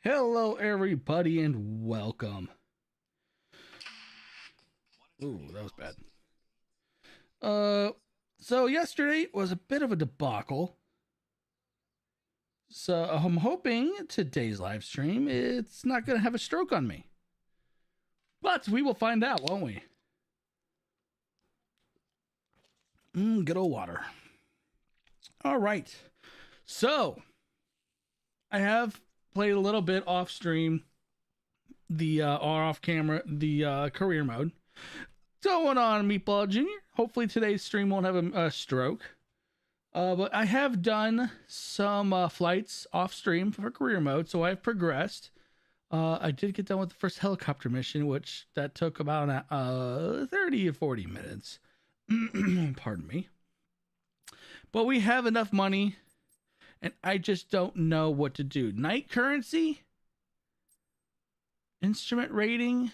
Hello, everybody, and welcome. Ooh, that was bad. Uh, so yesterday was a bit of a debacle. So I'm hoping today's live stream it's not going to have a stroke on me, but we will find out, won't we? Good old water. All right. So I have played a little bit off stream, the or off camera, the career mode. Going on, Meatball Junior. Hopefully today's stream won't have a stroke. But I have done some flights off stream for career mode, so I've progressed. I did get done with the first helicopter mission, which that took about 30 to 40 minutes. Pardon me. But we have enough money, and I just don't know what to do. Night currency? Instrument rating?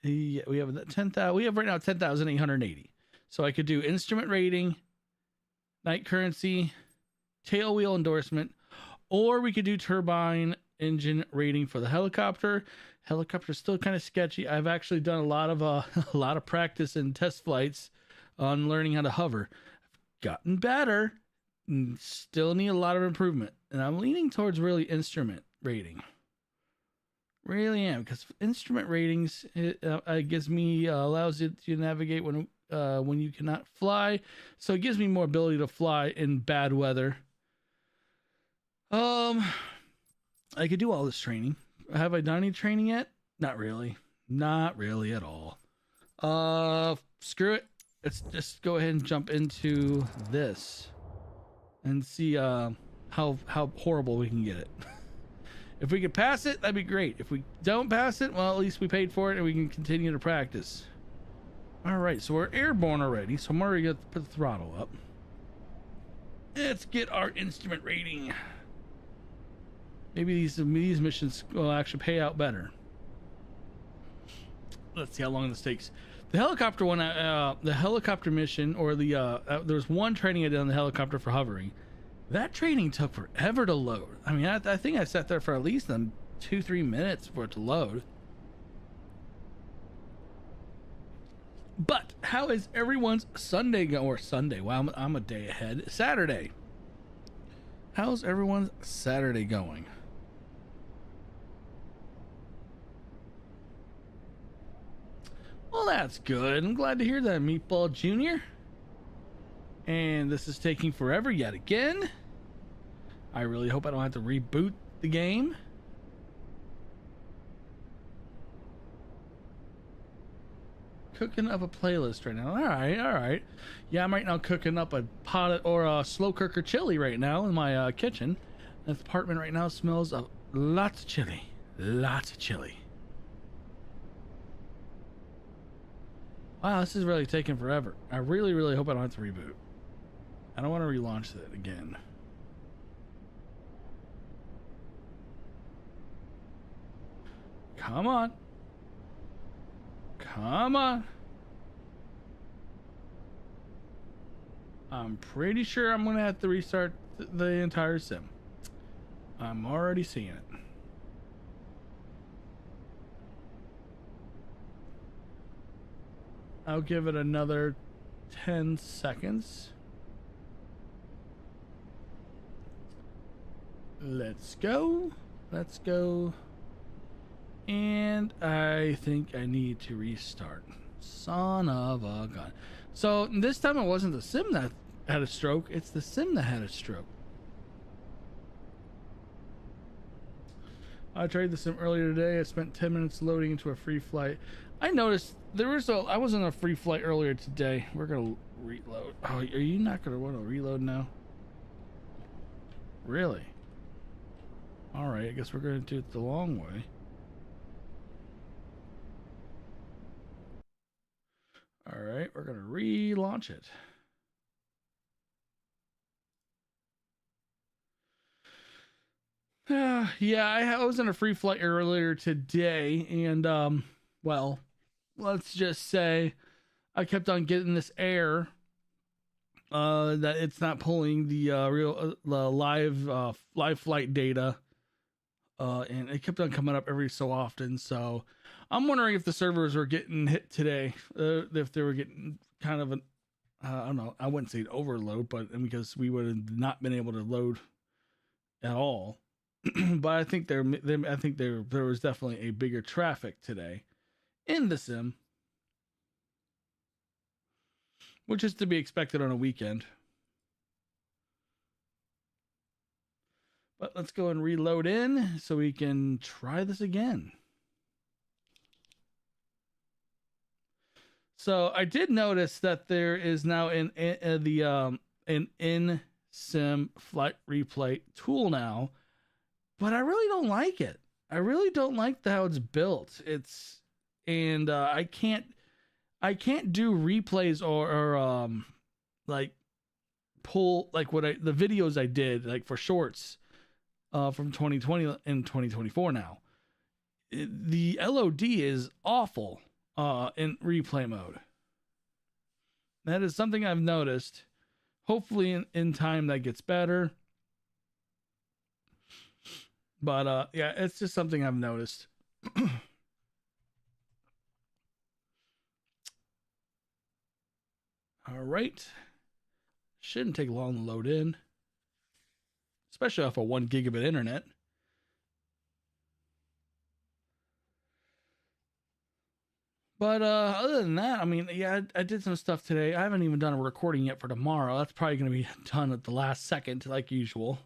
Yeah, we have 10,000. We have right now 10,880. So I could do instrument rating, night currency, tail wheel endorsement, or we could do turbine engine rating for the helicopter. Helicopter's still kind of sketchy. I've actually done a lot of a lot of practice and test flights on learning how to hover. I've gotten better, still need a lot of improvement, and I'm leaning towards really instrument rating. Really am, because instrument ratings it gives me allows it to navigate when you cannot fly, so it gives me more ability to fly in bad weather. I could do all this training. Have I done any training yet? Not really. Not really at all. Screw it. Let's just go ahead and jump into this and see how horrible we can get it. If we could pass it, that'd be great. If we don't pass it, well, at least we paid for it and we can continue to practice. All right, so we're airborne already, so I'm already going to put the throttle up. Let's get our instrument rating. Maybe these missions will actually pay out better. Let's see how long this takes. The helicopter one, the helicopter mission, or there's one training I did on the helicopter for hovering. That training took forever to load. I mean, I think I sat there for at least 2-3 minutes for it to load. But how is everyone's Sunday going? Or Sunday? Wow, I'm a day ahead. Saturday. How's everyone's Saturday going? Well, that's good. I'm glad to hear that, Meatball Junior. And this is taking forever yet again. I really hope I don't have to reboot the game. Cooking up a playlist right now. All right. Yeah, I'm right now cooking up a pot or a slow cooker chili right now in my kitchen. This apartment right now smells of lots of chili. Lots of chili. Wow, this is really taking forever. I really, really hope I don't have to reboot. I don't want to relaunch that again. Come on. Come on. I'm pretty sure I'm going to have to restart the entire sim. I'm already seeing it. I'll give it another 10 seconds. Let's go. Let's go. And I think I need to restart. Son of a gun. So this time it wasn't the sim that had a stroke. It's the sim that had a stroke. I tried the sim earlier today. I spent 10 minutes loading into a free flight. I noticed I was on a free flight earlier today. We're going to reload. Oh, are you not going to want to reload now? Really? All right, I guess we're going to do it the long way. All right, we're going to relaunch it. Yeah, I was in a free flight earlier today, and well, let's just say I kept on getting this error that it's not pulling the live flight data, and it kept on coming up every so often. So I'm wondering if the servers were getting hit today, if they were getting kind of an I don't know, I wouldn't say an overload, but because we would have not been able to load at all. But I think there was definitely a bigger traffic today in the sim, which is to be expected on a weekend. But let's go and reload in so we can try this again. So I did notice that there is now an in-sim flight replay tool now, but I really don't like it. I really don't like how it's built. I can't do replays or like pull like the videos I did like for shorts from 2020 and 2024 now. The LOD is awful in replay mode. That is something I've noticed. Hopefully in time that gets better. But yeah, it's just something I've noticed. All right. Shouldn't take long to load in, especially off a 1 gigabit internet. But other than that, I mean, yeah, I did some stuff today. I haven't even done a recording yet for tomorrow. That's probably going to be done at the last second, like usual.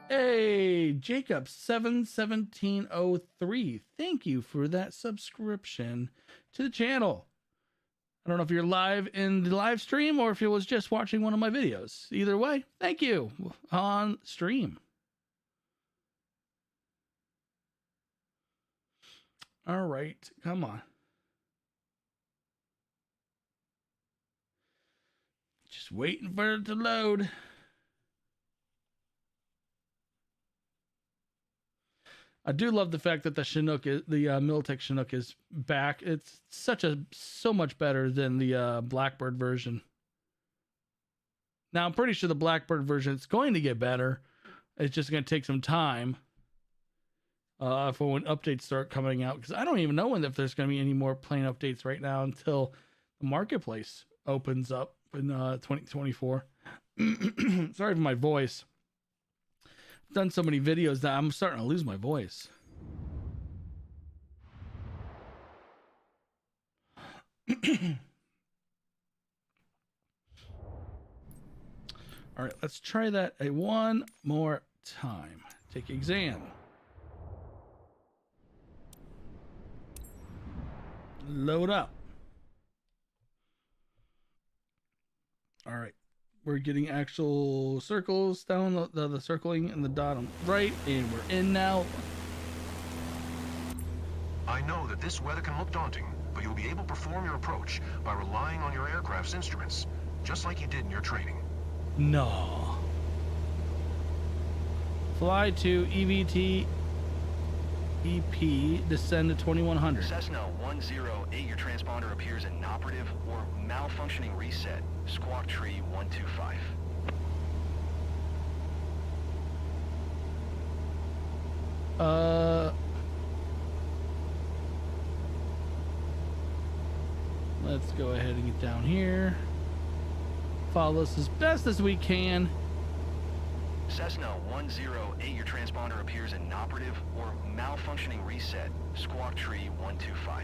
Hey, Jacob 71703. Thank you for that subscription to the channel. I don't know if you're live in the live stream or if you was just watching one of my videos. Either way, thank you on stream. All right, come on. Just waiting for it to load. I do love the fact that the Chinook, the Militech Chinook, is back. It's so much better than the Blackbird version. Now I'm pretty sure the Blackbird version is going to get better. It's just going to take some time. For when updates start coming out, because I don't even know if there's going to be any more plane updates right now until the marketplace opens up in 2024. Sorry for my voice. I've done so many videos that I'm starting to lose my voice. All right, let's try that one more time. Take exam. Load up. All right, we're getting actual circles down the circling and the dot on right, and we're in now. I know that this weather can look daunting, but you'll be able to perform your approach by relying on your aircraft's instruments, just like you did in your training. No. Fly to EVT EP, descend to 2100. Cessna 108, your transponder appears inoperative or malfunctioning reset. Squawk tree 125. Let's go ahead and get down here. Follow us as best as we can. Cessna 108, your transponder appears inoperative or malfunctioning reset. Squawk tree 125.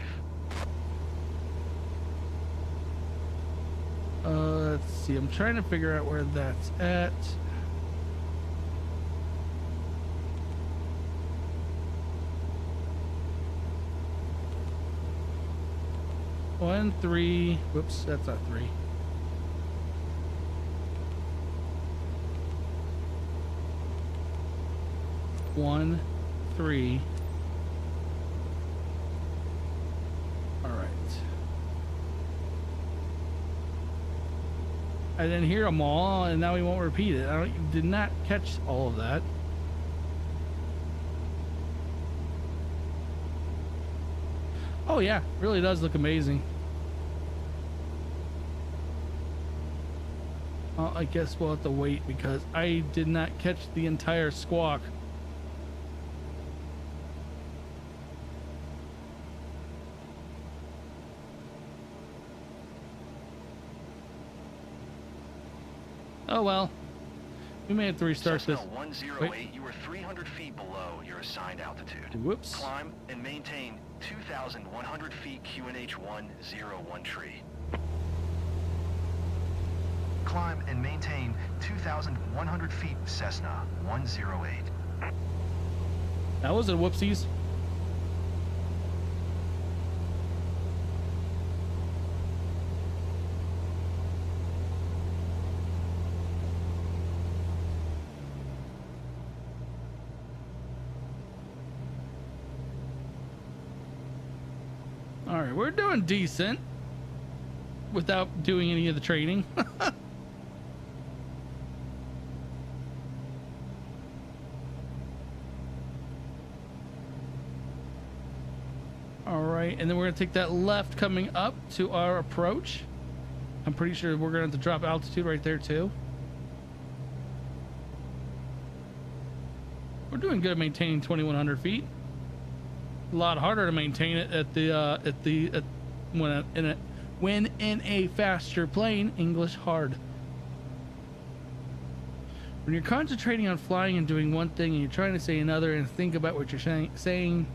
Let's see. I'm trying to figure out where that's at. One, 3. Whoops, that's not 3. One, 3. All right. I didn't hear them all, and now we won't repeat it. Did not catch all of that. Oh yeah, really does look amazing. Well, I guess we'll have to wait because I did not catch the entire squawk. Oh well. We may have to restart Cessna this. 108, Wait. you are 300 feet below your assigned altitude. Whoops. Climb and maintain 2,100 feet QNH 101 tree. Climb and maintain 2,100 feet Cessna 108. That was a whoopsies. All right, we're doing decent without doing any of the training. All right, and then we're gonna take that left coming up to our approach. I'm pretty sure we're gonna have to drop altitude right there too. We're doing good at maintaining 2,100 feet. A lot harder to maintain it at when in a faster plane. English hard. When you're concentrating on flying and doing one thing and you're trying to say another and think about what you're saying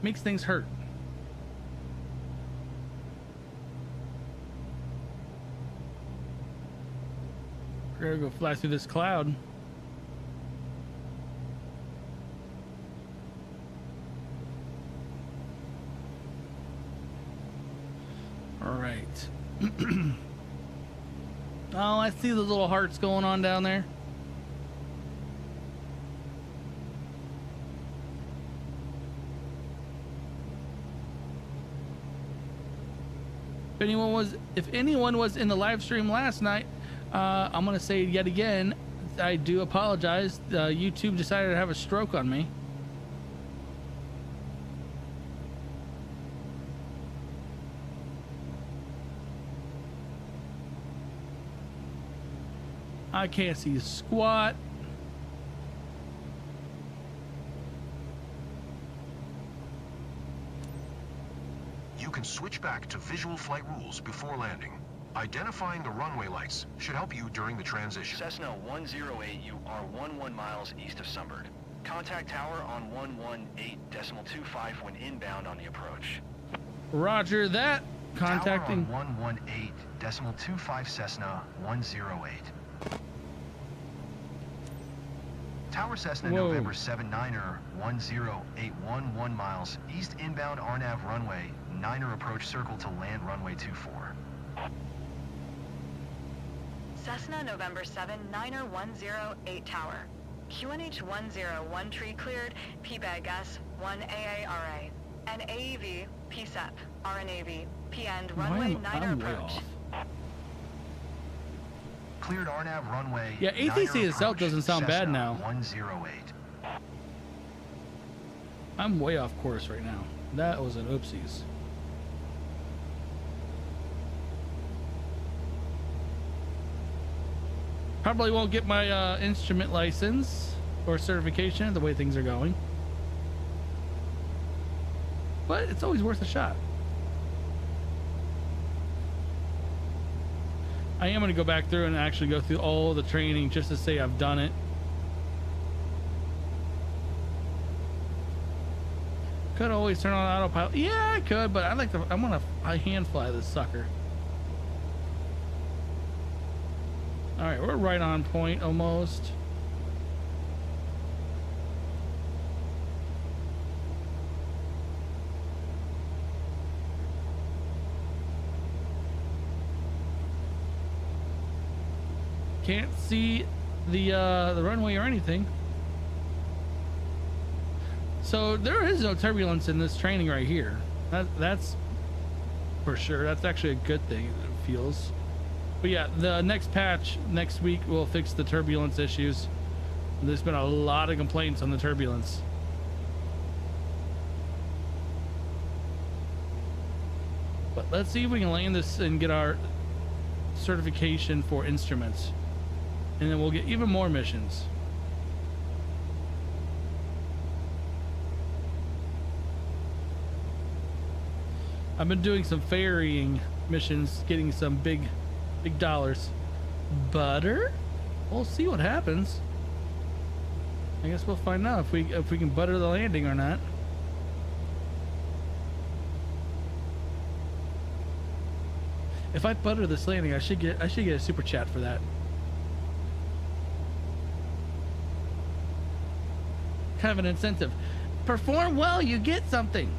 makes things hurt. We're gonna go fly through this cloud. All right. Oh, I see those little hearts going on down there. If anyone was in the live stream last night, I'm gonna say yet again, I do apologize. YouTube decided to have a stroke on me. I can't see squat. You can switch back to visual flight rules before landing. Identifying the runway lights should help you during the transition. Cessna 108, you are 11 miles east of Sunbird. Contact tower on 118.25 when inbound on the approach. Roger that. Contacting. Tower on 118.25 Cessna 108. Tower Cessna Whoa. November 79er 1081 1 miles east inbound RNAV runway 9er approach circle to land runway 24. Cessna November 7 9er 108 Tower. QNH 101 tree cleared, PBAG S 1 AARA. And AEV, PSEP, RNAV, PN runway 9er way approach. off. Cleared RNAV runway. Yeah, ATC 9er itself approach, doesn't sound bad Cessna now. 108. I'm way off course right now. That was an oopsies. Probably won't get my instrument license or certification the way things are going. But it's always worth a shot. I am going to go back through and actually go through all the training just to say I've done it. Could always turn on autopilot. Yeah, I could, but I'm gonna hand fly this sucker. All right, we're right on point almost. Can't see the runway or anything. So there is no turbulence in this training right here. That's for sure. That's actually a good thing, it feels. But yeah, the next patch next week will fix the turbulence issues. There's been a lot of complaints on the turbulence. But let's see if we can land this and get our certification for instruments. And then we'll get even more missions. I've been doing some ferrying missions, getting some big dollars. Butter? We'll see what happens. I guess we'll find out if we can butter the landing or not. If I butter this landing, I should get a super chat for that. Kind of an incentive. Perform well, you get something.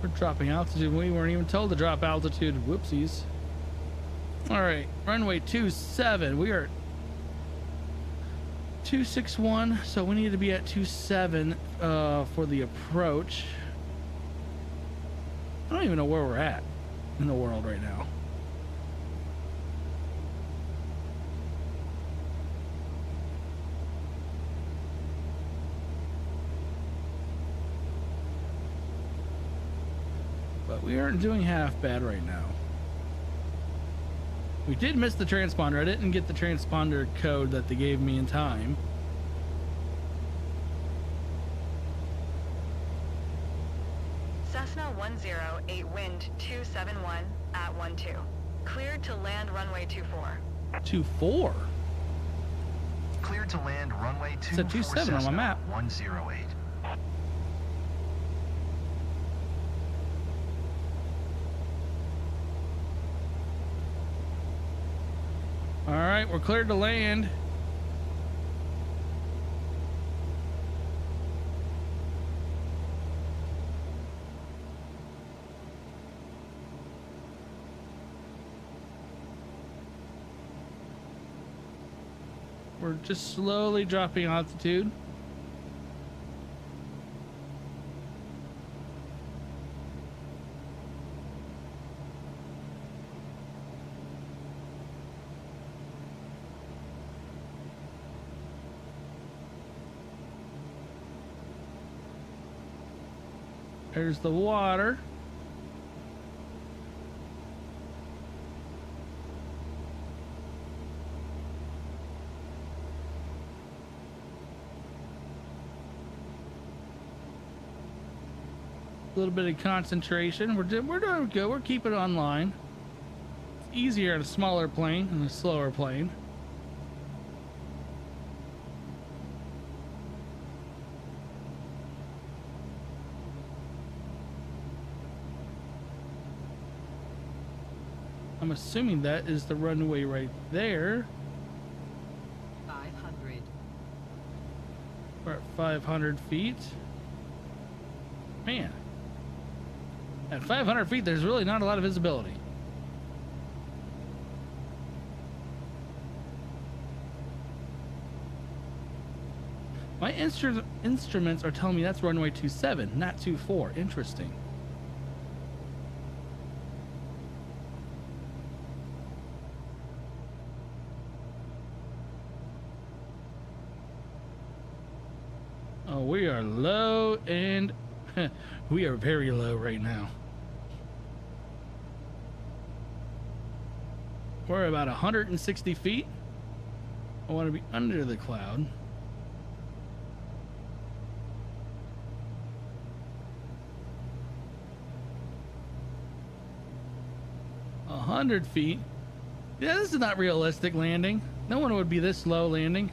We're dropping altitude. We weren't even told to drop altitude. Whoopsies. All right, runway 27. We are 261, so we need to be at 27 for the approach. I don't even know where we're at in the world right now. But we aren't doing half bad right now. We did miss the transponder. I didn't get the transponder code that they gave me in time. Cessna 108, wind 271 at 12. Cleared to land runway 24. 24? Cleared to land runway It said 27 on my map. 108. All right, we're cleared to land. We're just slowly dropping altitude. There's the water. A little bit of concentration. We're doing good. We're keeping it online. It's easier on a smaller plane than a slower plane. I'm assuming that is the runway right there. 500. We're at 500 feet. Man. At 500 feet, there's really not a lot of visibility. My instruments are telling me that's runway 27, not 24. Interesting. Oh, we are low and we are very low right now. We're about 160 feet. I want to be under the cloud. A 100 feet. Yeah, this is not realistic landing. No one would be this low landing.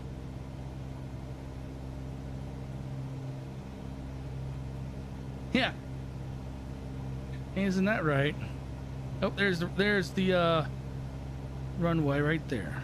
Yeah. Isn't that right? Oh, there's the runway right there.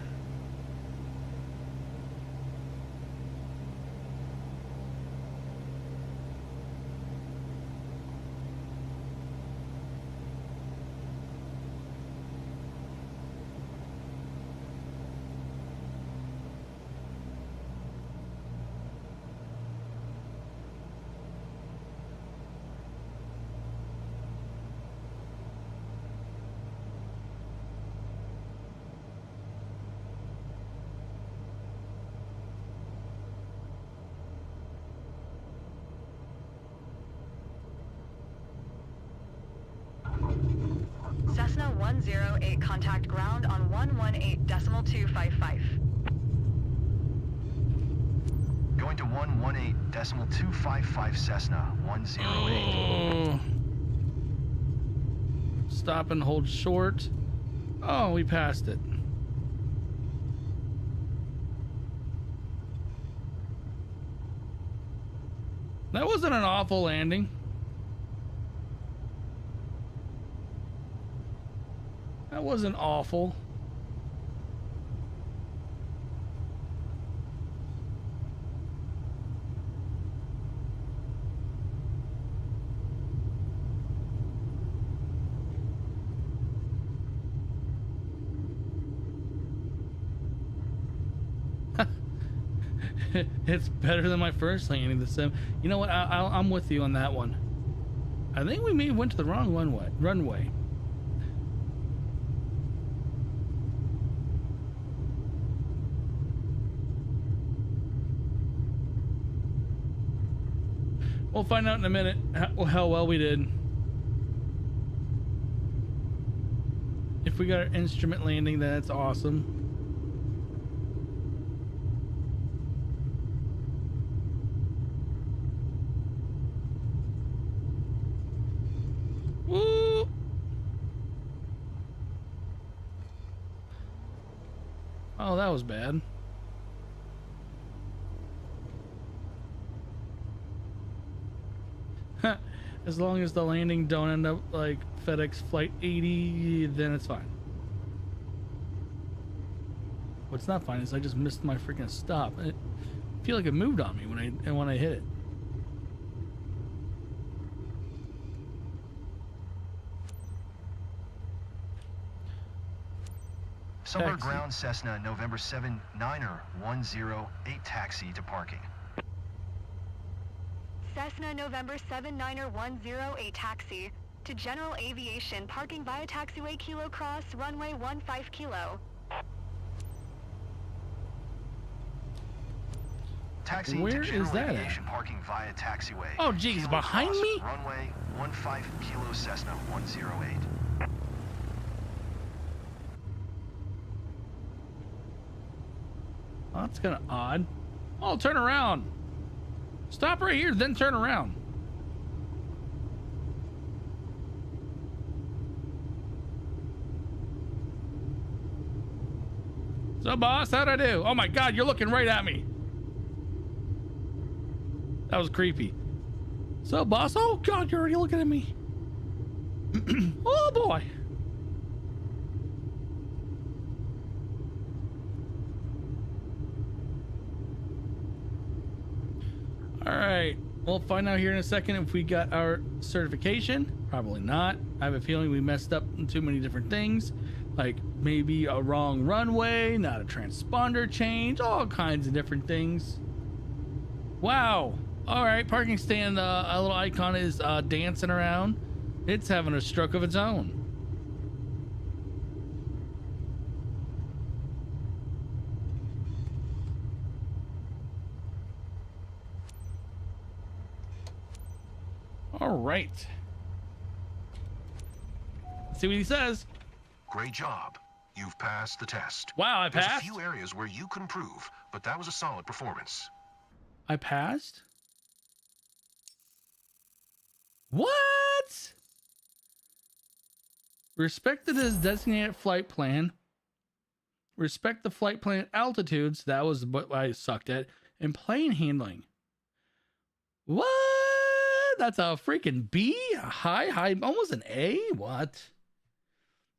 Cessna 108 contact ground on 118.255. Going to 118.255 Cessna 108. Oh. Stop and hold short. Oh, we passed it. That wasn't an awful landing. That wasn't awful. It's better than my first landing. The sim. You know what? I'm with you on that one. I think we may have went to the wrong runway. We'll find out in a minute how well we did. If we got our instrument landing, then that's awesome. Woo! Oh, that was bad. As long as the landing don't end up like FedEx Flight 80, then it's fine. What's not fine is I just missed my freaking stop. I feel like it moved on me when I hit it. Summer Taxi. ground Cessna November 7 9er 108 taxi to parking. Cessna November 79er 108 taxi to General Aviation, parking via taxiway Kilo Cross, runway 15 Kilo. Taxi Where to is General that at? Aviation, parking via taxiway. Oh, geez, Kilo behind Cross, me? Runway 15 Kilo Cessna 108. Oh, that's kind of odd. Oh, turn around. Stop right here, then turn around. So, boss, how'd I do? Oh my God, you're looking right at me. That was creepy. So, boss, oh God, you're already looking at me. Oh boy. All right, we'll find out here in a second if we got our certification. Probably not. I have a feeling we messed up in too many different things, like maybe a wrong runway, not a transponder change, all kinds of different things. Wow. All right, parking stand, a little icon is dancing around. It's having a stroke of its own. All right. Let's see what he says. Great job. You've passed the test. Wow, I There's passed. a few areas where you can improve, but that was a solid performance. I passed? What? Respected his designated flight plan. Respect the flight plan altitudes. That was what I sucked at. And plane handling. What? That's a freaking B? A high, almost an A? What?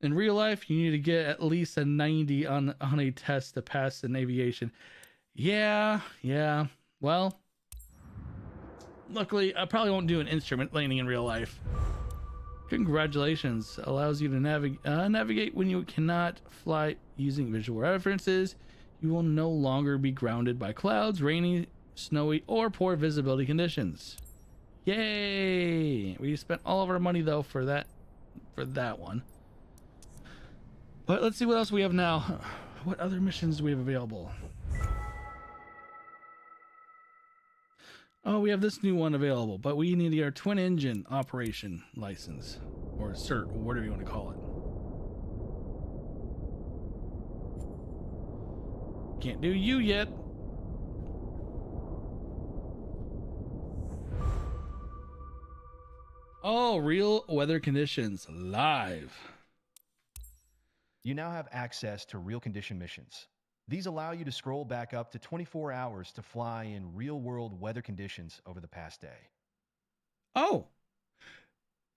In real life, you need to get at least a 90 on a test to pass in aviation. Yeah. Well, luckily, I probably won't do an instrument landing in real life. Congratulations. Allows you to navigate when you cannot fly using visual references. You will no longer be grounded by clouds, rainy, snowy, or poor visibility conditions. Yay! We spent all of our money though for that one. But let's see what else we have now. What other missions do we have available? Oh, we have this new one available, but we need our twin engine operation license or cert, or whatever you want to call it. Can't do you yet. Oh, real weather conditions live. You now have access to real condition missions. These allow you to scroll back up to 24 hours to fly in real-world weather conditions over the past day. Oh,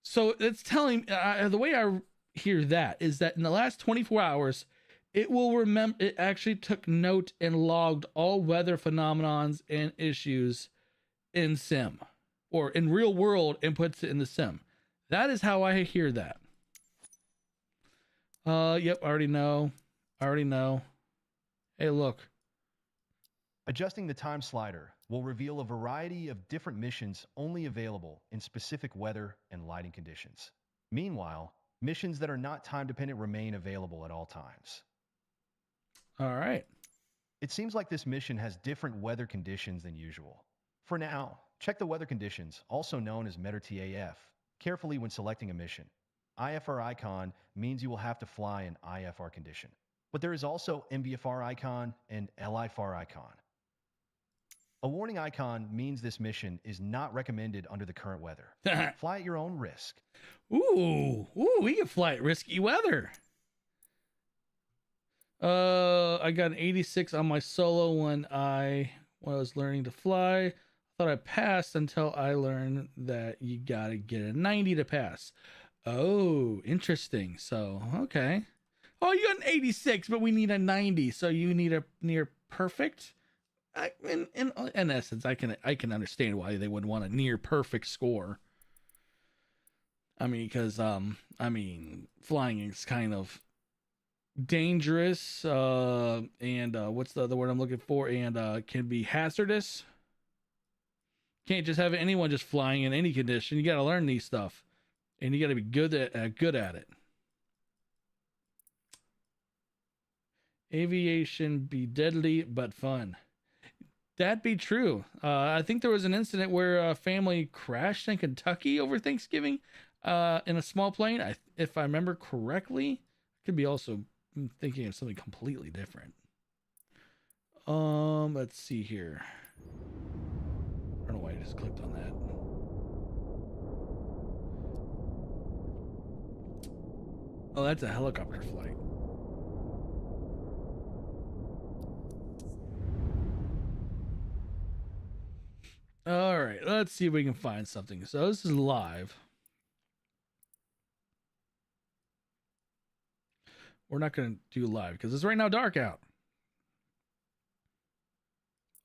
so it's telling the way I hear that is that in the last 24 hours, it will remember. It actually took note and logged all weather phenomenons and issues in sim or in real world and puts it in the sim. That is how I hear that. Yep, I already know. Hey, look. Adjusting the time slider will reveal a variety of different missions only available in specific weather and lighting conditions. Meanwhile, missions that are not time-dependent remain available at all times. All right. It seems like this mission has different weather conditions than usual. For now, check the weather conditions, also known as METRTAF, carefully when selecting a mission. IFR icon means you will have to fly in IFR condition. But there is also MVFR icon and LIFR icon. A warning icon means this mission is not recommended under the current weather. Fly at your own risk. Ooh, we can fly at risky weather. I got an 86 on my solo when I was learning to fly. I thought I passed until I learned that you gotta get a 90 to pass. Oh, interesting. So, okay. Oh, you got an 86, but we need a 90, so you need a near perfect. In essence, I can understand why they would want a near perfect score. I mean, because flying is kind of dangerous, and what's the other word I'm looking for? And can be hazardous. Can't just have anyone just flying in any condition. You got to learn these stuff, and you got to be good at it. Aviation be deadly but fun. That'd be true. I think there was an incident where a family crashed in Kentucky over Thanksgiving in a small plane. If I remember correctly, could be also thinking of something completely different. Let's see here. I don't know why I just clicked on that. Oh, that's a helicopter flight. All right, let's see if we can find something. So this is live. We're not going to do live because it's right now dark out.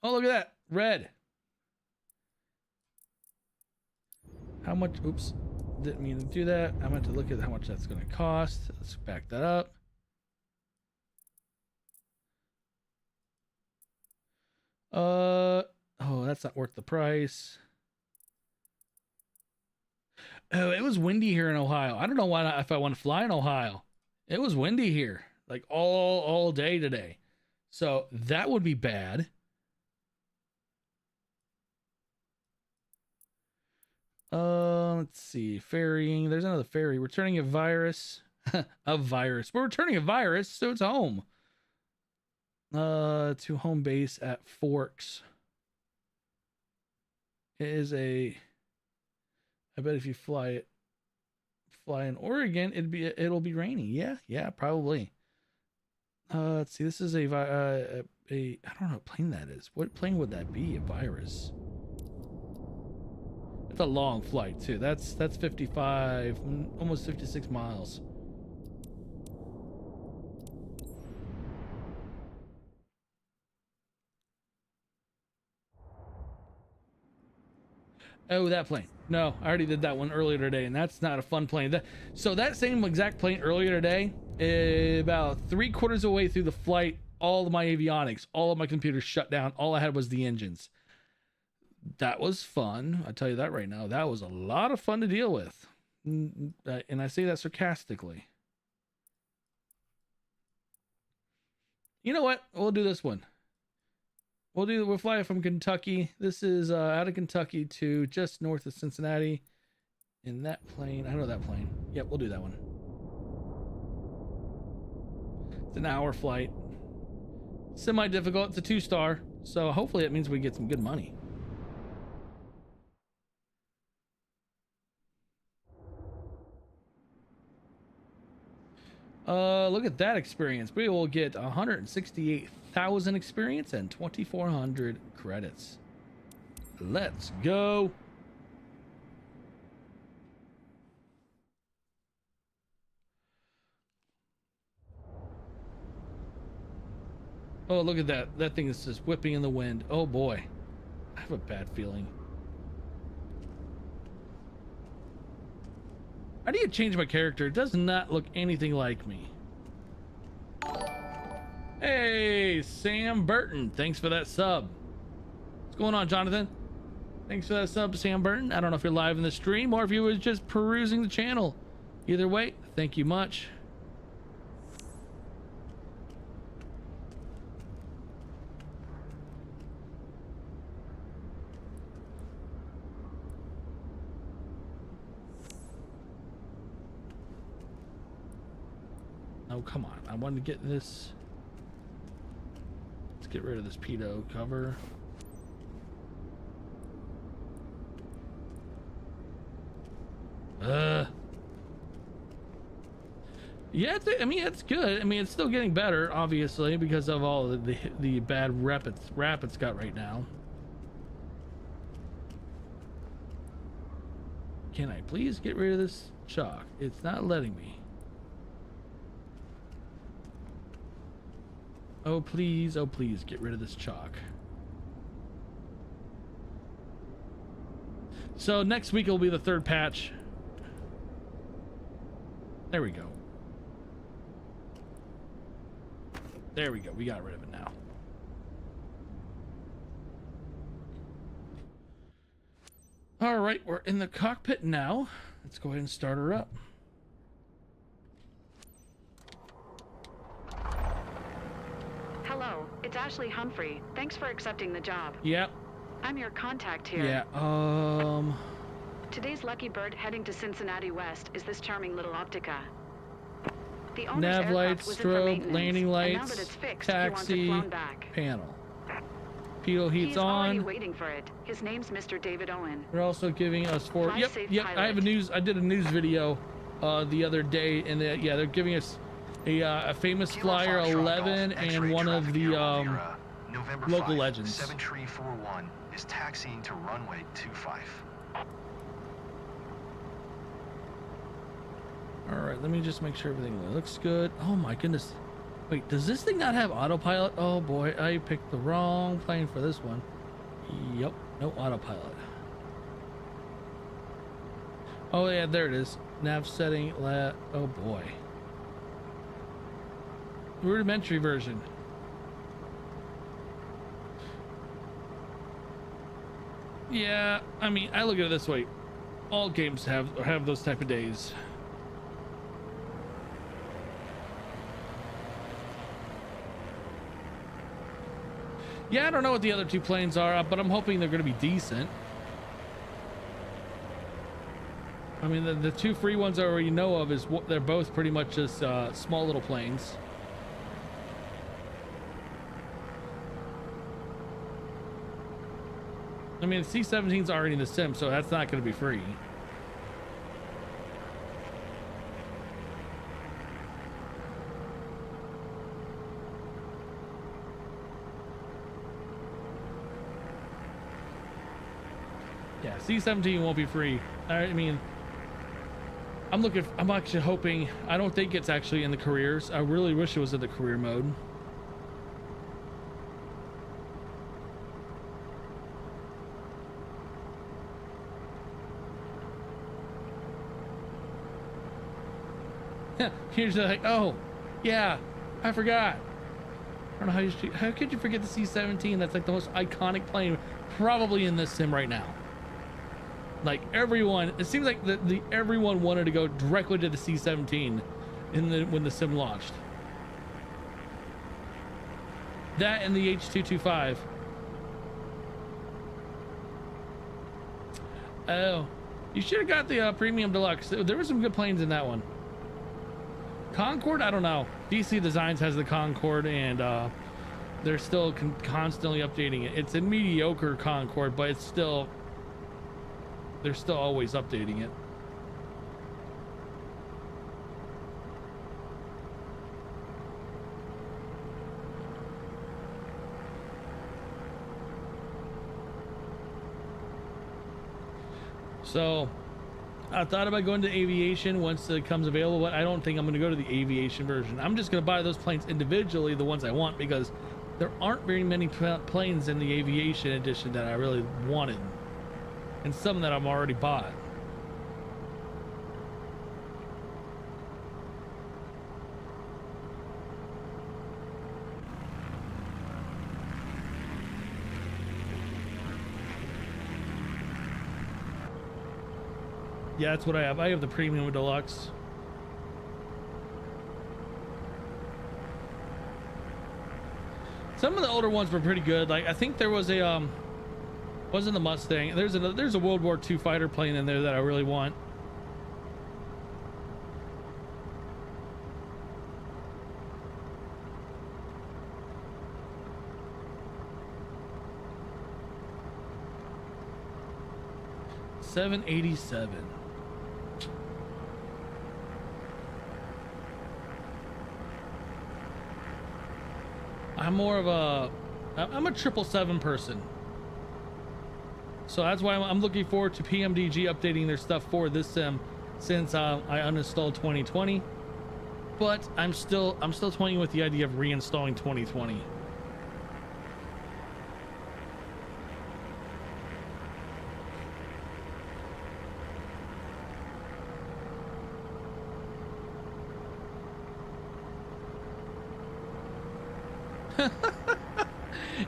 Oh, look at that. Red. How much? Oops. Didn't mean to do that. I meant to look at how much that's going to cost. Let's back that up. Oh, that's not worth the price. Oh, it was windy here in Ohio. I don't know why if I want to fly in Ohio. It was windy here, like all day today. So that would be bad. Let's see. Ferrying. There's another ferry. Returning a virus. A virus. We're returning a virus, so it's home. To home base at Forks. It is I bet if you fly in Oregon, it'll be rainy. Yeah, probably. Let's see. This is I don't know what plane that is. What plane would that be? A virus. It's a long flight too. That's 55, almost 56 miles. Oh, that plane. No, I already did that one earlier today, and that's not a fun plane. So that same exact plane earlier today, about 3/4 of the way through the flight, all of my avionics, all of my computers shut down. All I had was the engines. That was fun. I tell you that right now. That was a lot of fun to deal with. And I say that sarcastically. You know what? We'll do this one. We'll fly from Kentucky. This is out of Kentucky to just north of Cincinnati. In that plane, I know that plane. Yep, we'll do that one. It's an hour flight. Semi-difficult. It's a 2-star, so hopefully it means we get some good money. Look at that experience. We will get 168,000 experience and 2,400 credits. Let's go. Oh, look at that. That thing is just whipping in the wind. Oh boy. I have a bad feeling. I need to change my character. It does not look anything like me. Hey, Sam Burton. Thanks for that sub. What's going on, Jonathan? Thanks for that sub, Sam Burton. I don't know if you're live in the stream or if you were just perusing the channel. Either way, thank you much. Oh, come on. I wanted to get this. Let's get rid of this pedo cover. Yeah, I mean, it's good. I mean, it's still getting better, obviously, because of all the bad rap it's got right now. Can I please get rid of this chalk? It's not letting me. Oh please, get rid of this chalk. So next week will be the 3rd patch. There we go. There we go. We got rid of it now. All right, we're in the cockpit now. Let's go ahead and start her up. Hello, it's Ashley Humphrey. Thanks for accepting the job. Yep. I'm your contact here. Yeah, Today's lucky bird heading to Cincinnati West is this charming little Optica. The owner's nav aircraft lights, was in for strobe, maintenance, landing and lights, now that it's fixed, he wants it taxi, flown back. panel. Pitot heat's He's already on. waiting for it. His name's Mr. David Owen. They're also giving us 4. Fly Yep. safe, I have a pilot. I did a news video the other day, and yeah, they're giving us a famous Kilo flyer Foxtrot 11 Golf, and X-ray one of traffic the airborne Urua, November local 5, legends. 7341 is taxiing to runway 25. All right, let me just make sure everything looks good. Oh my goodness. Wait, does this thing not have autopilot? Oh boy, I picked the wrong plane for this one. Yep, no autopilot. Oh yeah, there it is. Nav setting, oh boy. Rudimentary version. Yeah, I mean, I look at it this way. All games have those type of days. Yeah, I don't know what the other 2 planes are, but I'm hoping they're going to be decent. I mean, the 2 free ones I already know of is what they're both pretty much just small little planes. I mean, the C-17's already in the sim, so that's not going to be free. Yeah, C-17 won't be free. I mean, I'm actually hoping, I don't think it's actually in the careers. I really wish it was in the career mode. Here's the, oh, yeah, I forgot. I don't know how could you forget the C-17? That's like the most iconic plane probably in this sim right now. Like everyone, it seems like everyone wanted to go directly to the C-17 when the sim launched. That and the H-225. Oh, you should have got the premium deluxe. There were some good planes in that one. Concorde, I don't know. DC Designs has the Concorde, and they're still constantly updating it. It's a mediocre Concorde, but it's still, they're still always updating it. So I thought about going to Aviation once it comes available, but I don't think I'm going to go to the Aviation version. I'm just going to buy those planes individually, the ones I want, because there aren't very many planes in the Aviation edition that I really wanted, and some that I'm already bought. Yeah, that's what I have. I have the Premium Deluxe. Some of the older ones were pretty good. Like, I think there was a wasn't the Mustang. There's a World War II fighter plane in there that I really want. $787. I'm more of a, I'm a 777 person. So that's why I'm looking forward to PMDG updating their stuff for this sim, since I uninstalled 2020. But I'm still toying with the idea of reinstalling 2020.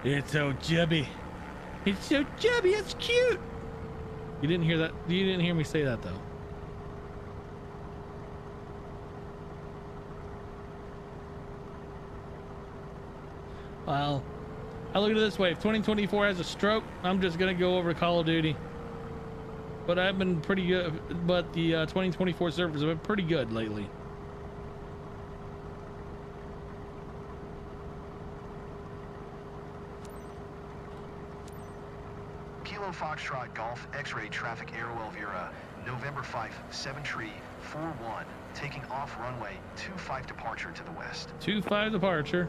It's so chubby. It's so chubby. It's cute. You didn't hear that. You didn't hear me say that though. Well, I look at it this way. If 2024 has a stroke, I'm just gonna go over to Call of Duty. But I've been pretty good. But the 2024 servers have been pretty good lately. Kilo Foxtrot Golf X-ray traffic Airwell Urua, November 5, 7341, taking off runway 25 departure to the west. 25 departure.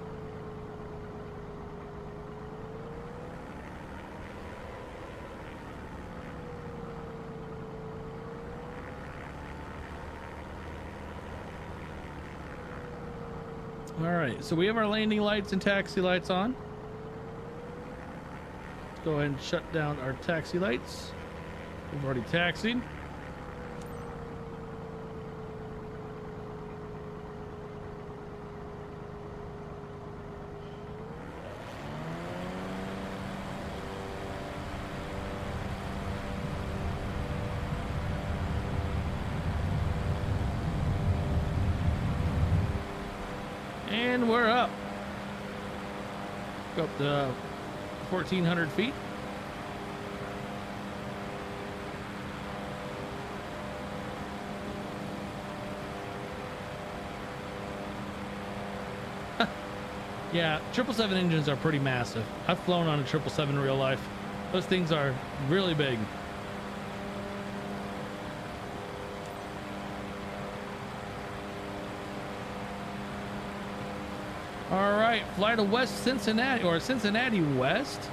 All right, so we have our landing lights and taxi lights on. Go ahead and shut down our taxi lights. We've already taxied. And we're up. Go up to 1,400 feet. Yeah, 777 engines are pretty massive. I've flown on a 777 in real life. Those things are really big. All right, fly to West Cincinnati, or Cincinnati West,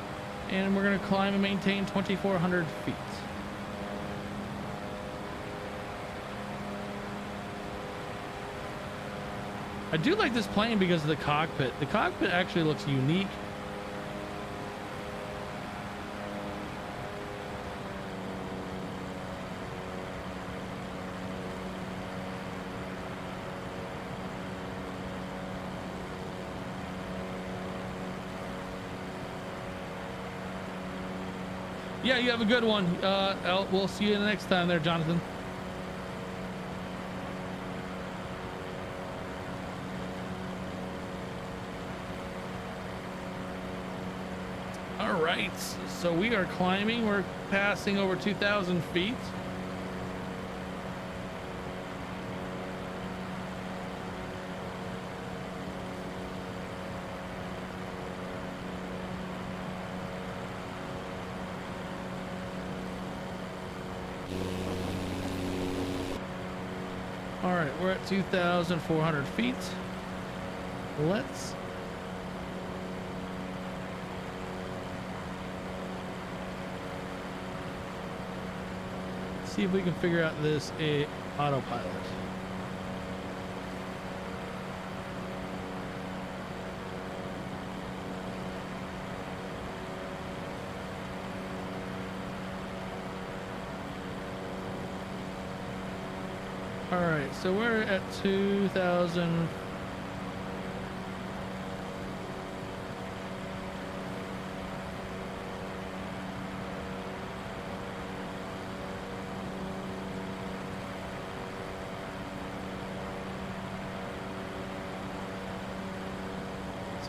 and we're gonna climb and maintain 2,400 feet. I do like this plane because of the cockpit. The cockpit actually looks unique. Yeah, you have a good one. We'll see you next time there, Jonathan. All right, so we are climbing. We're passing over 2,000 feet. All right, we're at 2,400 feet. Let's see if we can figure out this autopilot. All right, so we're at 2,000.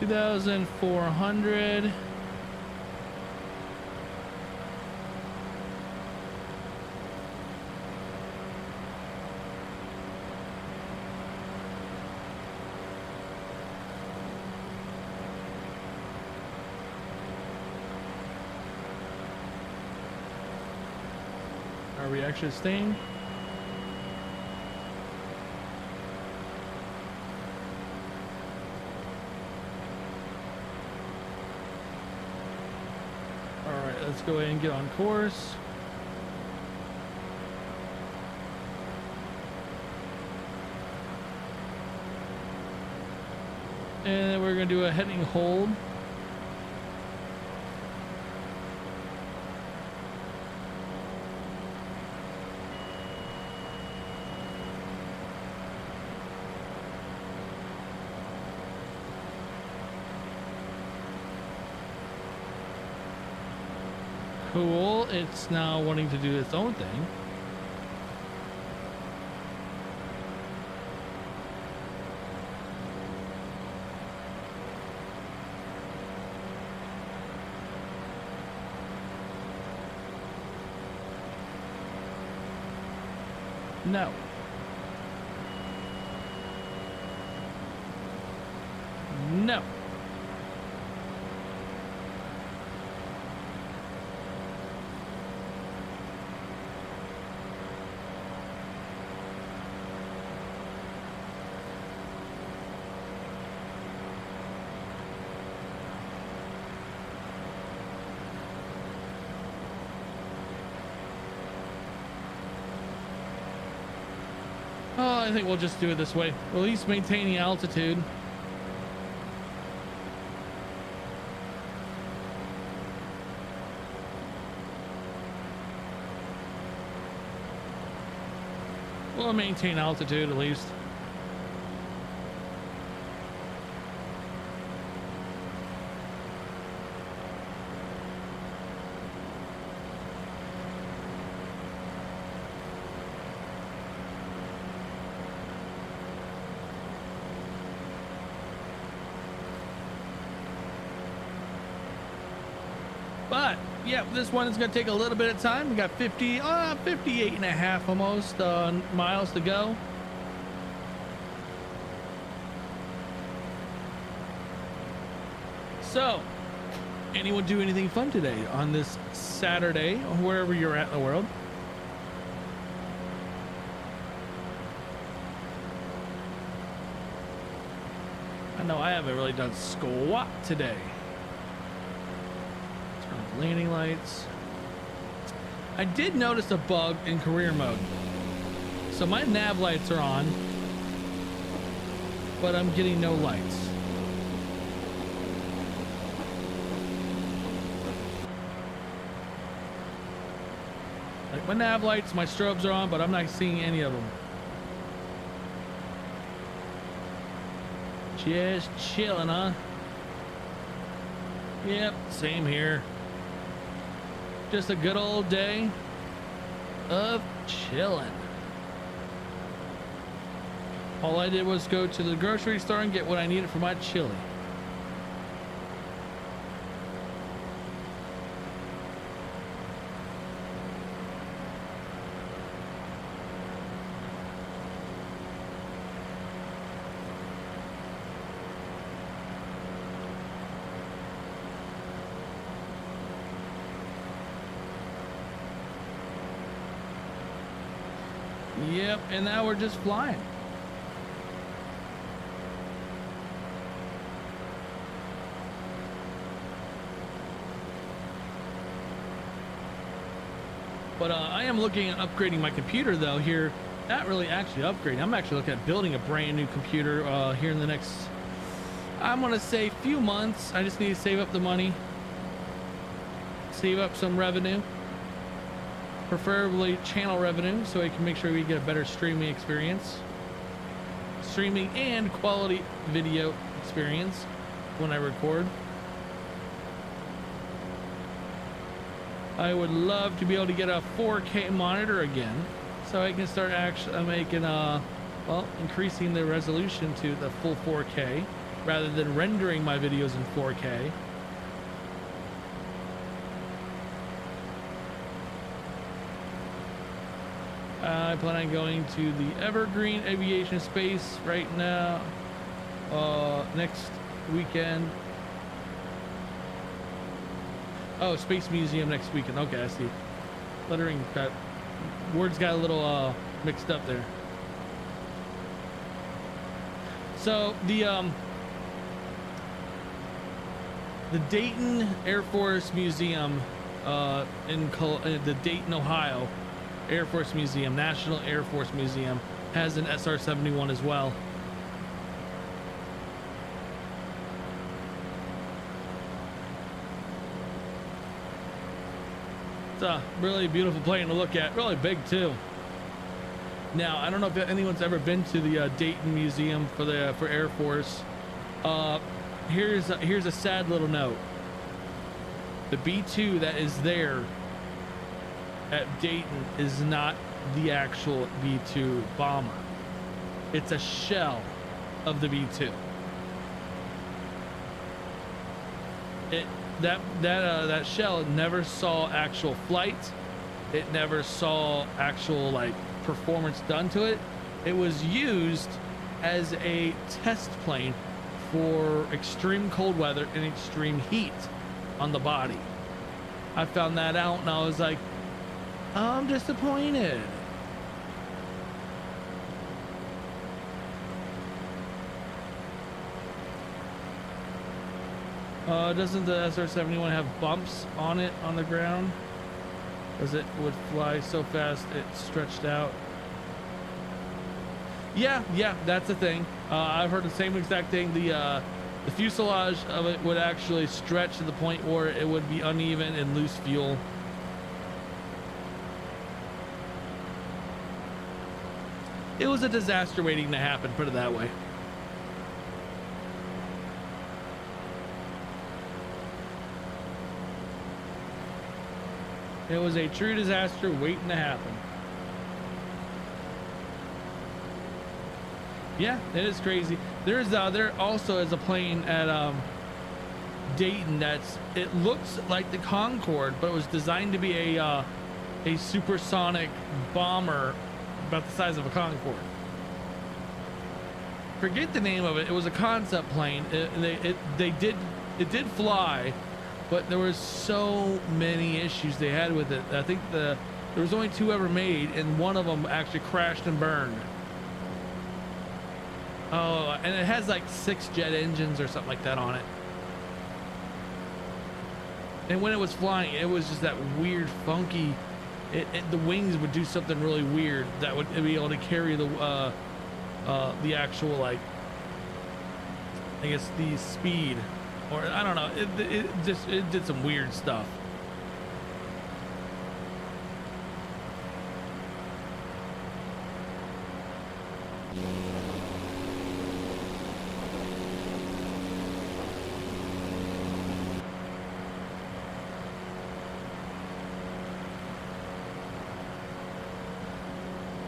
$2,400. Are we actually staying? Alright, let's go ahead and get on course. And then we're going to do a heading hold. Cool, it's now wanting to do its own thing. No. No. Oh, I think we'll just do it this way. We'll at least maintain the altitude. We'll maintain altitude at least. But yeah, this one is going to take a little bit of time. We got 58 and a half almost miles to go. So, anyone do anything fun today on this Saturday, or wherever you're at in the world? I know I haven't really done squat today. Landing lights. I did notice a bug in career mode. So my nav lights are on, but I'm getting no lights. Like my nav lights, my strobes are on, but I'm not seeing any of them. Just chilling, huh? Yep, same here. Just a good old day of chilling. All I did was go to the grocery store and get what I needed for my chili. Yep, and now we're just flying. But I am looking at upgrading my computer though here. Not really actually upgrading. I'm actually looking at building a brand new computer here in the next, I'm gonna say, few months. I just need to save up the money, save up some revenue, preferably channel revenue, so I can make sure we get a better streaming experience, streaming and quality video experience when I record. I would love to be able to get a 4K monitor again, so I can start actually making well, increasing the resolution to the full 4K rather than rendering my videos in 4K. I plan on going to the Evergreen Aviation Space right now, next weekend. Oh, Space Museum next weekend. Okay, I see. Lettering got, words got a little mixed up there. So the Dayton Air Force Museum in the Dayton, Ohio Air Force Museum, National Air Force Museum, has an SR-71 as well. It's a really beautiful plane to look at, really big too. Now, I don't know if anyone's ever been to the Dayton Museum for Air Force. Here's a sad little note. The B-2 that is there at Dayton is not the actual B-2 bomber. It's a shell of the B-2. That shell never saw actual flight. It never saw actual like performance done to it. It was used as a test plane for extreme cold weather and extreme heat on the body. I found that out and I was like, I'm disappointed. Doesn't the SR-71 have bumps on it on the ground? Because it would fly so fast it stretched out. Yeah, that's the thing. I've heard the same exact thing. The fuselage of it would actually stretch to the point where it would be uneven and lose fuel. It was a disaster waiting to happen, put it that way. It was a true disaster waiting to happen. Yeah, it is crazy. There also is a plane at Dayton it looks like the Concorde, but it was designed to be a supersonic bomber about the size of a Concorde. Forget the name of it. It was a concept plane. It did fly, but there was so many issues they had with it. I think there was only 2 ever made, and one of them actually crashed and burned. Oh, and it has like 6 jet engines or something like that on it. And when it was flying, it was just that weird, funky. The wings would do something really weird that would be able to carry the actual, like, I guess the speed, or I don't know. It did some weird stuff.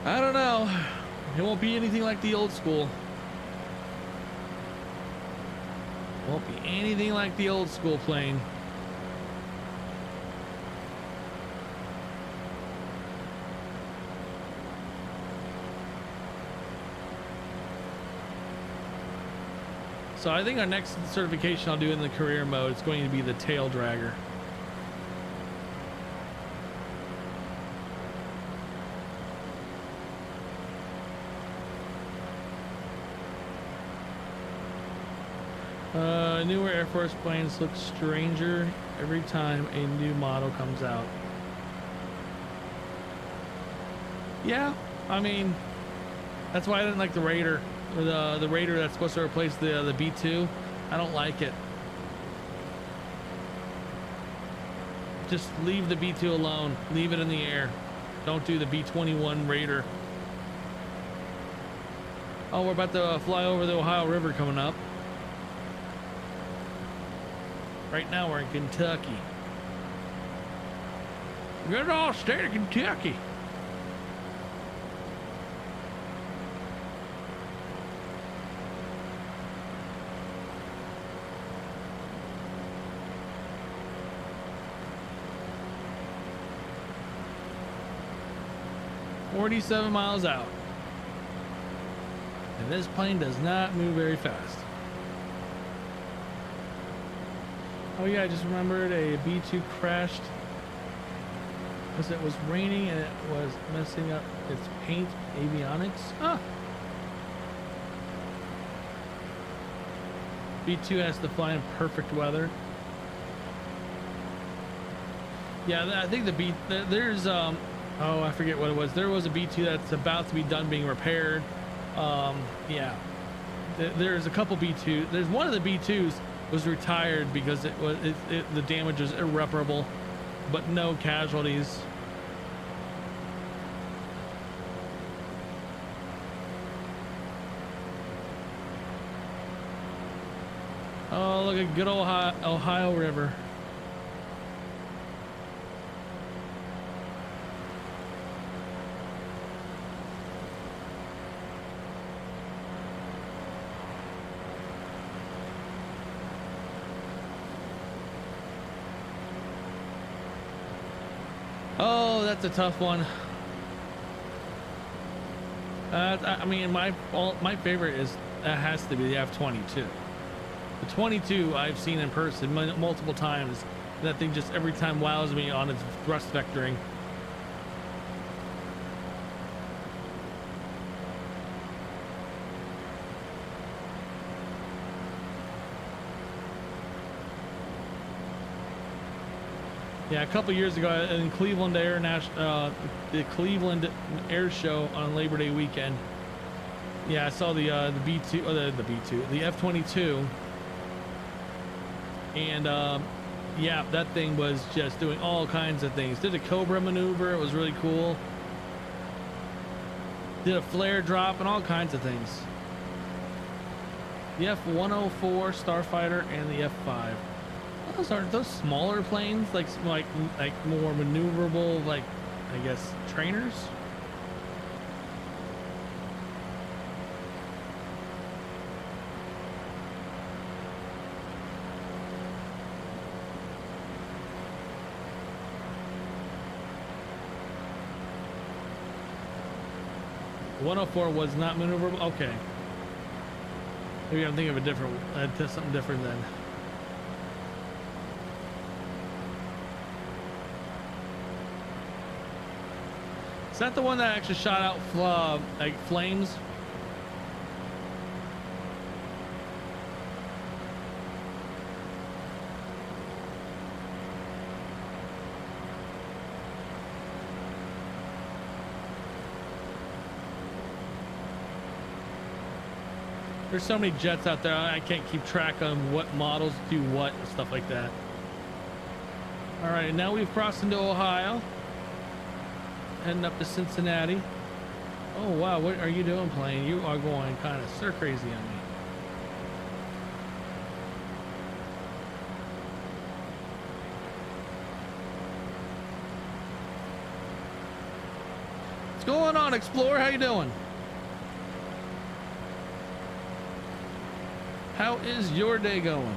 I don't know. It won't be anything like the old school. Won't be anything like the old school plane. So I think our next certification I'll do in the career mode is going to be the tail dragger. Newer Air Force planes look stranger every time a new model comes out. Yeah, I mean, that's why I didn't like the Raider. The Raider that's supposed to replace the B-2. I don't like it. Just leave the B-2 alone. Leave it in the air. Don't do the B-21 Raider. Oh, we're about to fly over the Ohio River coming up. Right now we're in Kentucky. Good old state of Kentucky. $47 miles out. And this plane does not move very fast. Oh yeah, I just remembered a B-2 crashed because it was raining and it was messing up its paint avionics. Ah. B-2 has to fly in perfect weather. Yeah, I think there's oh, I forget what it was. There was a B-2 that's about to be done being repaired. Yeah, there's a couple B-2. There's one of the B-2s was retired because the damage was irreparable, but no casualties. Oh, look at good old Ohio River. Oh, that's a tough one. I mean, my favorite has to be the F-22. The 22 I've seen in person multiple times. That thing just every time wows me on its thrust vectoring. Yeah, a couple years ago in Cleveland the Cleveland Air Show on Labor Day weekend. Yeah, I saw the B-2, the F-22, and yeah, that thing was just doing all kinds of things. Did a Cobra maneuver, it was really cool. Did a flare drop and all kinds of things. The F-104 Starfighter and the F-5. Those smaller planes, like more maneuverable, like I guess trainers. The 104 was not maneuverable. Okay, maybe I'm thinking of a different, something different then. Is that the one that actually shot out like flames? There's so many jets out there, I can't keep track on what models do what and stuff like that. All right, now we've crossed into Ohio. Heading up to Cincinnati. Oh wow, what are you doing, plane? You are going kind of stir crazy on me. What's going on, Explorer? How you doing? How is your day going?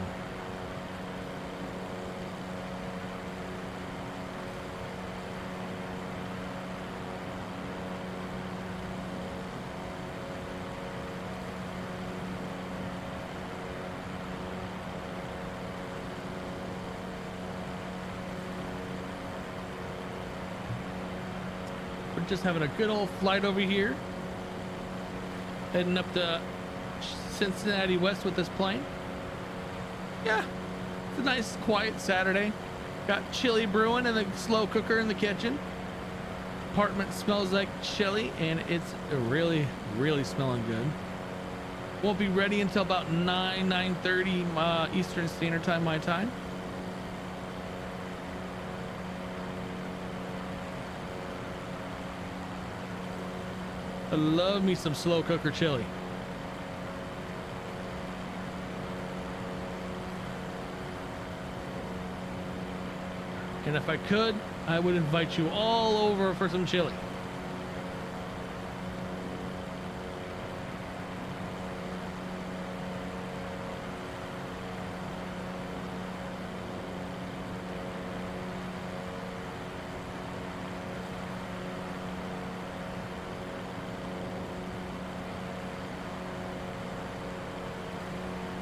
Just having a good old flight over here, heading up to Cincinnati West with this plane. Yeah, it's a nice, quiet Saturday. Got chili brewing in the slow cooker in the kitchen. Apartment smells like chili, and it's really, really smelling good. Won't be ready until about 9:30 Eastern Standard Time, my time. I love me some slow cooker chili. And if I could, I would invite you all over for some chili.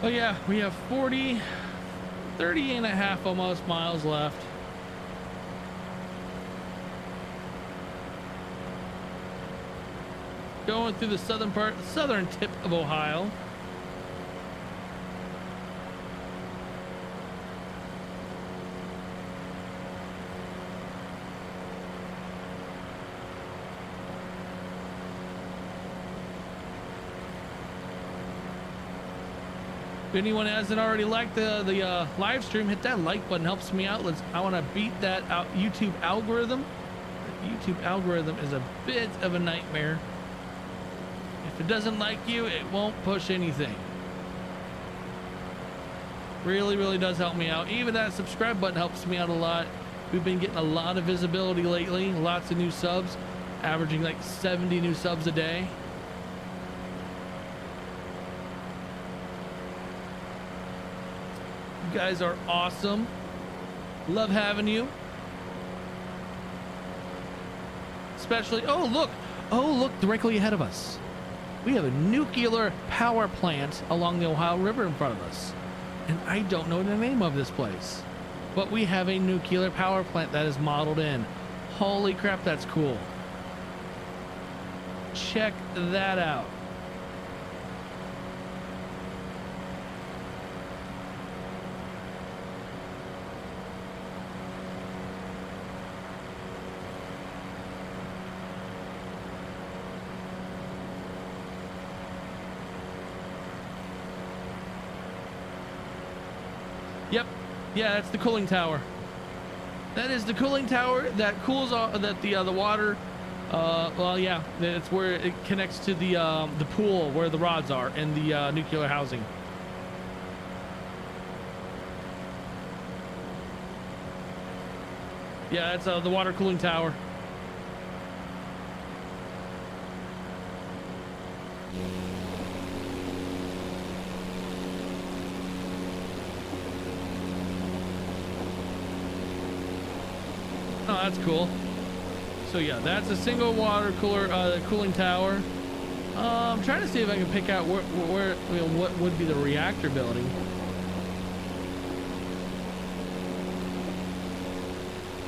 Oh yeah, we have 30 and a half almost miles left. Going through the southern tip of Ohio. If anyone hasn't already liked the live stream, hit that like button. Helps me out. I want to beat that YouTube algorithm. The YouTube algorithm is a bit of a nightmare. If it doesn't like you, it won't push anything. Really, really does help me out. Even that subscribe button helps me out a lot. We've been getting a lot of visibility lately. Lots of new subs, averaging like 70 new subs a day. You guys are awesome. Love having you. Especially, oh look, directly ahead of us. We have a nuclear power plant along the Ohio River in front of us. And I don't know the name of this place. But we have a nuclear power plant that is modeled in. Holy crap, that's cool. Check that out. Yep. Yeah, that's the cooling tower. That is the cooling tower that cools off the water. Well, yeah, it's where it connects to the pool where the rods are and the nuclear housing. Yeah, that's the water cooling tower. Oh, that's cool. So yeah, that's a single water cooler cooling tower. I'm trying to see if I can pick out where you know, what would be the reactor building.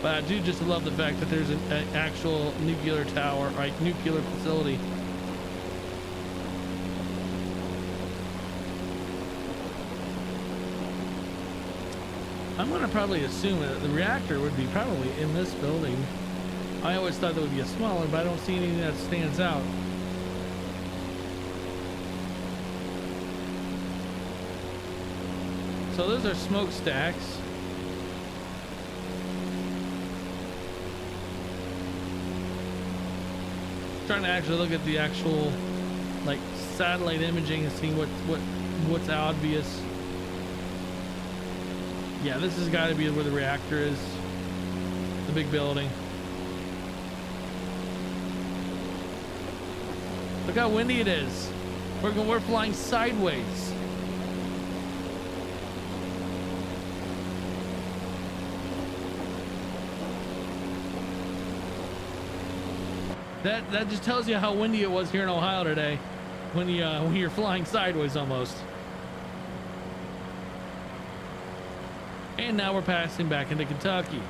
But I do just love the fact that there's an actual nuclear tower, right? Nuclear facility. I'm gonna probably assume that the reactor would be probably in this building. I always thought there would be a smaller, but I don't see anything that stands out. So those are smokestacks. Trying to actually look at the actual like satellite imaging and seeing what's obvious. Yeah, this has got to be where the reactor is. The big building. Look how windy it is. We're flying sideways. That just tells you how windy it was here in Ohio today, when you're flying sideways almost. And now we're passing back into Kentucky.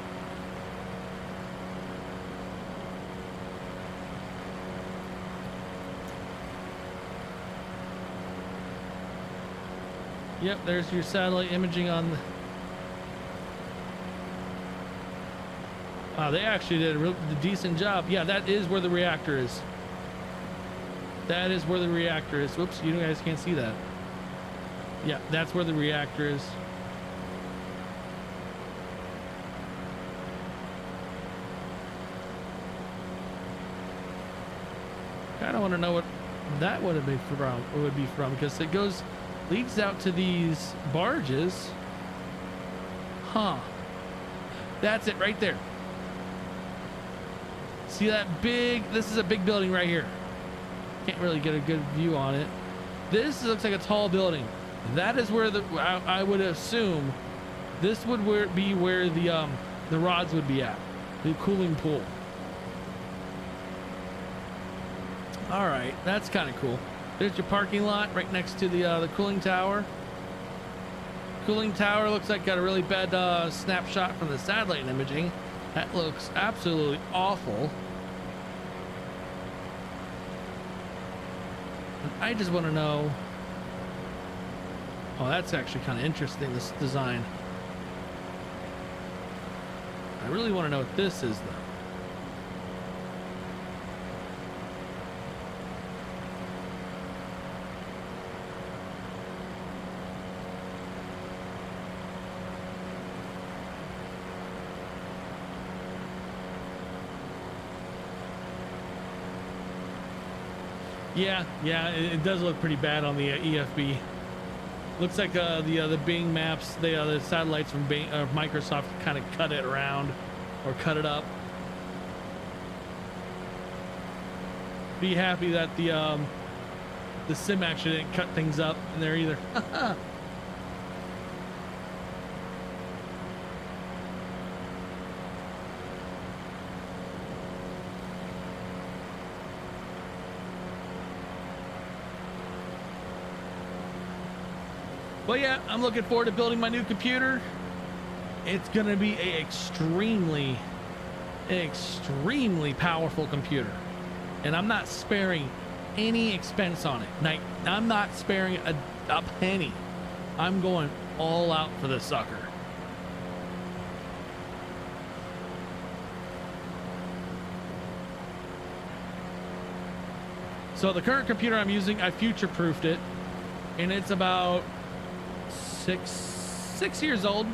Yep, there's your satellite imaging on the... Wow, they actually did a decent job. Yeah, that is where the reactor is. That is where the reactor is. Whoops, you guys can't see that. Yeah, that's where the reactor is. I don't want to know what that would be from, because it leads out to these barges. Huh. That's it right there. See that big, this is a big building right here. Can't really get a good view on it. This looks like a tall building. That is where I would assume this would be where the rods would be at. The cooling pool. All right, that's kind of cool. There's your parking lot right next to the cooling tower. Cooling tower looks like got a really bad snapshot from the satellite imaging. That looks absolutely awful. And I just want to know. Oh, that's actually kind of interesting, this design. I really want to know what this is, though. Yeah, it does look pretty bad on the EFB. Looks like the Bing maps, the satellites from Bing, Microsoft kind of cut it around or cut it up. Be happy that the sim actually didn't cut things up in there either. But yeah, I'm looking forward to building my new computer. It's gonna be an extremely powerful computer, and I'm not sparing any expense on it. Like, I'm not sparing a penny. I'm going all out for this sucker. So the current computer I'm using, I future-proofed it, and it's about six years old.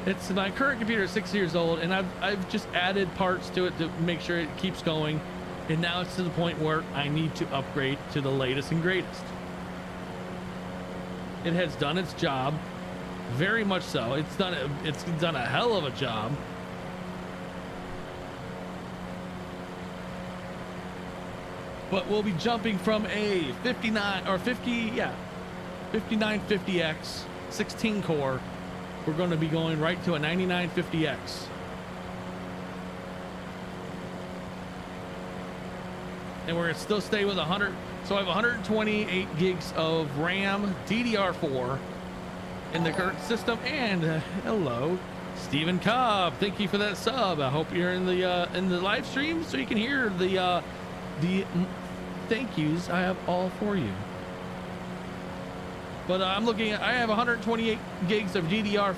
It's my current computer is 6 years old, and I've just added parts to it to make sure it keeps going, and now it's to the point where I need to upgrade to the latest and greatest. It has done its job, very much so. It's done a hell of a job. But we'll be jumping from a 5950X 16 core. We're going to be going right to a 9950X. And we're going to still stay with 100. So I have 128 gigs of RAM, DDR4 in the current system. And hello, Stephen Cobb. Thank you for that sub. I hope you're in the live stream so you can hear the thank yous I have all for you. But I'm looking at, I have 128 gigs of DDR4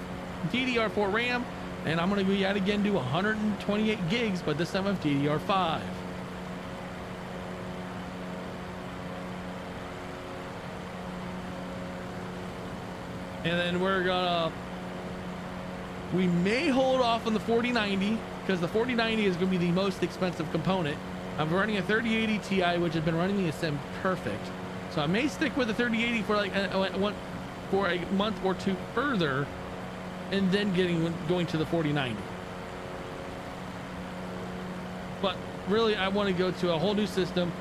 RAM, and I'm going to yet again do 128 gigs, but this time of DDR5. And then we may hold off on the 4090, because the 4090 is going to be the most expensive component. I'm running a 3080 Ti, which has been running the sim perfect. So I may stick with the 3080 for like for a month or two further, and then going to the 4090. But really, I want to go to a whole new system.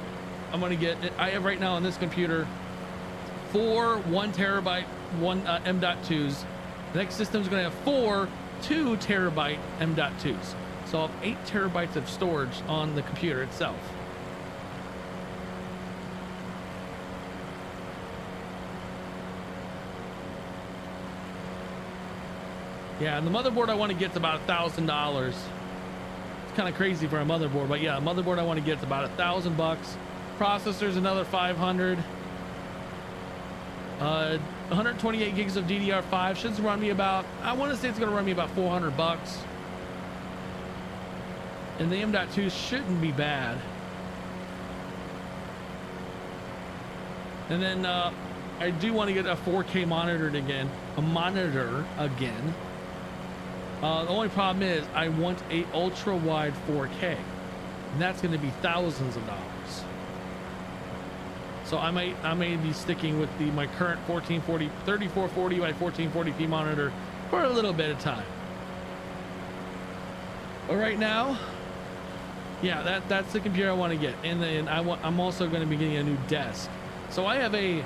I'm going to get. I have right now on this computer 4 1 terabyte M.2s. The next system is going to have 4 2 terabyte M.2s. So I'll have 8 terabytes of storage on the computer itself. Yeah, and the motherboard I want to get is about $1,000. It's kind of crazy for a motherboard, but yeah, the motherboard I want to get is about $1,000. Processor's another 500. 128 gigs of DDR5 should run me about, I want to say it's going to run me about $400. And the M.2 shouldn't be bad. And then I do want to get a 4K monitor again. The only problem is I want a ultra wide 4K, and that's going to be thousands of dollars. So I may be sticking with my current 3440 by 1440p monitor for a little bit of time. But right now, yeah, that's the computer I want to get, and then I'm also going to be getting a new desk. So I have an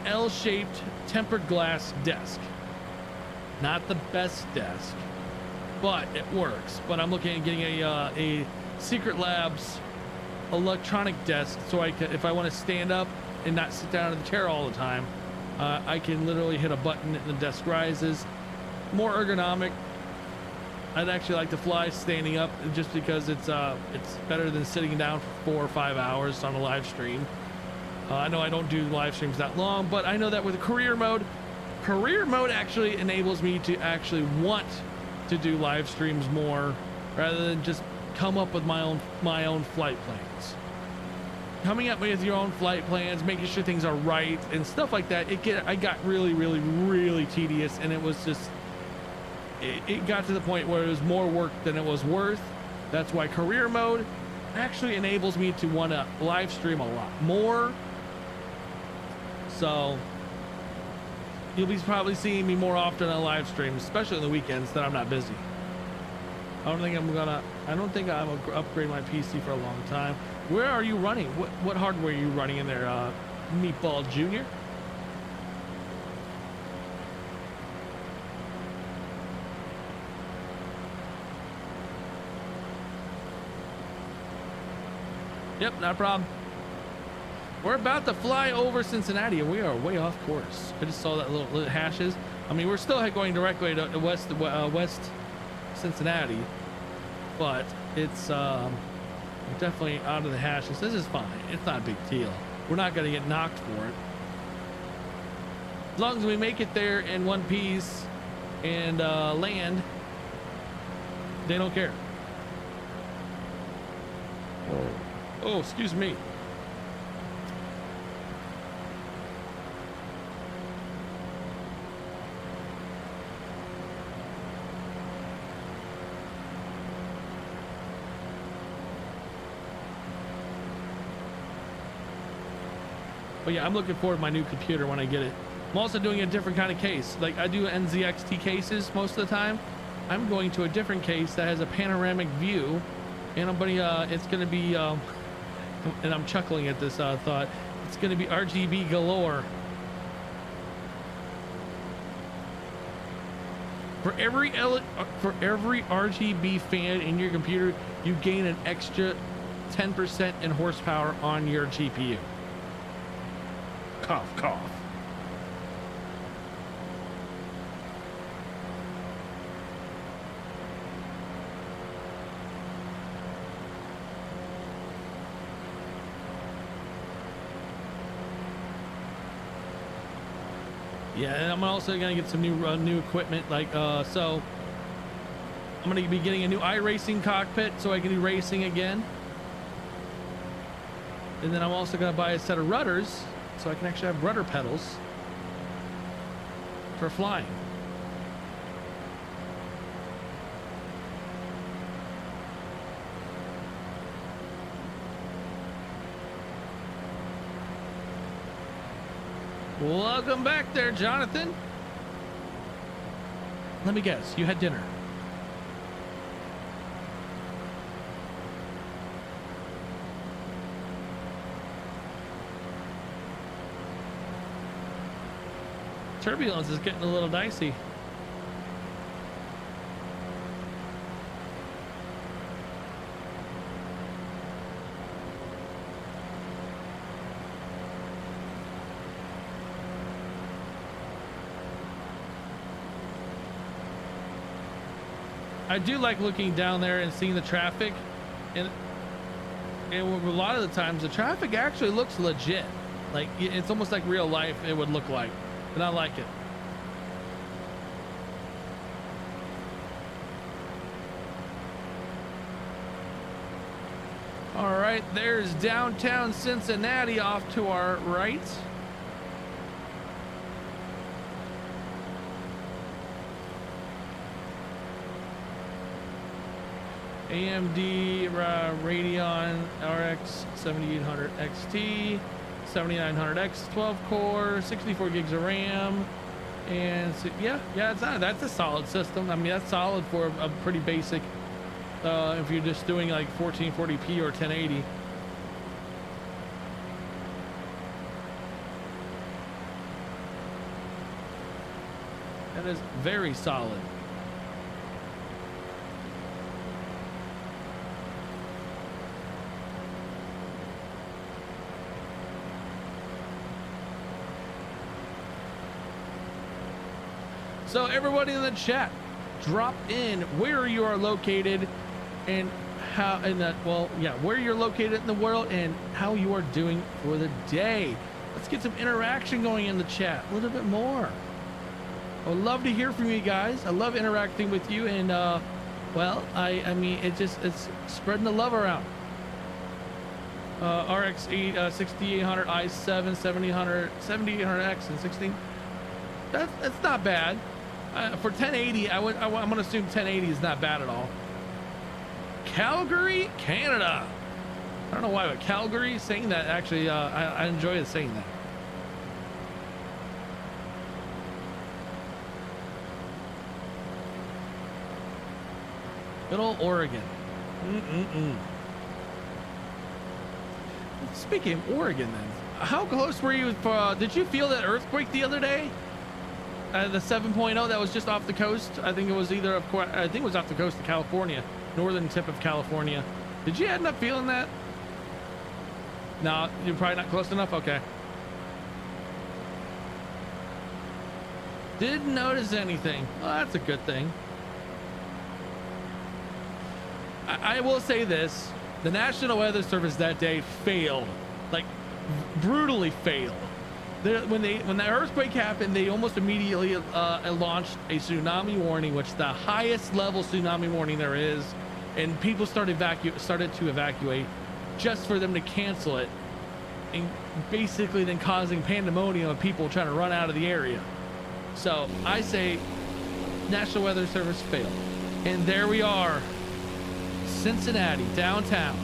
L-shaped tempered glass desk. Not the best desk, but it works. But I'm looking at getting a Secret Labs electronic desk, so I can, if I want to stand up and not sit down in the chair all the time, I can literally hit a button and the desk rises. More ergonomic. I'd actually like to fly standing up just because it's better than sitting down for 4 or 5 hours on a live stream. I know I don't do live streams that long, but I know that with career mode actually enables me to actually want to do live streams more rather than just come up with my own flight plans. Coming up with your own flight plans, making sure things are right and stuff like that, I got really tedious, and it was just it got to the point where it was more work than it was worth. That's why career mode actually enables me to want to live stream a lot more. So you'll be probably seeing me more often on live streams, especially on the weekends that I'm not busy. I don't think I'm gonna upgrade my PC for a long time. Where are you running? What hardware are you running in there, Meatball Jr.? Yep, not a problem. We're about to fly over Cincinnati, and we are way off course. I just saw that little hashes. I mean, we're still going directly to west Cincinnati, but it's definitely out of the hashes. This is fine. It's not a big deal. We're not going to get knocked for it. As long as we make it there in one piece and land, they don't care. Oh, excuse me. But yeah, I'm looking forward to my new computer when I get it. I'm also doing a different kind of case. Like I do NZXT cases most of the time. I'm going to a different case that has a panoramic view, and it's going to be, and I'm chuckling at this thought. It's going to be RGB galore. For every RGB fan in your computer, you gain an extra 10% in horsepower on your GPU. Cough, cough. Yeah, and I'm also gonna get some new equipment. Like, so I'm gonna be getting a new iRacing cockpit so I can do racing again. And then I'm also gonna buy a set of rudders, so I can actually have rudder pedals for flying. Welcome back there, Jonathan. Let me guess, you had dinner. Turbulence is getting a little dicey. I do like looking down there and seeing the traffic, and a lot of the times the traffic actually looks legit. Like it's almost like real life it would look like, and I like it. All right, there's downtown Cincinnati off to our right. AMD Radeon RX 7800 XT, 7900X 12 core, 64 gigs of RAM, and so, yeah, that's a solid system. I mean, that's solid for a pretty basic. If you're just doing like 1440p or 1080. That is very solid. So everybody in the chat, drop in where you are located and how, and that, well, yeah, where you're located in the world and how you are doing for the day. Let's get some interaction going in the chat a little bit more. I would love to hear from you guys. I love interacting with you, and well, I mean, it's spreading the love around. RX 8 6800 i7 7800 7800X and 16. That's not bad. For 1080, I'm gonna assume 1080 is not bad at all. Calgary, Canada. I don't know why, but Calgary, saying that actually, I enjoy saying that. Good old Oregon. Speaking of Oregon, then, how close were you? Did you feel that earthquake the other day? The 7.0 that was just off the coast. I think it was either, of course, I think it was off the coast of California, northern tip of California. Did you end up feeling that? No, you're probably not close enough. Okay. Didn't notice anything. Well, that's a good thing. I will say this: the National Weather Service that day failed, like brutally failed. When the earthquake happened, they almost immediately launched a tsunami warning, which is the highest level tsunami warning there is, and people started to evacuate just for them to cancel it, and basically then causing pandemonium of people trying to run out of the area. So I say National Weather Service failed. And there we are, Cincinnati, downtown.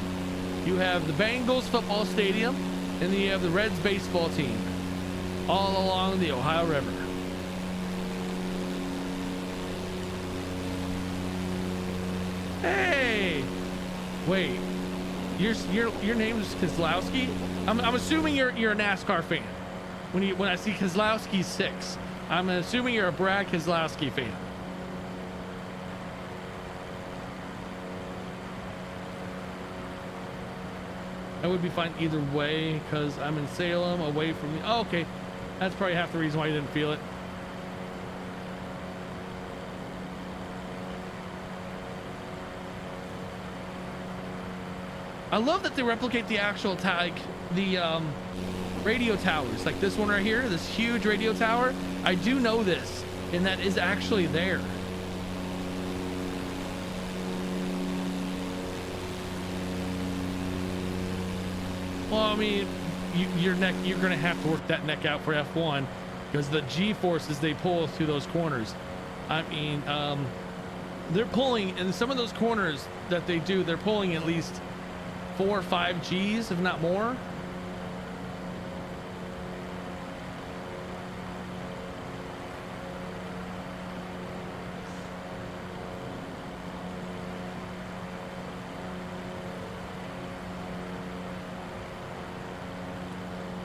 You have the Bengals football stadium, and then you have the Reds baseball team, all along the Ohio River. Hey, wait, your name is Keselowski? I'm assuming you're a NASCAR fan. When I see Keselowski 6, I'm assuming you're a Brad Keselowski fan. I would be fine either way because I'm in Salem, away from you. Oh, okay. That's probably half the reason why you didn't feel it. I love that they replicate the actual radio towers, like this one right here, this huge radio tower. I do know this, and that is actually there. Well, I mean, you're gonna have to work that neck out for F1 because the G forces they pull through those corners. I mean, they're pulling in some of those corners that they do. They're pulling at least 4 or 5 Gs, if not more.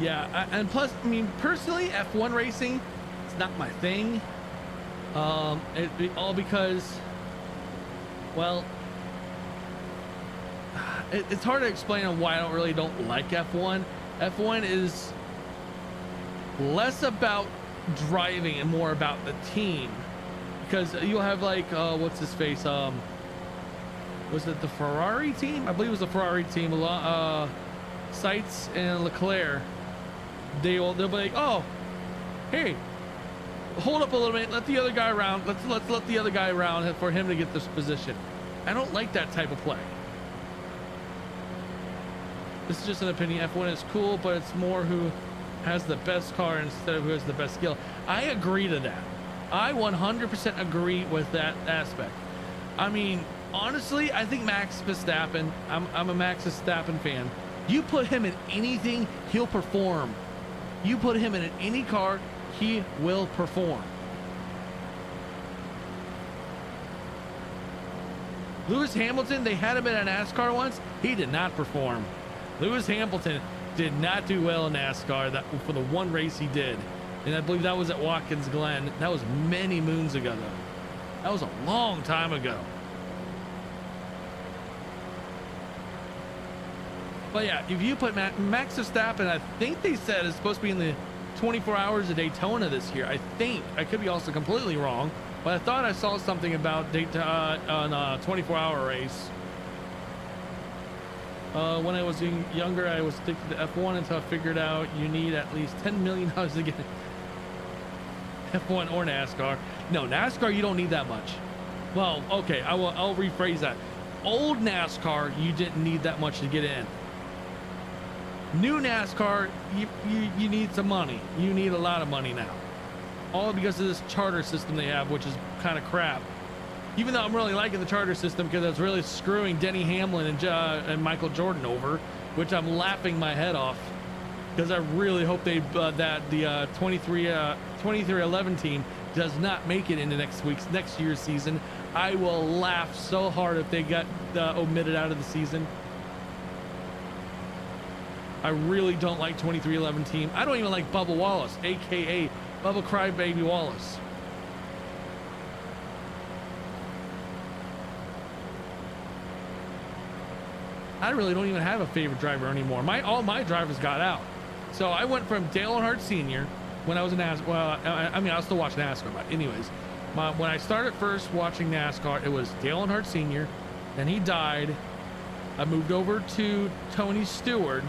Yeah, and plus, I mean, personally, F1 racing, it's not my thing. All because, well, it's hard to explain on why I don't like F1. F1 is less about driving and more about the team, because you'll have like what's his face? Was it the Ferrari team? I believe it was the Ferrari team. Seitz and Leclerc. they'll be like, oh, hey, hold up a little bit, let the other guy around. Let's let the other guy around for him to get this position. I don't like that type of play. This is just an opinion. F1 is cool, but it's more who has the best car instead of who has the best skill. I agree to that. I 100% agree with that aspect. I mean, honestly, I think Max Verstappen, I'm a Max Verstappen fan. You put him in anything, he'll perform. You put him in any car, he will perform. Lewis Hamilton, they had him in a NASCAR once. He did not perform. Lewis Hamilton did not do well in NASCAR for the one race he did. And I believe that was at Watkins Glen. That was many moons ago, though. That was a long time ago. But yeah, if you put Max Verstappen, I think they said it's supposed to be in the 24 hours of Daytona this year. I think. I could be also completely wrong. But I thought I saw something about Daytona on a 24-hour race. When I was younger, I was addicted to F1 until I figured out you need at least $10 million to get F1 or NASCAR. No, NASCAR, you don't need that much. Well, okay, I'll rephrase that. Old NASCAR, you didn't need that much to get in. New NASCAR, you need some money. You need a lot of money now. All because of this charter system they have, which is kind of crap. Even though I'm really liking the charter system because it's really screwing Denny Hamlin and Michael Jordan over, which I'm laughing my head off because I really hope that the 2311 team does not make it into next year's season. I will laugh so hard if they got omitted out of the season. I really don't like 2311 team. I don't even like Bubba Wallace, aka Bubba Crybaby Wallace. I really don't even have a favorite driver anymore. All my drivers got out. So I went from Dale Earnhardt Sr. when I was in NASCAR. Well, I mean, I still watch NASCAR, but anyways, when I started first watching NASCAR, it was Dale Earnhardt Sr. Then he died. I moved over to Tony Stewart.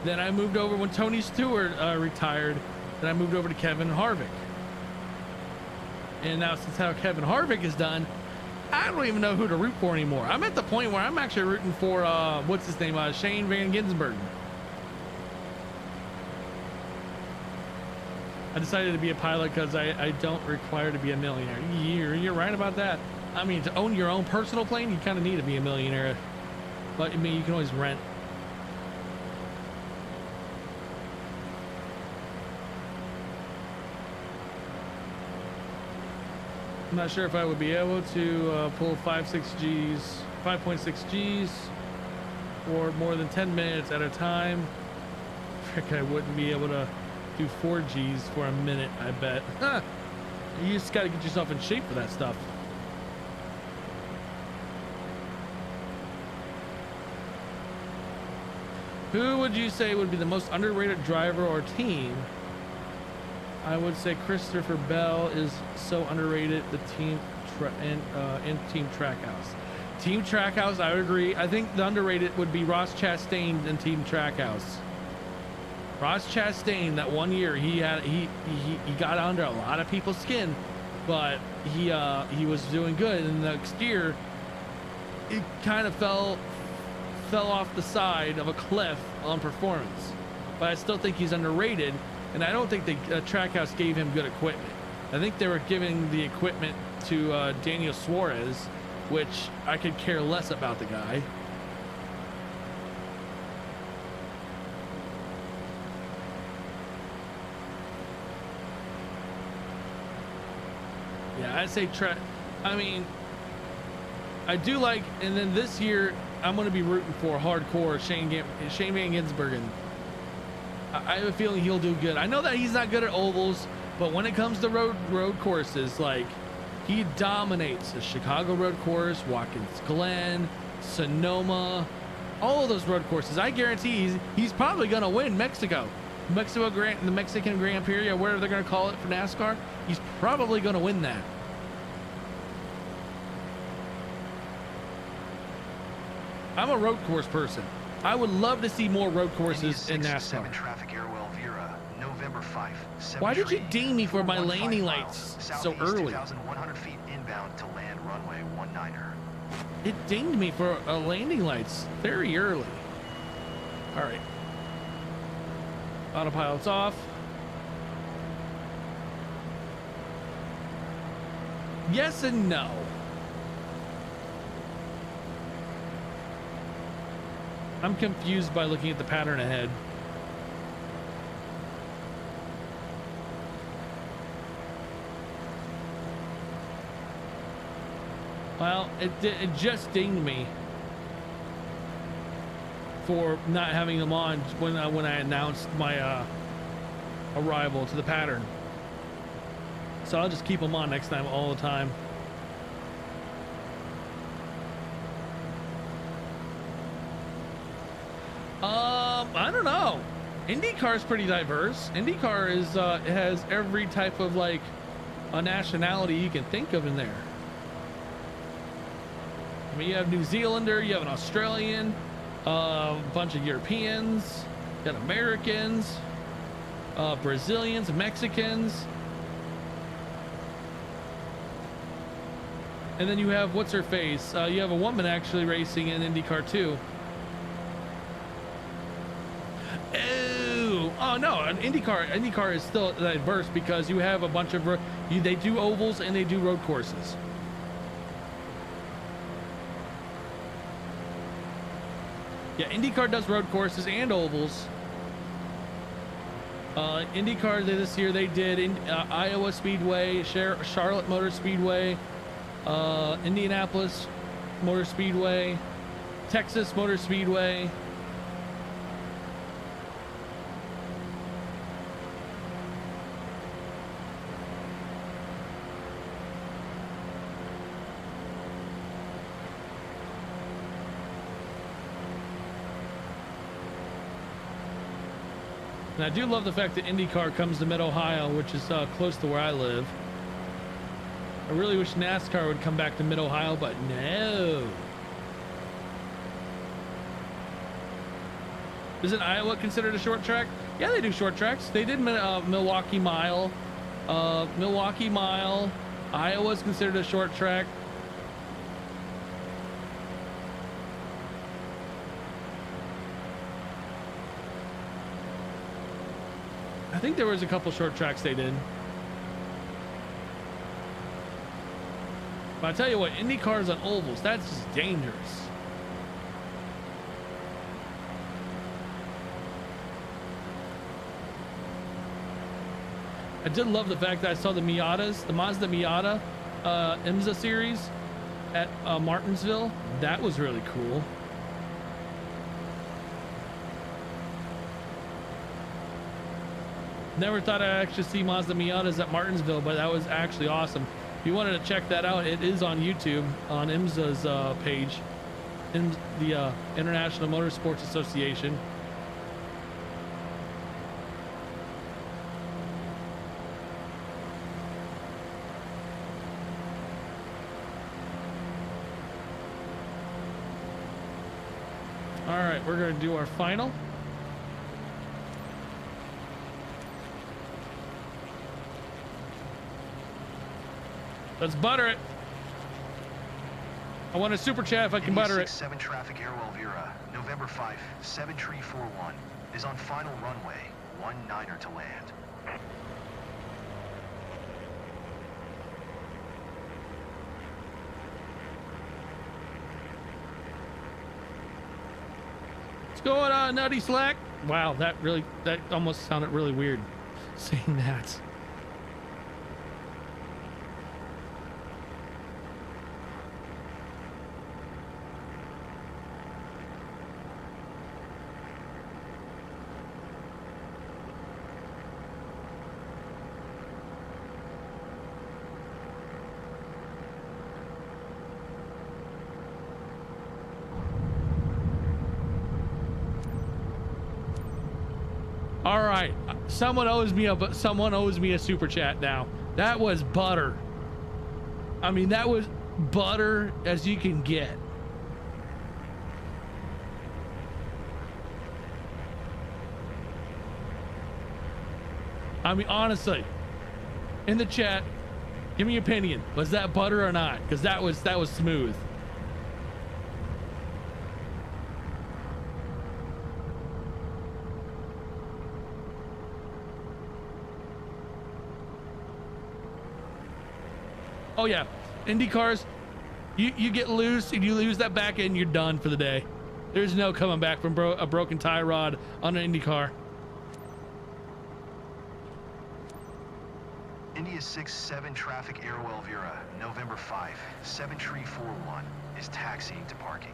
Then I moved over when Tony Stewart retired. Then I moved over to Kevin Harvick. And now since how Kevin Harvick is done, I don't even know who to root for anymore. I'm at the point where I'm actually rooting for, what's his name, Shane Van Gisbergen. I decided to be a pilot because I don't require to be a millionaire. You're right about that. I mean, to own your own personal plane, you kind of need to be a millionaire. But, I mean, you can always rent. I'm not sure if I would be able to pull 5.6 Gs for more than 10 minutes at a time. Frick, I wouldn't be able to do 4 Gs for a minute, I bet. Huh. You just got to get yourself in shape for that stuff. Who would you say would be the most underrated driver or team? I would say Christopher Bell is so underrated. The team in Team Trackhouse. Team Trackhouse, I would agree. I think the underrated would be Ross Chastain in Team Trackhouse. Ross Chastain, that one year he got under a lot of people's skin, but he was doing good. And the next year, it kind of fell off the side of a cliff on performance. But I still think he's underrated. And I don't think the Trackhouse gave him good equipment. I think they were giving the equipment to Daniel Suarez, which I could care less about the guy. Yeah, I'd say I mean, I do like, and then this year I'm going to be rooting for hardcore Shane Van Gisbergen. I have a feeling he'll do good. I know that he's not good at ovals, but when it comes to road courses, like, he dominates the Chicago road course, Watkins Glen, Sonoma, all of those road courses. I guarantee he's probably going to win the Mexican Grand Prix, or whatever they're going to call it for NASCAR. He's probably going to win that. I'm a road course person. I would love to see more road courses in Indiana 7 NASCAR. traffic Airwell Vera, November 5, 7 Why did you tree, ding me for my 415 landing miles, lights so southeast early? 2,100 feet inbound to land runway 19er. It dinged me for landing lights very early. All right. Autopilot's off. Yes and no. I'm confused by looking at the pattern ahead. Well, it just dinged me for not having them on when I announced my arrival to the pattern. So I'll just keep them on next time all the time. I don't know. IndyCar is pretty diverse. IndyCar is it has every type of like a nationality you can think of in there. I mean, you have New Zealander, you have an Australian, a bunch of Europeans, you got Americans, Brazilians, Mexicans. And then you have, what's her face? You have a woman actually racing in IndyCar too. Oh no, an IndyCar is still diverse because you have a bunch of, they do ovals and they do road courses. Yeah, IndyCar does road courses and ovals. IndyCar this year they did in Iowa Speedway, Charlotte Motor Speedway, Indianapolis Motor Speedway, Texas Motor Speedway. And I do love the fact that IndyCar comes to Mid-Ohio, which is close to where I live. I really wish NASCAR would come back to Mid-Ohio, but no. Isn't Iowa considered a short track? Yeah, they do short tracks. They did Milwaukee Mile. Milwaukee Mile. Iowa's considered a short track. I think there was a couple short tracks they did. But I tell you what, Indy cars on ovals, that's just dangerous. I did love the fact that I saw the Miatas, the Mazda Miata IMSA series at Martinsville. That was really cool. Never thought I'd actually see Mazda Miatas at Martinsville, but that was actually awesome. If you wanted to check that out, it is on YouTube on IMSA's page, in the International Motorsports Association. All right, we're going to do our final. Let's butter it. I want a super chat if I can butter it. 7 traffic Airwell Vera, November 5, 7341 is on final runway, 19er to land. What's going on, Nutty Slack? Wow, that almost sounded really weird saying that. All right, someone owes me a super chat now. That was butter. I mean, that was butter as you can get. I mean, honestly, in the chat, give me your opinion. Was that butter or not? Because that was smooth. Oh yeah, Indy cars, you get loose and you lose that back end, you're done for the day. There's no coming back from a broken tie rod on an Indy car. India 6-7 traffic Airwell Vera, November 5, 7-341 is taxiing to parking.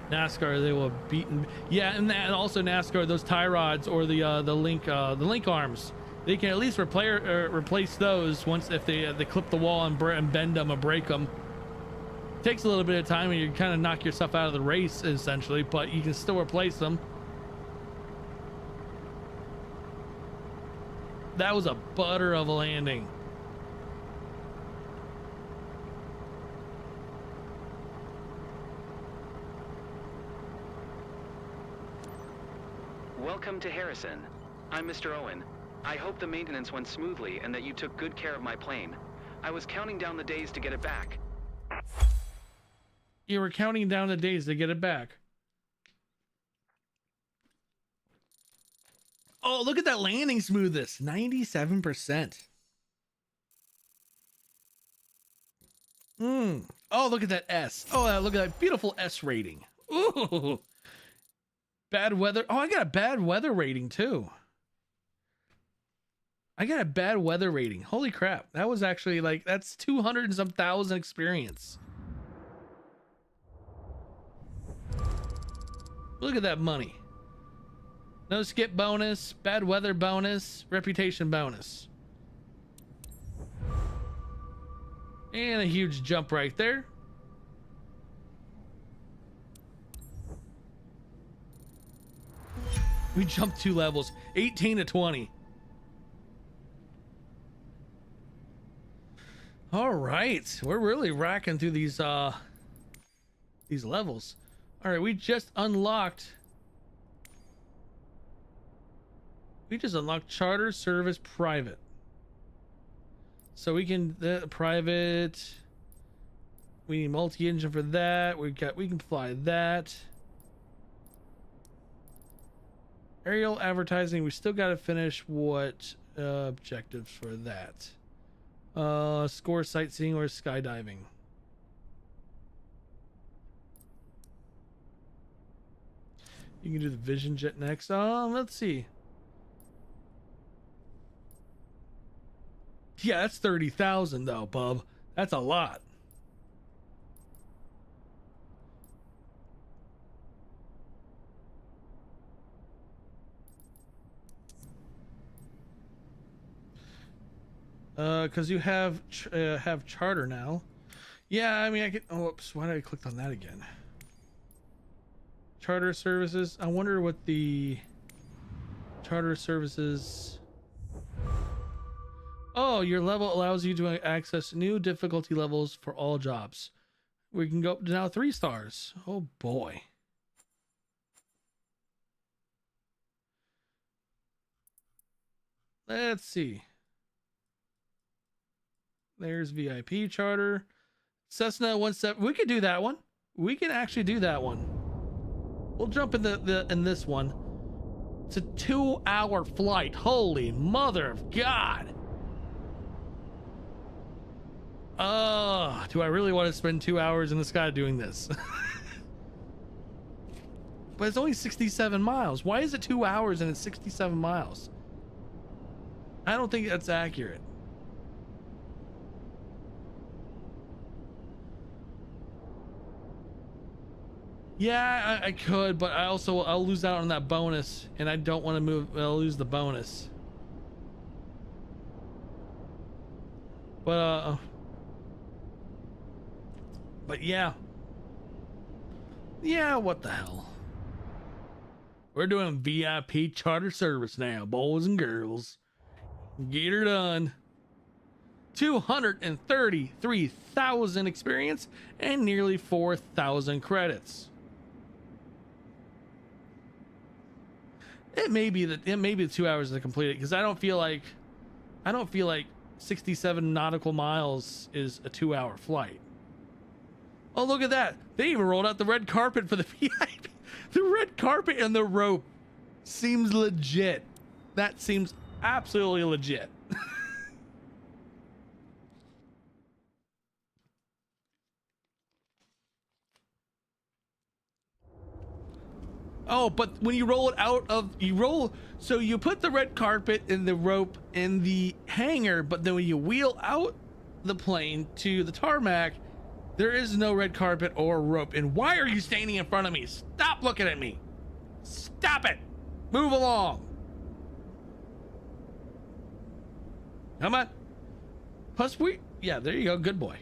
NASCAR, they will beat and yeah, and also NASCAR, those tie rods or the link arms, they can at least replace those once if they clip the wall and bend them or break them. Takes a little bit of time and you kind of knock yourself out of the race essentially, but you can still replace them. That was a butter of a landing. Welcome to Harrison. I'm Mr. Owen. I hope the maintenance went smoothly and that you took good care of my plane. I was counting down the days to get it back. You were counting down the days to get it back. Oh, look at that landing smoothness. 97%. Oh, look at that S. Oh, look at that beautiful S rating. Ooh. Bad weather. Oh, I got a bad weather rating too. I got a bad weather rating. Holy crap. That was actually like, that's 200 and some thousand experience. Look at that money. No skip bonus, bad weather bonus, reputation bonus. And a huge jump right there. We jumped 2 levels, 18 to 20. All right, we're really racking through these levels. All right, we just unlocked charter service private. So we can private. We need multi-engine for that. We can fly that. Aerial advertising. We still got to finish what objectives for that. Score sightseeing or skydiving. You can do the Vision Jet next. Let's see. Yeah, that's 30,000 though, bub. That's a lot. Because you have charter now. Yeah, I mean, I get. Oh, oops! Why did I click on that again? Charter services. I wonder what the charter services. Oh, your level allows you to access new difficulty levels for all jobs. We can go up to now 3 stars. Oh boy. Let's see. There's VIP charter. Cessna 17. We could do that one. We can actually do that one. We'll jump in in this one. It's a 2-hour flight. Holy mother of God. Do I really want to spend 2 hours in the sky doing this? But it's only 67 miles. Why is it 2 hours and it's 67 miles? I don't think that's accurate. Yeah, I could, but I'll lose out on that bonus, and I don't want to move. I'll lose the bonus. But yeah, what the hell? We're doing VIP charter service now, boys and girls. Get her done. 233,000 experience and nearly 4,000 credits. It may be the 2 hours to complete it, because I don't feel like 67 nautical miles is a 2-hour flight. Oh, look at that. They even rolled out the red carpet for the VIP. The red carpet and the rope seems legit. That seems absolutely legit. Oh, but when you roll it out of, so you put the red carpet and the rope in the hangar, but then when you wheel out the plane to the tarmac, there is no red carpet or rope. And why are you standing in front of me? Stop looking at me. Stop it. Move along. Come on. Plus yeah, there you go. Good boy.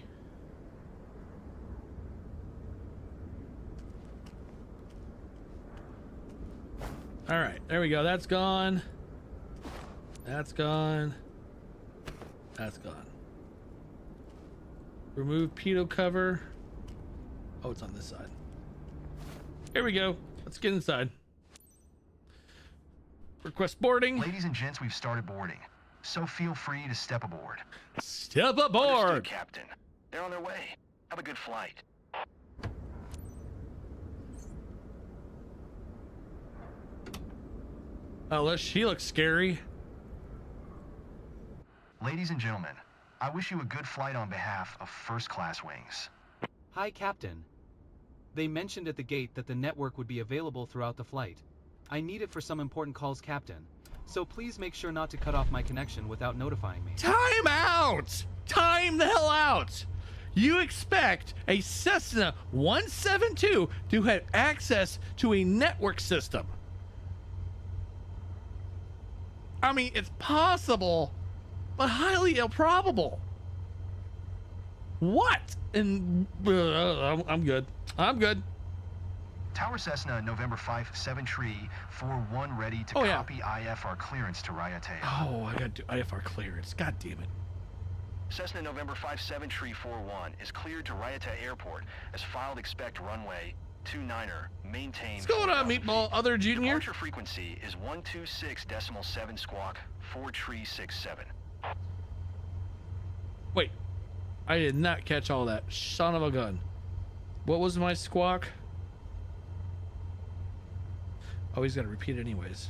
All right, there we go. That's gone. That's gone. That's gone. Remove pitot cover. Oh, it's on this side. Here we go. Let's get inside. Request boarding. Ladies and gents, we've started boarding, so feel free to step aboard. Step aboard. Understood, Captain. They're on their way. Have a good flight. Oh, she looks scary. Ladies and gentlemen, I wish you a good flight on behalf of First Class Wings. Hi, Captain. They mentioned at the gate that the network would be available throughout the flight. I need it for some important calls, Captain. So please make sure not to cut off my connection without notifying me. Time out! Time the hell out! You expect a Cessna 172 to have access to a network system. I mean, it's possible, but highly improbable. What? And I'm good. I'm good. Tower Cessna, November 5, 7 tree, 41 ready to copy IFR clearance to Raiatea. Oh, I got to do IFR clearance. God damn it. Cessna November 5-7 tree 41 is cleared to Raiatea Airport as filed. Expect runway 29er, maintain. What's going on, Meatball? Other Junior? Departure frequency is 126.7 squawk 4367. Wait, I did not catch all that. Son of a gun. What was my squawk? Oh, he's got to repeat it anyways.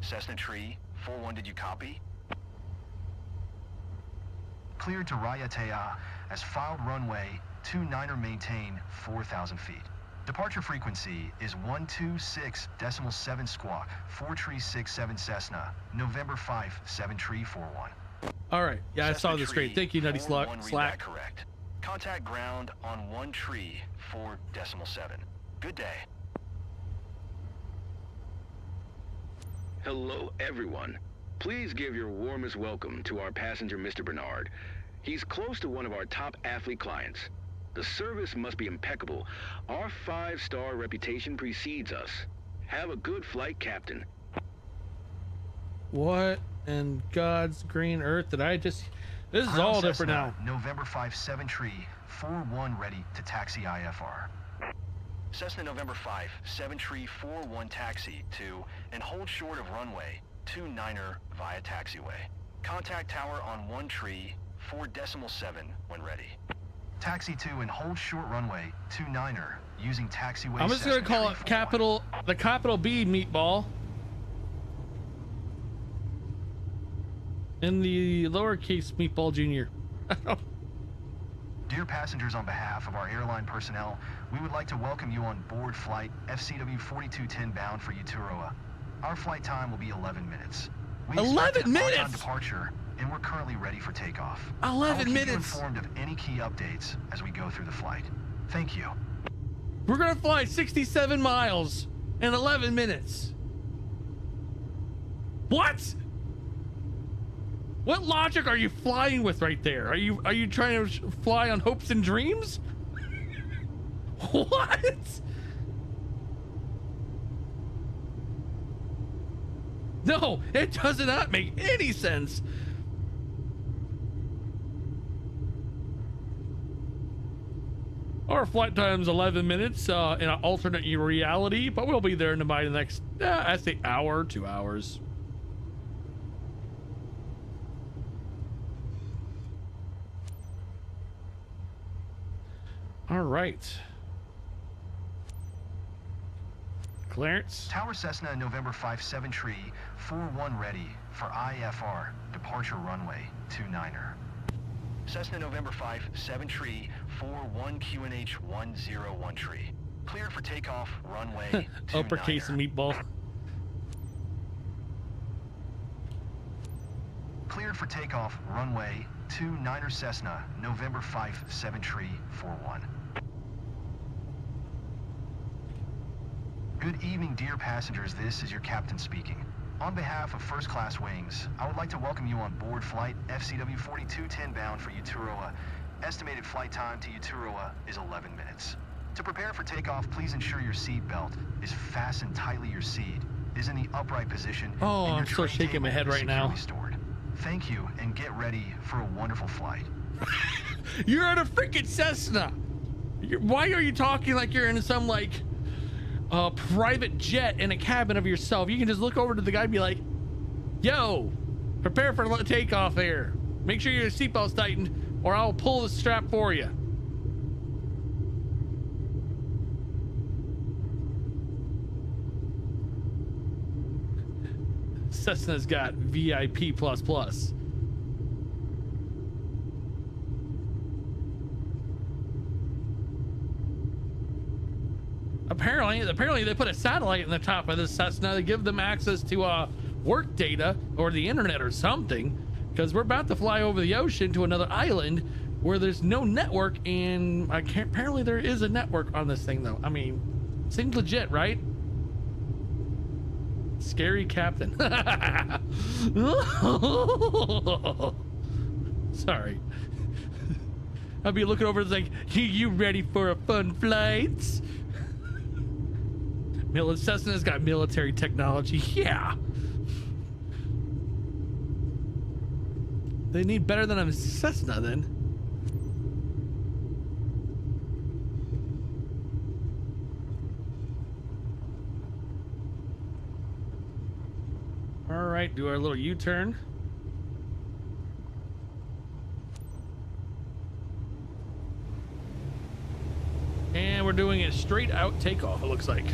Cessna tree 41, did you copy? Cleared to Raiatea as filed runway 29er, maintain 4,000 feet. Departure frequency is 126.7 squawk 4367 Cessna, November 5, 7 tree 41. All right. Yeah, Cessna I saw the screen. Thank you, Nutty 41, read that Slack. correct. Contact ground on 1 tree 4.7. Good day. Hello, everyone. Please give your warmest welcome to our passenger, Mr. Bernard. He's close to one of our top athlete clients. The service must be impeccable. Our 5-star reputation precedes us. Have a good flight, Captain. What in God's green earth did I just... This is Ground all different Cessna, now. November 5, 7 tree 41 ready to taxi IFR. Cessna November 5, 7 tree 41 taxi to and hold short of runway 29er via taxiway. Contact tower on 1 tree 4.7 when ready. Taxi to and hold short runway 29er using taxiway. I'm just going to call it the capital B, Meatball. In the lowercase Meatball Junior. Dear passengers, on behalf of our airline personnel, we would like to welcome you on board flight FCW 4210 bound for Urua. Our flight time will be 11 minutes. We 11 minutes? on departure, and we're currently ready for takeoff. 11 I'll keep minutes? you informed of any key updates as we go through the flight. Thank you. We're going to fly 67 miles in 11 minutes. What? What logic are you flying with right there? Are you trying to fly on hopes and dreams? What? No, it does not make any sense. Our flight time's 11 minutes in an alternate reality, but we'll be there in about the next, I say hour, 2 hours. All right. Clearance. Tower Cessna November 5-7 tree 41 ready for IFR departure runway 29er. Cessna November 5-7 tree 41 QNH 101 tree. Cleared for takeoff runway 29er. Uppercase meatball. Cleared for takeoff runway 29er Cessna November 5-7 tree 41. Good evening, dear passengers. This is your captain speaking. On behalf of First Class Wings, I would like to welcome you on board flight FCW 4210 bound for Urua. Estimated flight time to Urua is 11 minutes. To prepare for takeoff, please ensure your seat belt is fastened tightly. Your seat is in the upright position. Oh, and your I'm still tray shaking my table head is right now. securely stored. Thank you, and get ready for a wonderful flight. You're in a freaking Cessna. Why are you talking like you're in some like private jet in a cabin of yourself? You can just look over to the guy and be like, yo, prepare for takeoff here. Make sure your seatbelt's tightened or I'll pull the strap for you. Cessna's got VIP++. Apparently they put a satellite in the top of this Cessna to give them access to work data or the internet or something, because we're about to fly over the ocean to another island where there's no network, and apparently there is a network on this thing though. I mean, seems legit, right? Scary captain. Sorry. I'll be looking over and like, you ready for a fun flight? Cessna's got military technology. Yeah. They need better than a Cessna then. All right, do our little U-turn. And we're doing a straight out takeoff, it looks like.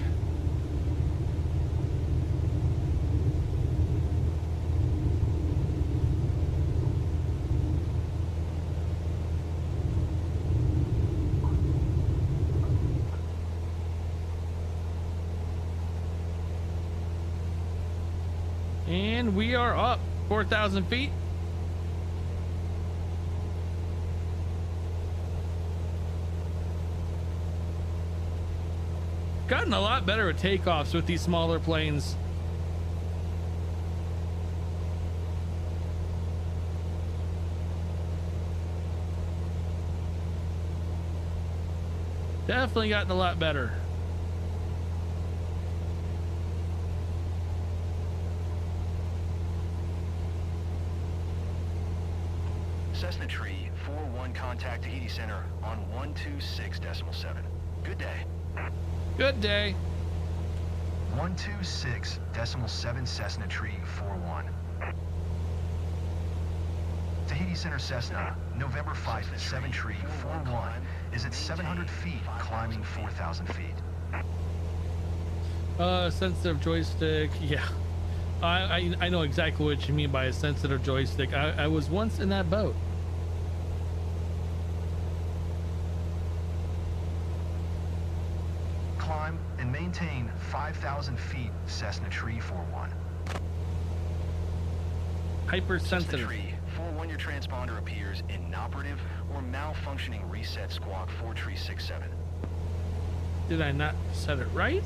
And we are up 4,000 feet. Gotten a lot better at takeoffs with these smaller planes. Definitely gotten a lot better. Cessna Tree 41 contact Tahiti Center on 126.7. Good day. Good day. 126.7 Cessna Tree 41. Tahiti Center Cessna, November 5-7 Tree 41 is at 700 feet, climbing 4,000 feet. Sensitive joystick. Yeah. I know exactly what you mean by a sensitive joystick. I was once in that boat. Climb and maintain 5,000 feet, Cessna Tree 41. Hypersensitive. Cessna Tree 41, your transponder appears inoperative or malfunctioning. Reset squawk 4367. Did I not set it right?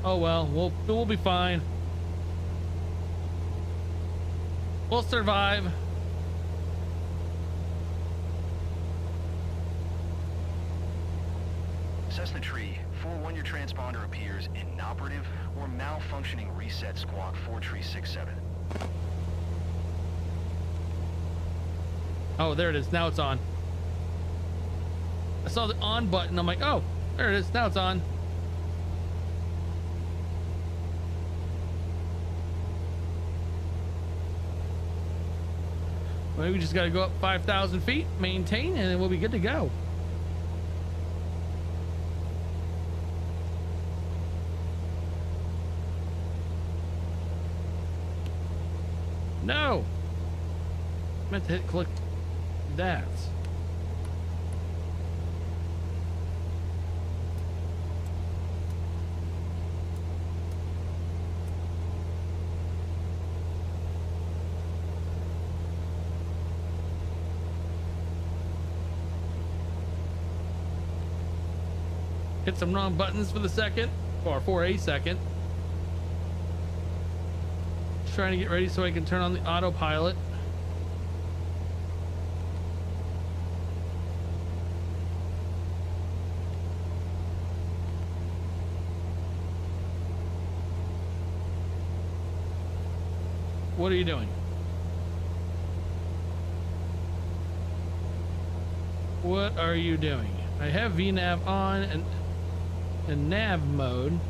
Oh well, we'll be fine. We'll survive. Cessna Tree 41, your transponder appears inoperative or malfunctioning. Reset squawk 4367. Oh, there it is. Now it's on. I saw the on button. I'm like, oh, there it is. Now it's on. Maybe we just got to go up 5,000 feet, maintain, and then we'll be good to go. No! Meant to hit click that. Hit some wrong buttons for the second, or for a second. Just trying to get ready so I can turn on the autopilot. What are you doing? What are you doing? I have VNav on and nav mode.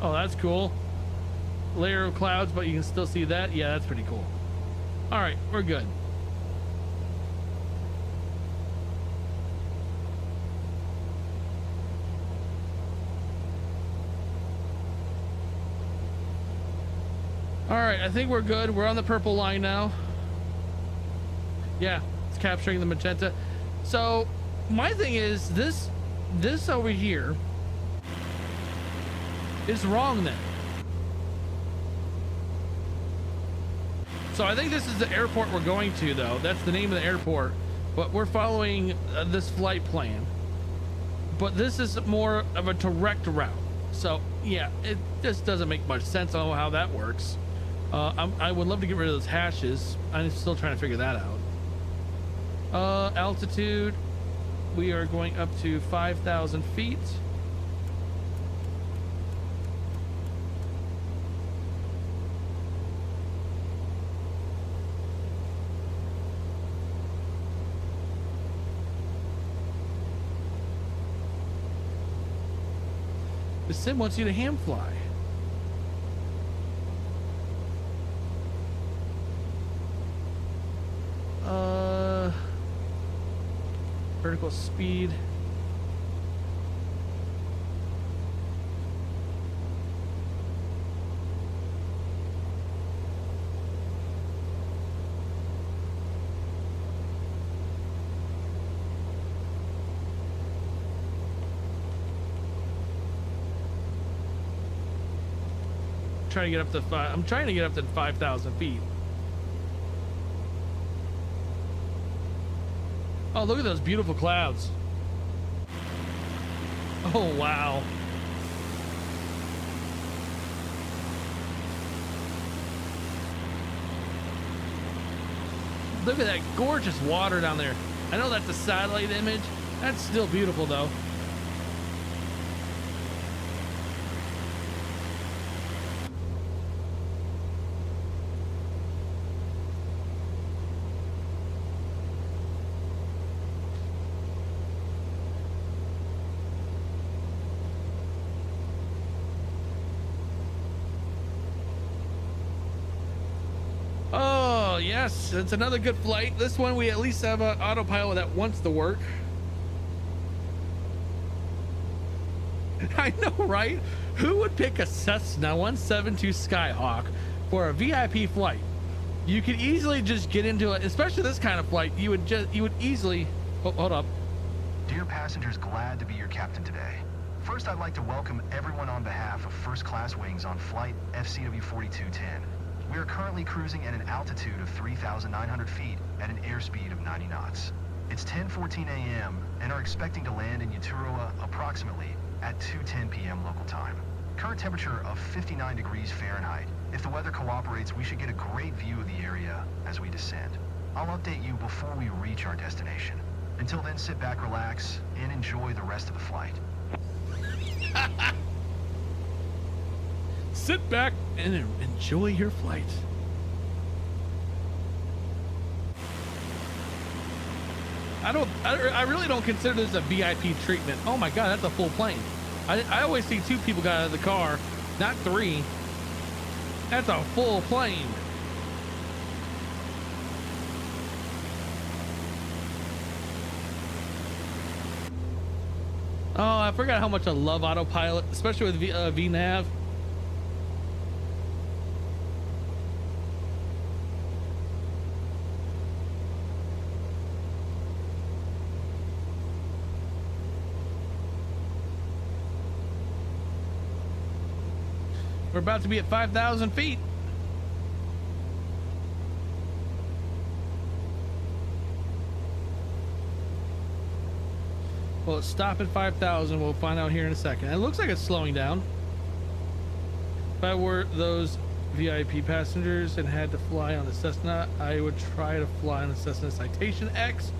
Oh, that's cool. Layer of clouds, but you can still see that. Yeah, that's pretty cool. All right, we're good. All right, I think we're good. We're on the purple line now. Yeah, it's capturing the magenta. So my thing is this over here is wrong then. So I think this is the airport we're going to, though. That's the name of the airport, but we're following this flight plan. But this is more of a direct route. So yeah, it just doesn't make much sense on how that works. I would love to get rid of those hashes. I'm still trying to figure that out. Altitude, we are going up to 5,000 feet. The sim wants you to ham fly. Vertical speed. Trying to get up to I'm trying to get up to 5,000 feet. Oh, look at those beautiful clouds. Oh, wow. Look at that gorgeous water down there. I know that's a satellite image. That's still beautiful, though. Yes, it's another good flight. This one we at least have an autopilot that wants to work. I know, right? Who would pick a Cessna 172 Skyhawk for a VIP flight? You could easily just get into it, especially this kind of flight. You would easily. Oh, hold up. Dear passengers, glad to be your captain today. First, I'd like to welcome everyone on behalf of First Class Wings on flight FCW 4210. We are currently cruising at an altitude of 3,900 feet at an airspeed of 90 knots. It's 10:14 a.m. and are expecting to land in Urua approximately at 2:10 p.m. local time. Current temperature of 59 degrees Fahrenheit. If the weather cooperates, we should get a great view of the area as we descend. I'll update you before we reach our destination. Until then, sit back, relax, and enjoy the rest of the flight. Sit back and enjoy your flight. I really don't consider this a VIP treatment. Oh my God, that's a full plane. I always see 2 people got out of the car, not 3. That's a full plane. Oh, I forgot how much I love autopilot, especially with VNav. We're about to be at 5,000 feet. Well, let's stop at 5,000. We'll find out here in a second. It looks like it's slowing down. If I were those VIP passengers and had to fly on the Cessna, I would try to fly on the Cessna Citation X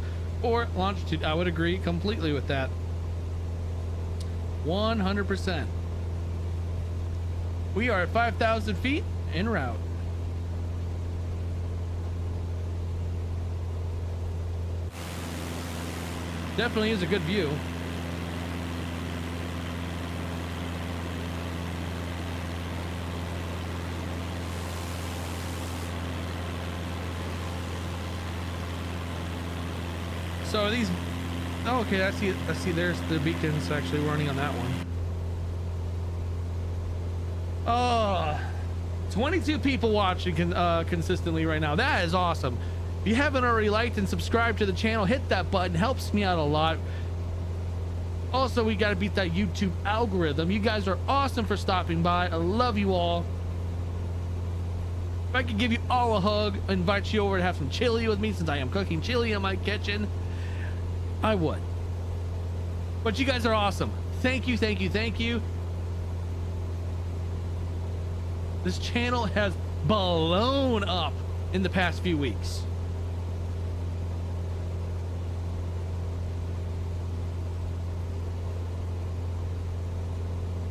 or Longitude. I would agree completely with that. 100%. We are at 5,000 feet en route. Definitely is a good view. So are these? Oh, okay. I see. There's the beacons actually running on that one. Oh, 22 people watching consistently right now. That is awesome. If you haven't already liked and subscribed to the channel, hit that button. Helps me out a lot. Also, we got to beat that YouTube algorithm. You guys are awesome for stopping by. I love you all. If I could give you all a hug, invite you over to have some chili with me, since I am cooking chili in my kitchen, I would. But you guys are awesome. Thank you, thank you, thank you. This channel has blown up in the past few weeks.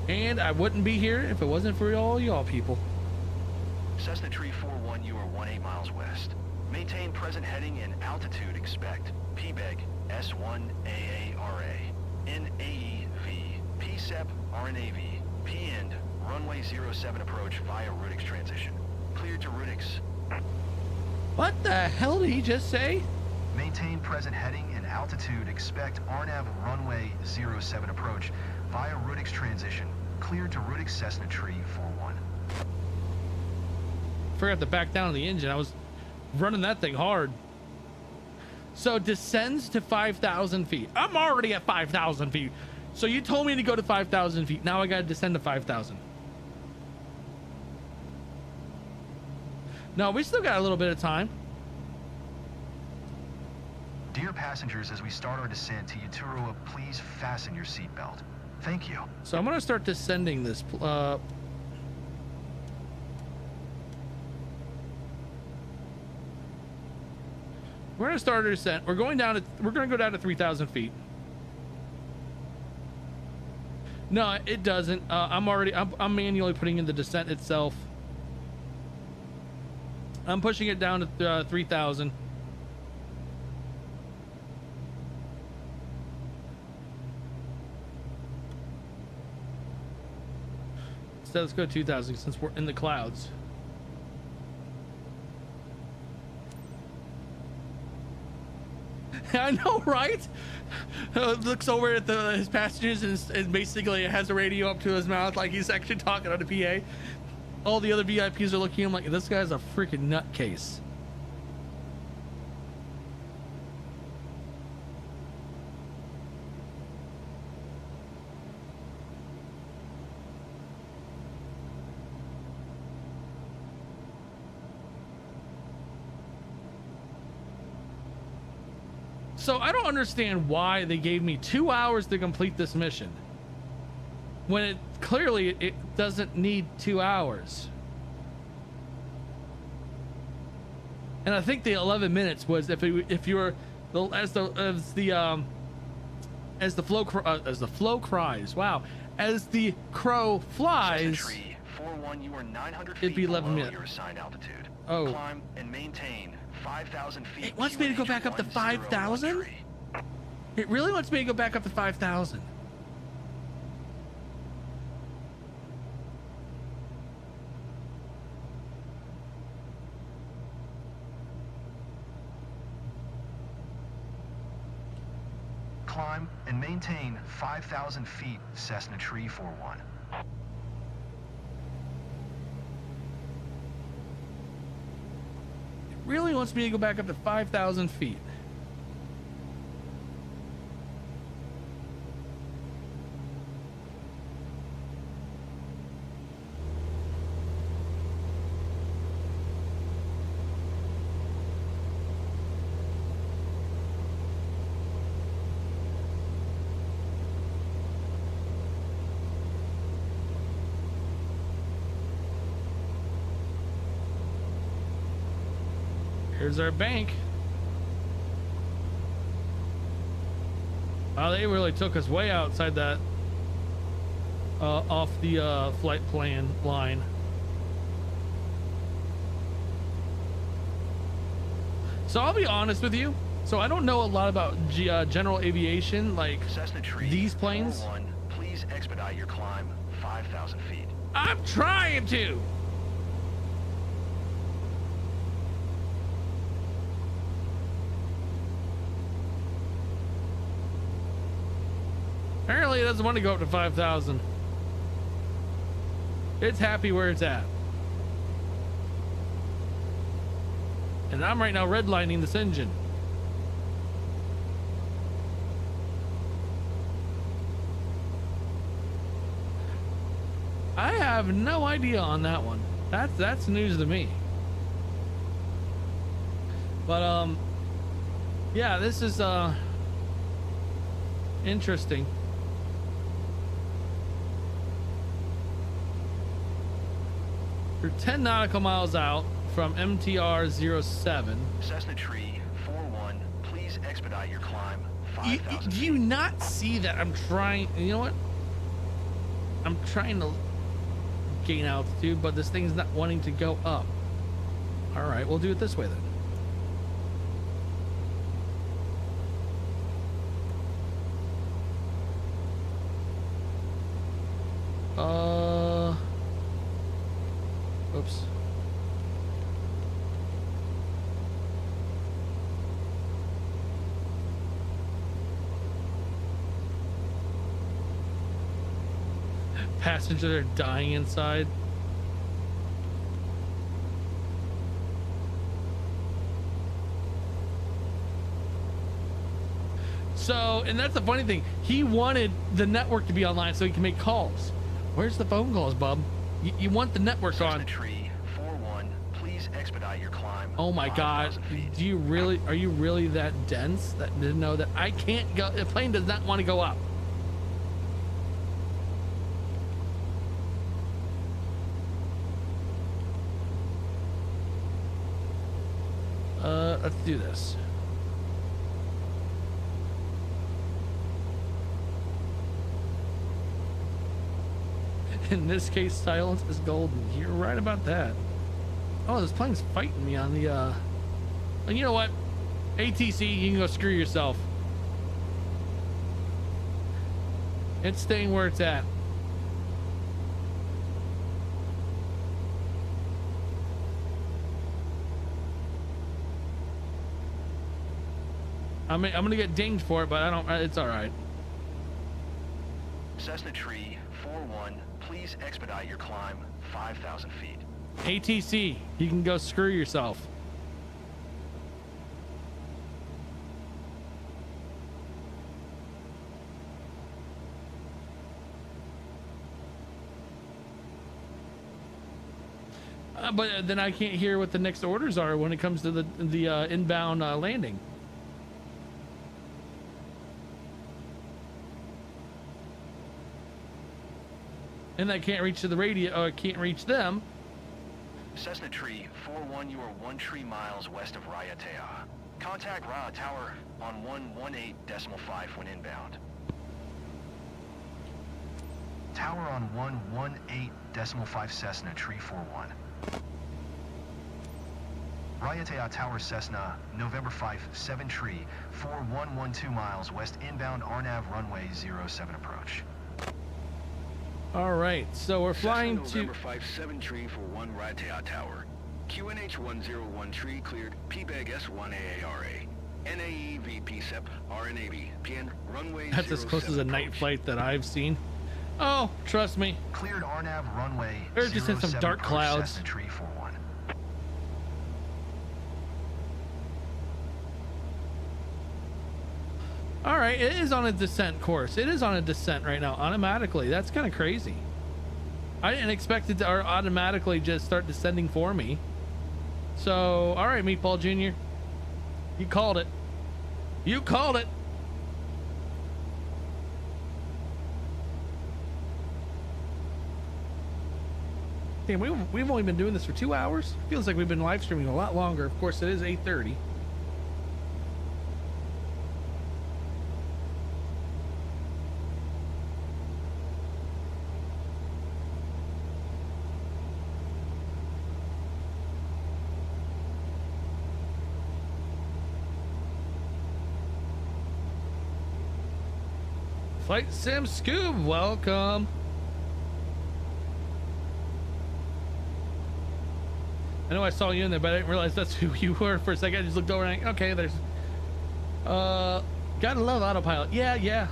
And I wouldn't be here if it wasn't for all y'all people. Cessna Tree 41, you are 18 miles west. Maintain present heading and altitude expect. PBEG, S1AARA, NAEV, PSEP, RNAV, PEND, runway 07 approach via Rudix transition. Cleared to Rudix. What the hell did he just say? Maintain present heading and altitude. Expect RNAV runway 07 approach via Rudix transition. Cleared to Rudix Cessna Tree 41. Forgot to back down the engine. I was running that thing hard. So descends to 5,000 feet. I'm already at 5,000 feet. So you told me to go to 5,000 feet. Now I got to descend to 5,000. No, we still got a little bit of time. Dear passengers, as we start our descent to Urua, please fasten your seatbelt. Thank you. So I'm going to start descending this. We're going to start our descent. We're going to go down to 3,000 feet. No, it doesn't. I'm manually putting in the descent itself. I'm pushing it down to 3,000. So let's go 2,000 since we're in the clouds. I know, right? Looks over at his passengers and basically has a radio up to his mouth like he's actually talking on a PA. All the other VIPs are looking at him like, this guy's a freaking nutcase. So I don't understand why they gave me 2 hours to complete this mission, when it clearly it doesn't need 2 hours. And I think the 11 minutes was if you're as the flow cries. Wow, as the crow flies. Cessna Tree 41, you are 900 It'd feet be 11 below minutes. your assigned altitude. Oh. Climb and maintain 5,000 feet. It wants me to go back up to 5,000? It really wants me to go back up to 5,000. Climb and maintain 5,000 feet, Cessna Tree 41. It really wants me to go back up to 5,000 feet. Here's our bank. Oh, they really took us way outside that, off the flight plan line. So I'll be honest with you. So I don't know a lot about general aviation, like Cessna Tree these planes. 41, please expedite your climb 5,000 feet. I'm trying to. Apparently it doesn't want to go up to 5,000. It's happy where it's at. And I'm right now redlining this engine. I have no idea on that one. That's news to me. But yeah, this is interesting. We're 10 nautical miles out from MTR 07. Cessna Tree 41, please expedite your climb 5,000 Do feet. you not see that I'm trying? You know what? I'm trying to gain altitude, but this thing's not wanting to go up. All right, we'll do it this way then. Oops. Passengers are dying inside. So, and that's the funny thing. He wanted the network to be online so he can make calls. Where's the phone calls, bub? You want the network Cessna on. Tree 41, please expedite your climb. Oh my God. 5,000 feet. Do you really, are you really that dense that to know that I can't go, the plane does not want to go up? Let's do this. In this case, silence is golden. You're right about that. Oh, this plane's fighting me on the, and you know what? ATC, you can go screw yourself. It's staying where it's at. I'm gonna get dinged for it, but I don't, it's all right. Cessna Tree 41, please expedite your climb 5,000 feet. ATC, you can go screw yourself. But then I can't hear what the next orders are when it comes to the inbound landing. And I can't reach to the radio, I can't reach them. Cessna Tree 41, you are 13 miles west of Raiatea. Contact Raya Tower on 118.5 when inbound. Tower on 118.5 Cessna, tree 41. Raiatea Tower Cessna, November 5, 7 tree, 4112 miles west inbound RNAV runway 07 approach. All right, so we're flying Cessna, to... November 5, 7 tree for 1 Raiatea Tower. QNH 101 tree cleared, PBAG S1 AARA. NAE VPSEP, RNAV, PN, runway That's as close as a night flight that I've seen. Oh, trust me. Cleared RNAV runway There's just in some 07 dark approach, clouds. Cessna tree 41. All right, it is on a descent course. It is on a descent right now, automatically. That's kind of crazy. I didn't expect it to automatically just start descending for me. So, all right, Meatball Jr. You called it. You called it. Damn, we've only been doing this for 2 hours. Feels like we've been live streaming a lot longer. Of course, it is 8:30. Flight Sim Scoob, welcome. I know I saw you in there, but I didn't realize that's who you were for a second. I just looked over and okay, there's gotta love autopilot. Yeah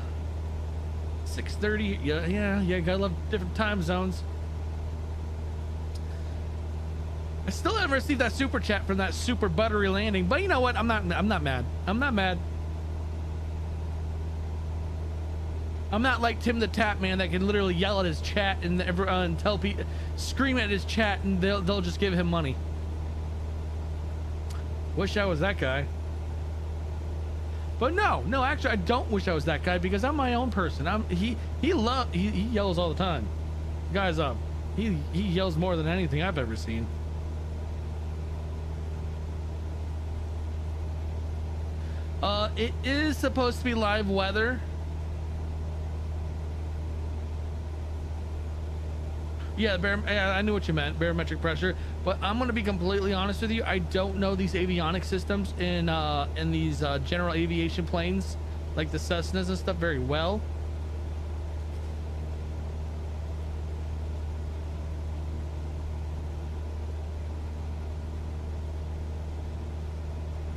6:30. Yeah, gotta love different time zones. I still haven't received that super chat from that super buttery landing, but you know what, I'm not mad. I'm not like Tim the Tap Man that can literally yell at his chat and tell people, scream at his chat, and they'll just give him money. Wish I was that guy. But no, actually I don't wish I was that guy, because I'm my own person. He yells all the time. Guys, he yells more than anything I've ever seen. It is supposed to be live weather. Yeah, I knew what you meant, barometric pressure. But I'm going to be completely honest with you. I don't know these avionics systems in these general aviation planes, like the Cessnas and stuff, very well.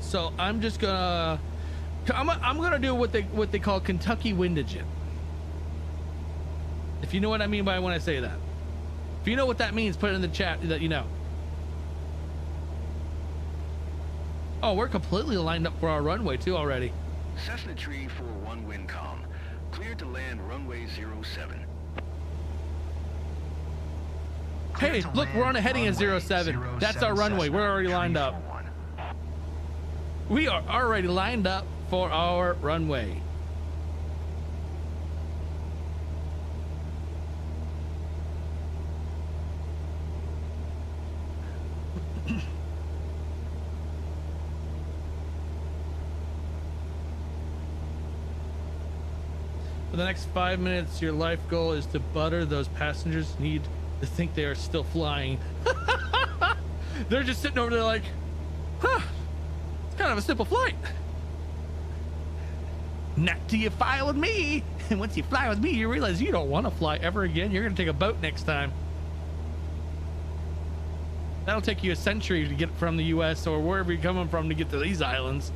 So I'm just gonna, I'm gonna do what they call Kentucky windage. If you know what I mean by when I say that. If you know what that means, put it in the chat that you know. Oh, we're completely lined up for our runway too already. Cessna Tree 41 wind calm. Cleared to land runway 07. Hey, look, we're on a heading at 07. That's our runway. We're already lined up. We are already lined up for our runway. For the next 5 minutes, your life goal is to butter those passengers need to think they are still flying. They're just sitting over there like, huh, it's kind of a simple flight. Not till you fly with me. And once you fly with me, you realize you don't want to fly ever again. You're going to take a boat next time. That'll take you a century to get from the U.S. or wherever you're coming from to get to these islands.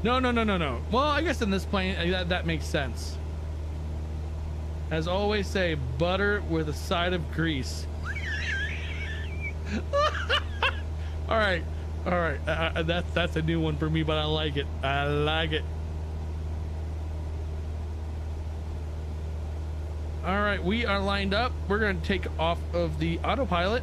No. Well, I guess in this plane, that makes sense. As always say, butter with a side of grease. All right. That's a new one for me, but I like it. I like it. All right, we are lined up. We're going to take off of the autopilot.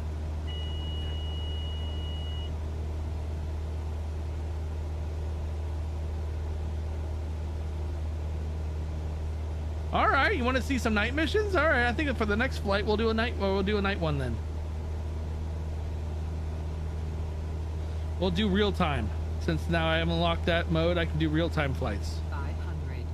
All right, you want to see some night missions? All right, I think for the next flight we'll do a night one then. We'll do real time. Since now I have unlocked that mode, I can do real time flights. 500.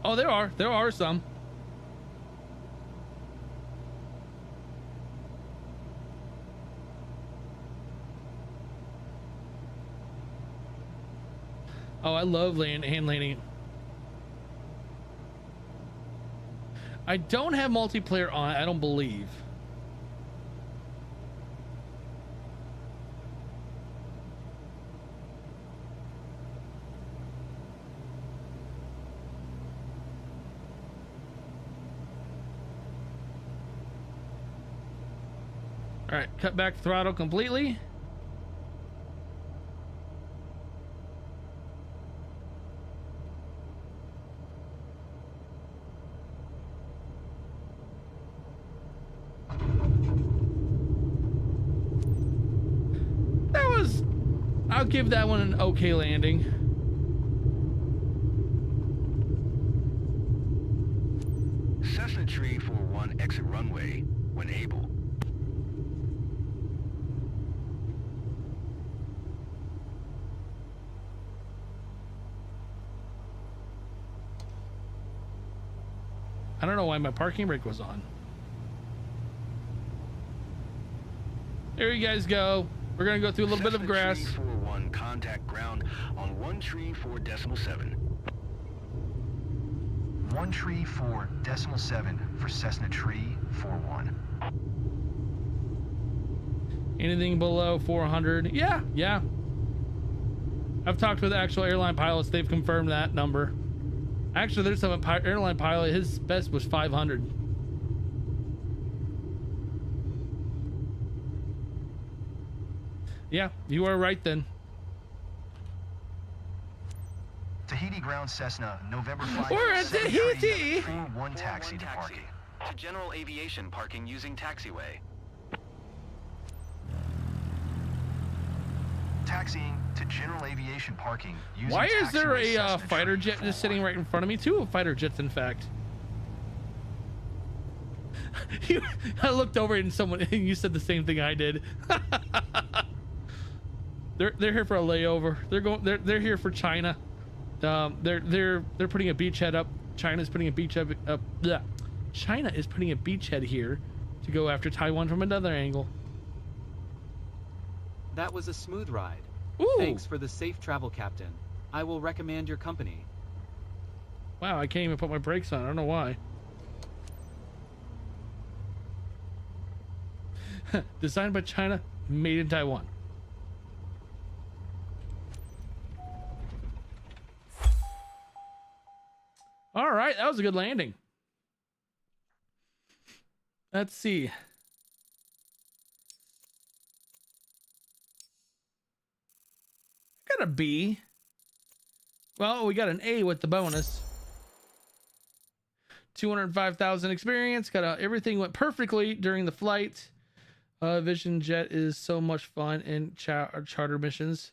Oh, there are some. Oh, I love hand landing. I don't have multiplayer on, I don't believe. All right, cut back throttle completely. I'll give that one an okay landing. Cessna Tree 41 exit runway when able. I don't know why my parking brake was on. There you guys go. We're gonna go through a little bit of grass. Cessna Tree 41 contact ground on 134.7. 134.7 for Cessna Tree 41. Anything below 400? Yeah. I've talked with actual airline pilots. They've confirmed that number. Actually, there's some airline pilot. His best was 500. Yeah, you are right then. Tahiti ground Cessna, November 5. We're at Tahiti. 41 taxi to taxi parking. to general aviation parking using taxiway. Taxiing to general aviation parking using Why is there taxiway a Cessna fighter Tree jet just sitting 41. right in front of me? Two fighter jets, in fact. I looked over and you said the same thing I did. They're here for a layover. They're here for China. They're putting a beachhead up. China's putting a beachhead up. Bleh. China is putting a beachhead here to go after Taiwan from another angle. That was a smooth ride. Ooh. Thanks for the safe travel, Captain. I will recommend your company. Wow, I can't even put my brakes on. I don't know why. Designed by China, made in Taiwan. All right, that was a good landing. Let's see. Got a B. Well, we got an A with the bonus. 205,000 experience. Everything went perfectly during the flight. Vision Jet is so much fun in charter missions.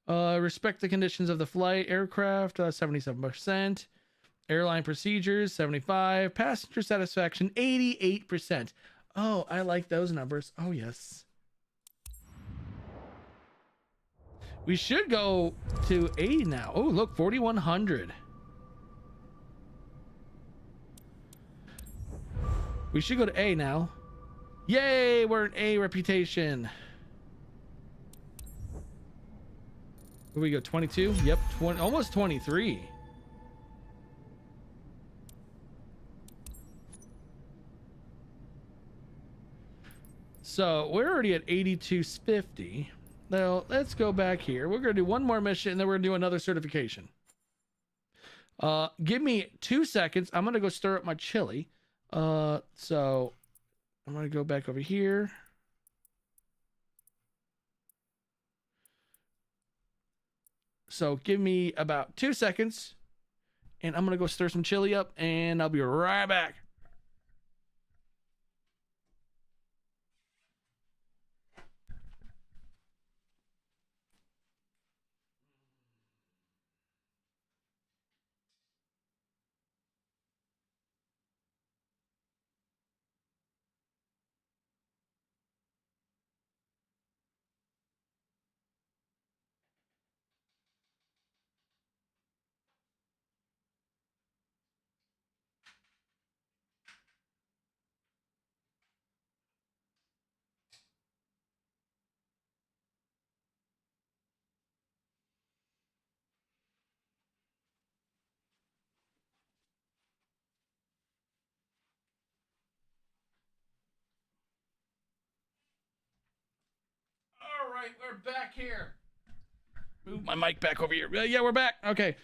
Respect the conditions of the flight. Aircraft, 77%. Airline procedures, 75%. Passenger satisfaction, 88%. Oh, I like those numbers. Oh, yes. We should go to 80 now. Oh, look, 4,100. We should go to A now. Yay, we're an A reputation. Where we go, 22? Yep, almost 23. So we're already at 8250. Now let's go back here. We're gonna do one more mission and then we're gonna do another certification. Give me 2 seconds. I'm gonna go stir up my chili. So I'm gonna go back over here. So give me about 2 seconds and I'm gonna go stir some chili up and I'll be right back. right, we're back here. Move my mic back over here. Yeah, we're back. Okay.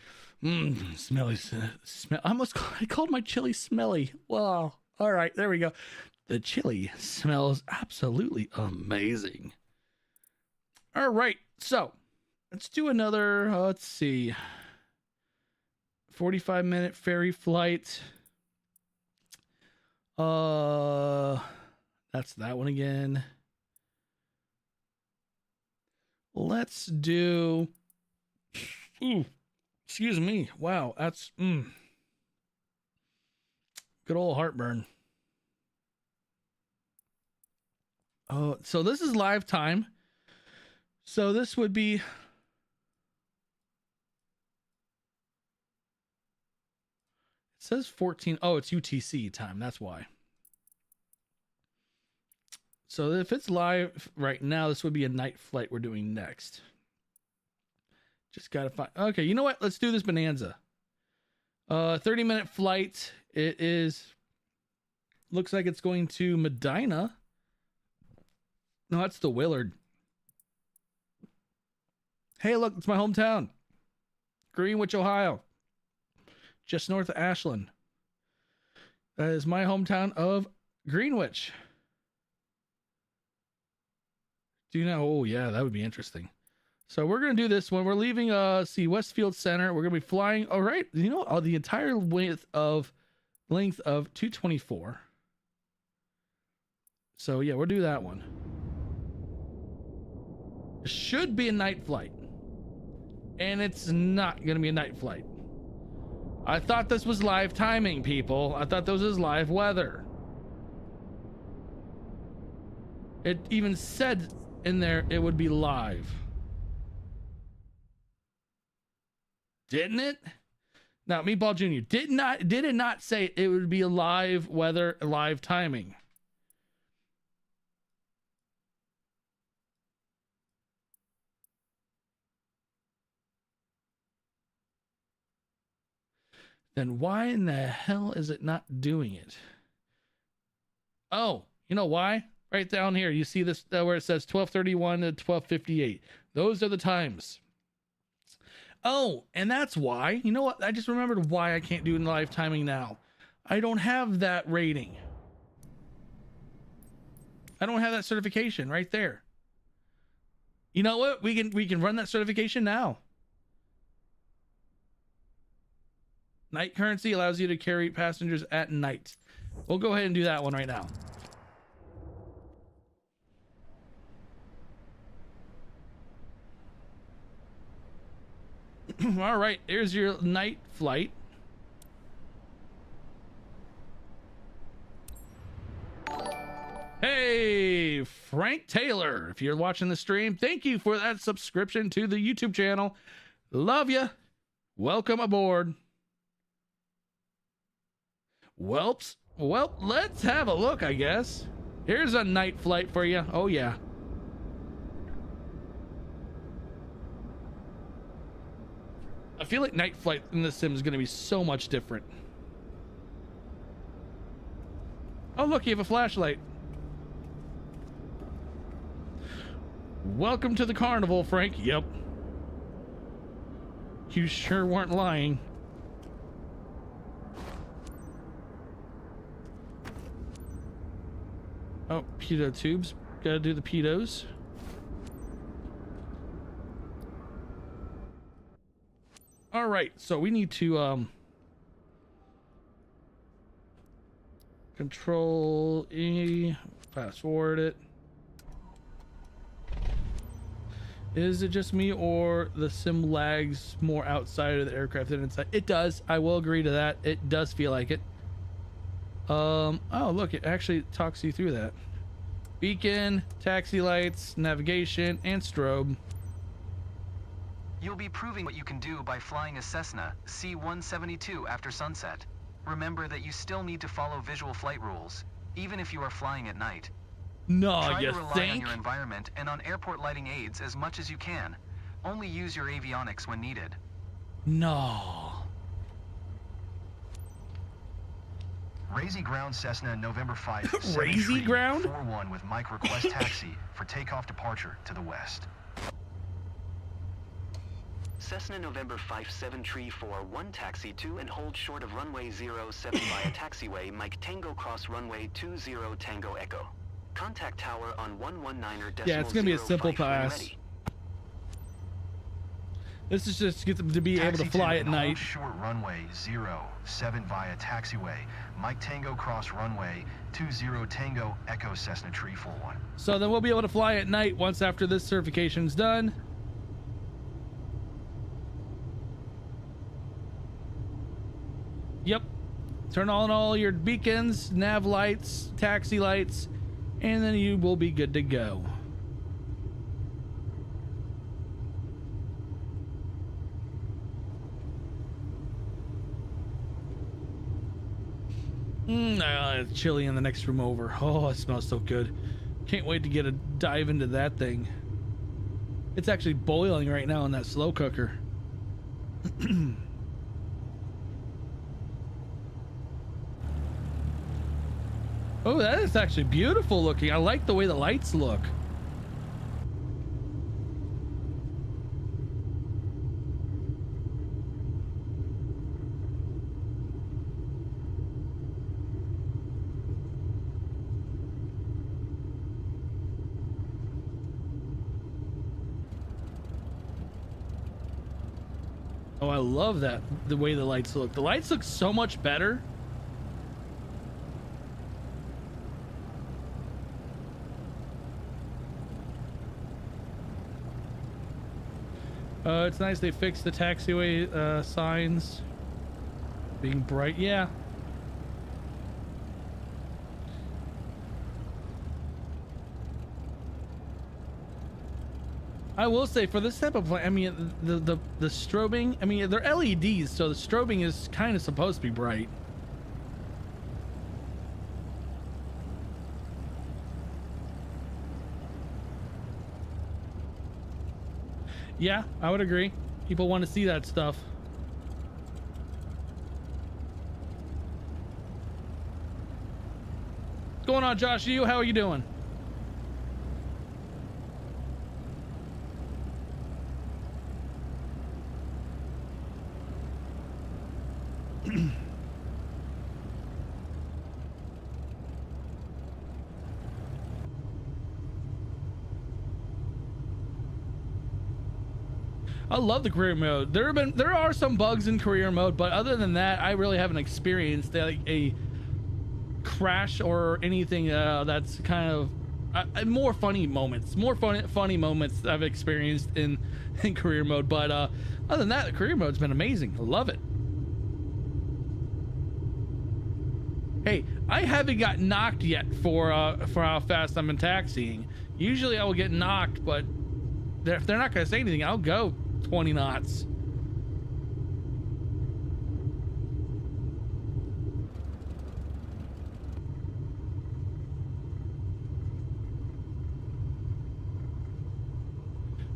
Smelly. Smell. I called my chili smelly. Wow. All right, there we go. The chili smells absolutely amazing. All right, so let's do another. Let's see. 45-minute ferry flight. That's that one again. Let's do. Ooh, excuse me. Wow, that's good old heartburn. Oh, so this is live time. So this would be. It says 14. Oh, it's UTC time. That's why. So if it's live right now, this would be a night flight we're doing next. Just gotta find. Okay, you know what? Let's do this bonanza. 30-minute flight. It is. Looks like it's going to Medina. No, that's the Willard. Hey, look, it's my hometown. Greenwich, Ohio. Just north of Ashland. That is my hometown of Greenwich. Do you know? Oh, yeah, that would be interesting. So we're going to do this one. We're leaving, Westfield Center. We're going to be flying. All right. You know, the entire length of 224. So, yeah, we'll do that one. It should be a night flight. And it's not going to be a night flight. I thought this was live timing, people. I thought this was live weather. It even said in there it would be live. Didn't it? Now, Meatball Jr. did it not say it would be a live weather, live timing? Then why in the hell is it not doing it? Oh, you know why? Right down here, you see this where it says 12:31 to 12:58. Those are the times. Oh, and that's why. You know what? I just remembered why I can't do live timing now. I don't have that rating. I don't have that certification right there. You know what? We can run that certification now. Night currency allows you to carry passengers at night. We'll go ahead and do that one right now. All right, here's your night flight. Hey, Frank Taylor, if you're watching the stream, thank you for that subscription to the YouTube channel. Love you. Welcome aboard. Well, let's have a look, I guess. Here's a night flight for you. Oh, yeah. I feel like night flight in this sim is going to be so much different. Oh, look, you have a flashlight. Welcome to the carnival, Frank. Yep. You sure weren't lying. Oh, pedo tubes. Gotta do the pedos. All right, so we need to Control E, fast forward it. Is it just me or the sim lags more outside of the aircraft than inside? It does. I will agree to that. It does feel like it. Oh, look, it actually talks you through that. Beacon, taxi lights, navigation, and strobe. You'll be proving what you can do by flying a Cessna C-172 after sunset. Remember that you still need to follow visual flight rules, even if you are flying at night. No, Try you to rely think? on your environment and on airport lighting aids as much as you can. Only use your avionics when needed. No. Razy Ground Cessna November 5, Razy Ground? 41 with Mike request taxi for takeoff departure to the west. Cessna November 57 Tree 41 taxi to and hold short of runway 07 via taxiway Mike Tango cross runway 20 Tango Echo. Contact tower on 119er. Yeah, it's gonna be a simple pass. ready. This is just to get them to be able to fly at night. Short runway 07 via taxiway Mike Tango cross runway 20 Tango Echo Cessna Tree 41. So then we'll be able to fly at night once after this certification's done. Yep. Turn on all your beacons, nav lights, taxi lights, and then you will be good to go. It's chilly in the next room over. Oh, it smells so good. Can't wait to get a dive into that thing. It's actually boiling right now in that slow cooker. Oh, that is actually beautiful looking. I like the way the lights look. Oh, I love that, the way the lights look. The lights look so much better. It's nice they fixed the taxiway signs being bright. Yeah. I will say for this type of plane, I mean, the strobing, I mean, they're LEDs, so the strobing is kind of supposed to be bright. Yeah, I would agree. People want to see that stuff. What's going on, Josh? How are you doing? I love the career mode. There are some bugs in career mode, but other than that, I really haven't experienced a crash or anything that's kind of more funny moments. Funny moments I've experienced in career mode. But other than that, the career mode's been amazing. I love it. Hey, I haven't got knocked yet for how fast I've been taxiing. Usually I will get knocked, but if they're not going to say anything, I'll go 20 knots.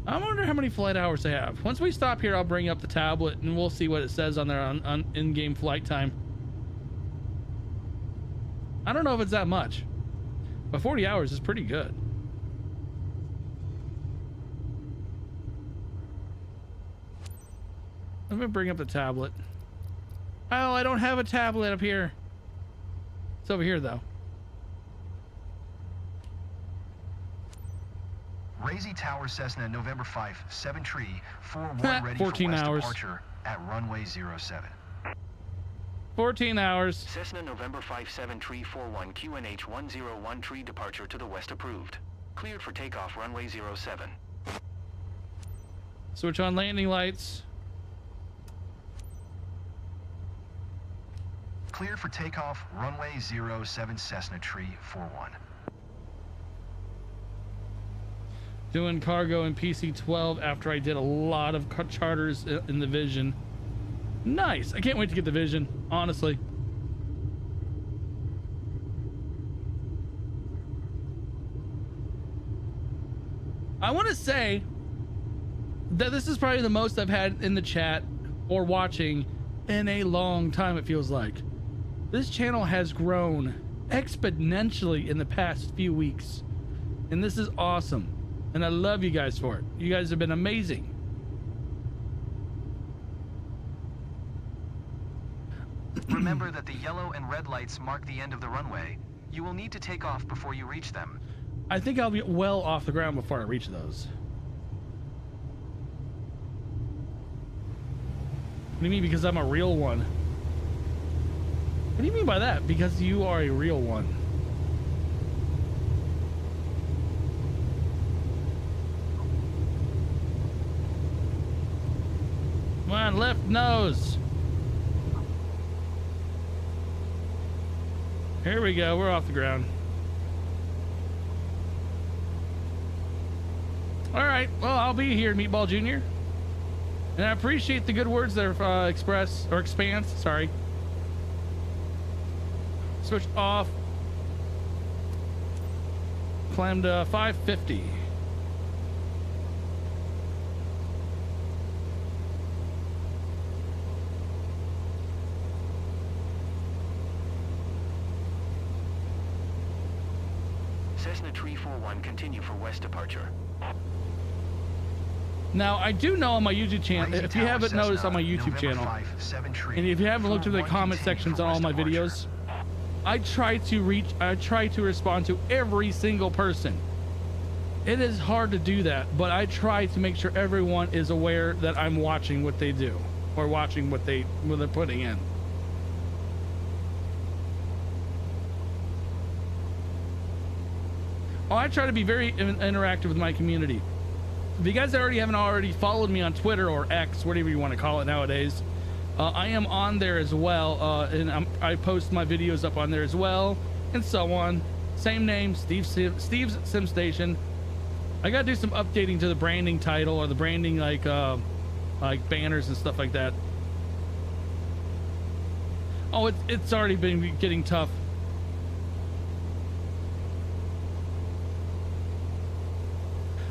I wonder how many flight hours they have. Once we stop here, I'll bring up the tablet and we'll see what it says on there on in-game flight time. I don't know if it's that much, but 40 hours is pretty good. Let me bring up the tablet. Oh, I don't have a tablet up here. It's over here, though. Razy Tower Cessna November 5, 7 Tree, 41 ready 14 for west hours. departure at runway 07. 14 hours. Cessna November 57 Tree 41 QNH 101 Tree departure to the west approved. Cleared for takeoff runway 07. Switch on landing lights. Cleared for takeoff runway 07 Cessna Tree 41. Doing cargo in PC-12 after I did a lot of charters in the Vision. Nice. I can't wait to get the Vision, honestly. I want to say that this is probably the most I've had in the chat or watching in a long time, it feels like. This channel has grown exponentially in the past few weeks, and this is awesome, and I love you guys for it. You guys have been amazing. Remember that the yellow and red lights mark the end of the runway. You will need to take off before you reach them. I think I'll be well off the ground before I reach those. What do you mean, because I'm a real one? What do you mean by that? Because you are a real one. Come on, left nose. Here we go, we're off the ground. All right, well, I'll be here, Meatball Jr. And I appreciate the good words that are expanse, sorry. Switch off. Climbed 550. Cessna 341, continue for west departure. Now, I do know on my YouTube channel, Lazy if you Tower haven't Cessna, noticed on my YouTube November channel, 5, 7 tree, and if you haven't looked at the 41 comment continue sections for on all west my departure. videos, I try to respond to every single person. It is hard to do that, but I try to make sure everyone is aware that I'm watching what they do, or watching what they're putting in. Oh, I try to be very interactive with my community. If you guys haven't already followed me on Twitter or X, whatever you want to call it nowadays, I am on there as well, and I post my videos up on there as well, and so on. Same name, Steve's Sim Station. I gotta do some updating to the branding title or the branding like banners and stuff like that. Oh, it's already been getting tough.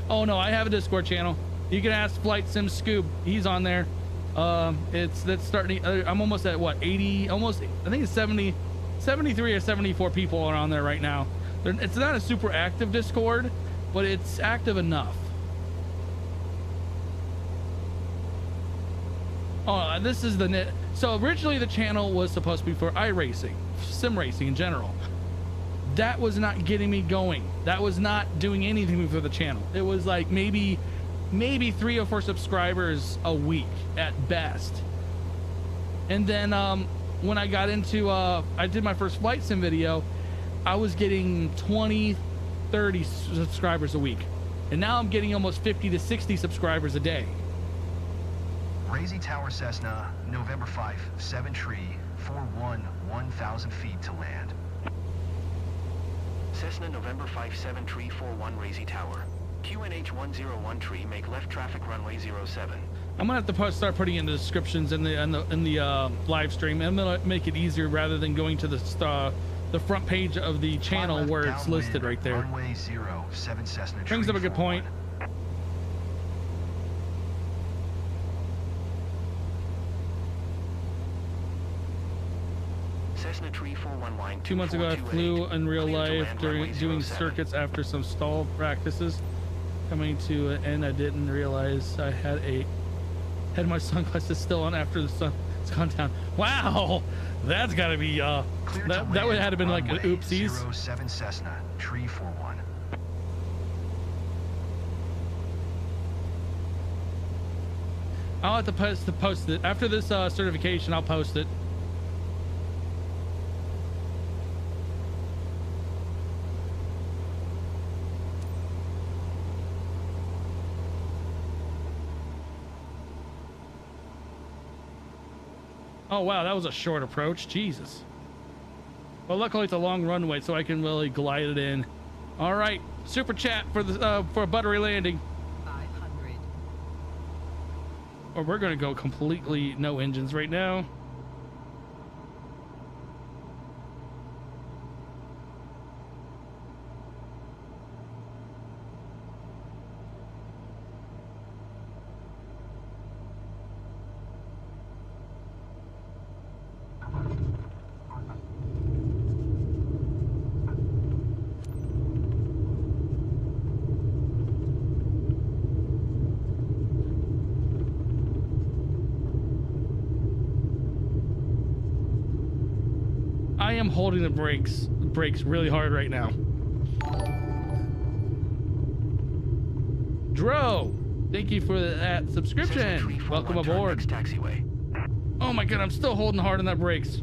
Oh no, I have a Discord channel. You can ask Flight Sim Scoob. He's on there. That's starting. I'm almost at what, 80? Almost. I think it's 70, 73 or 74 people are on there right now. It's not a super active Discord, but it's active enough. Oh, this is the net. So originally the channel was supposed to be for iRacing, sim racing in general. That was not getting me going. That was not doing anything for the channel. It was like maybe 3 or 4 subscribers a week at best. And then when I got into I did my first flight sim video, I was getting 20, 30 subscribers a week, and now I'm getting almost 50 to 60 subscribers a day. Lazy Tower Cessna, November 5, 7 tree, 41, 1,000 feet to land. Cessna November 5, 7 tree 41 Razy Tower. QNH 101 tree, make left traffic runway 07. I'm gonna have to start putting in the descriptions in the live stream. I'm gonna make it easier rather than going to the front page of the channel where it's listed right there. Runway 07 Cessna Brings up a good point. Cessna tree 41 line 2 months ago, I flew in real Clear to life land during runway doing 07. circuits after some stall practices. Coming to an end, I didn't realize I had my sunglasses still on after the sun has gone down. Wow, that's got to be that would have been like an oopsies. 07 Cessna tree 41. I'll have to post it after this certification. I'll post it. Oh wow, that was a short approach. Jesus. Well, luckily it's a long runway, so I can really glide it in. All right, super chat for the for a buttery landing. 500. Or we're gonna go completely no engines right now. I am holding the brakes really hard right now. Dro, thank you for that subscription. Welcome aboard. Next taxiway. Oh my god, I'm still holding hard on that brakes.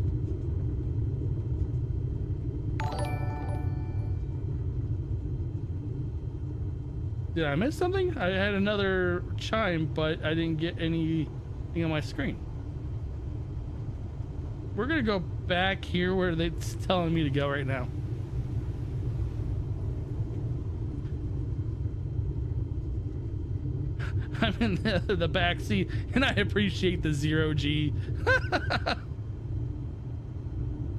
Did I miss something? I had another chime, but I didn't get anything on my screen. We're gonna go back here where it's telling me to go right now. I'm in the back seat, and I appreciate the 0G.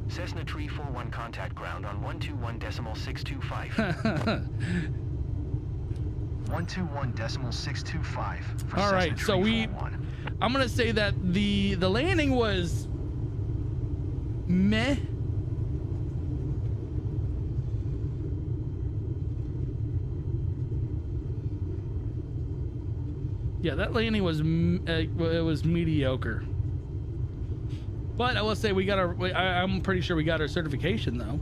Cessna Tree 41 contact ground on 121.625. 121.625 for All right, Cessna so Tree 41. I'm gonna say that the landing was meh. Yeah, that landing was it was mediocre. But I will say I'm pretty sure we got our certification though.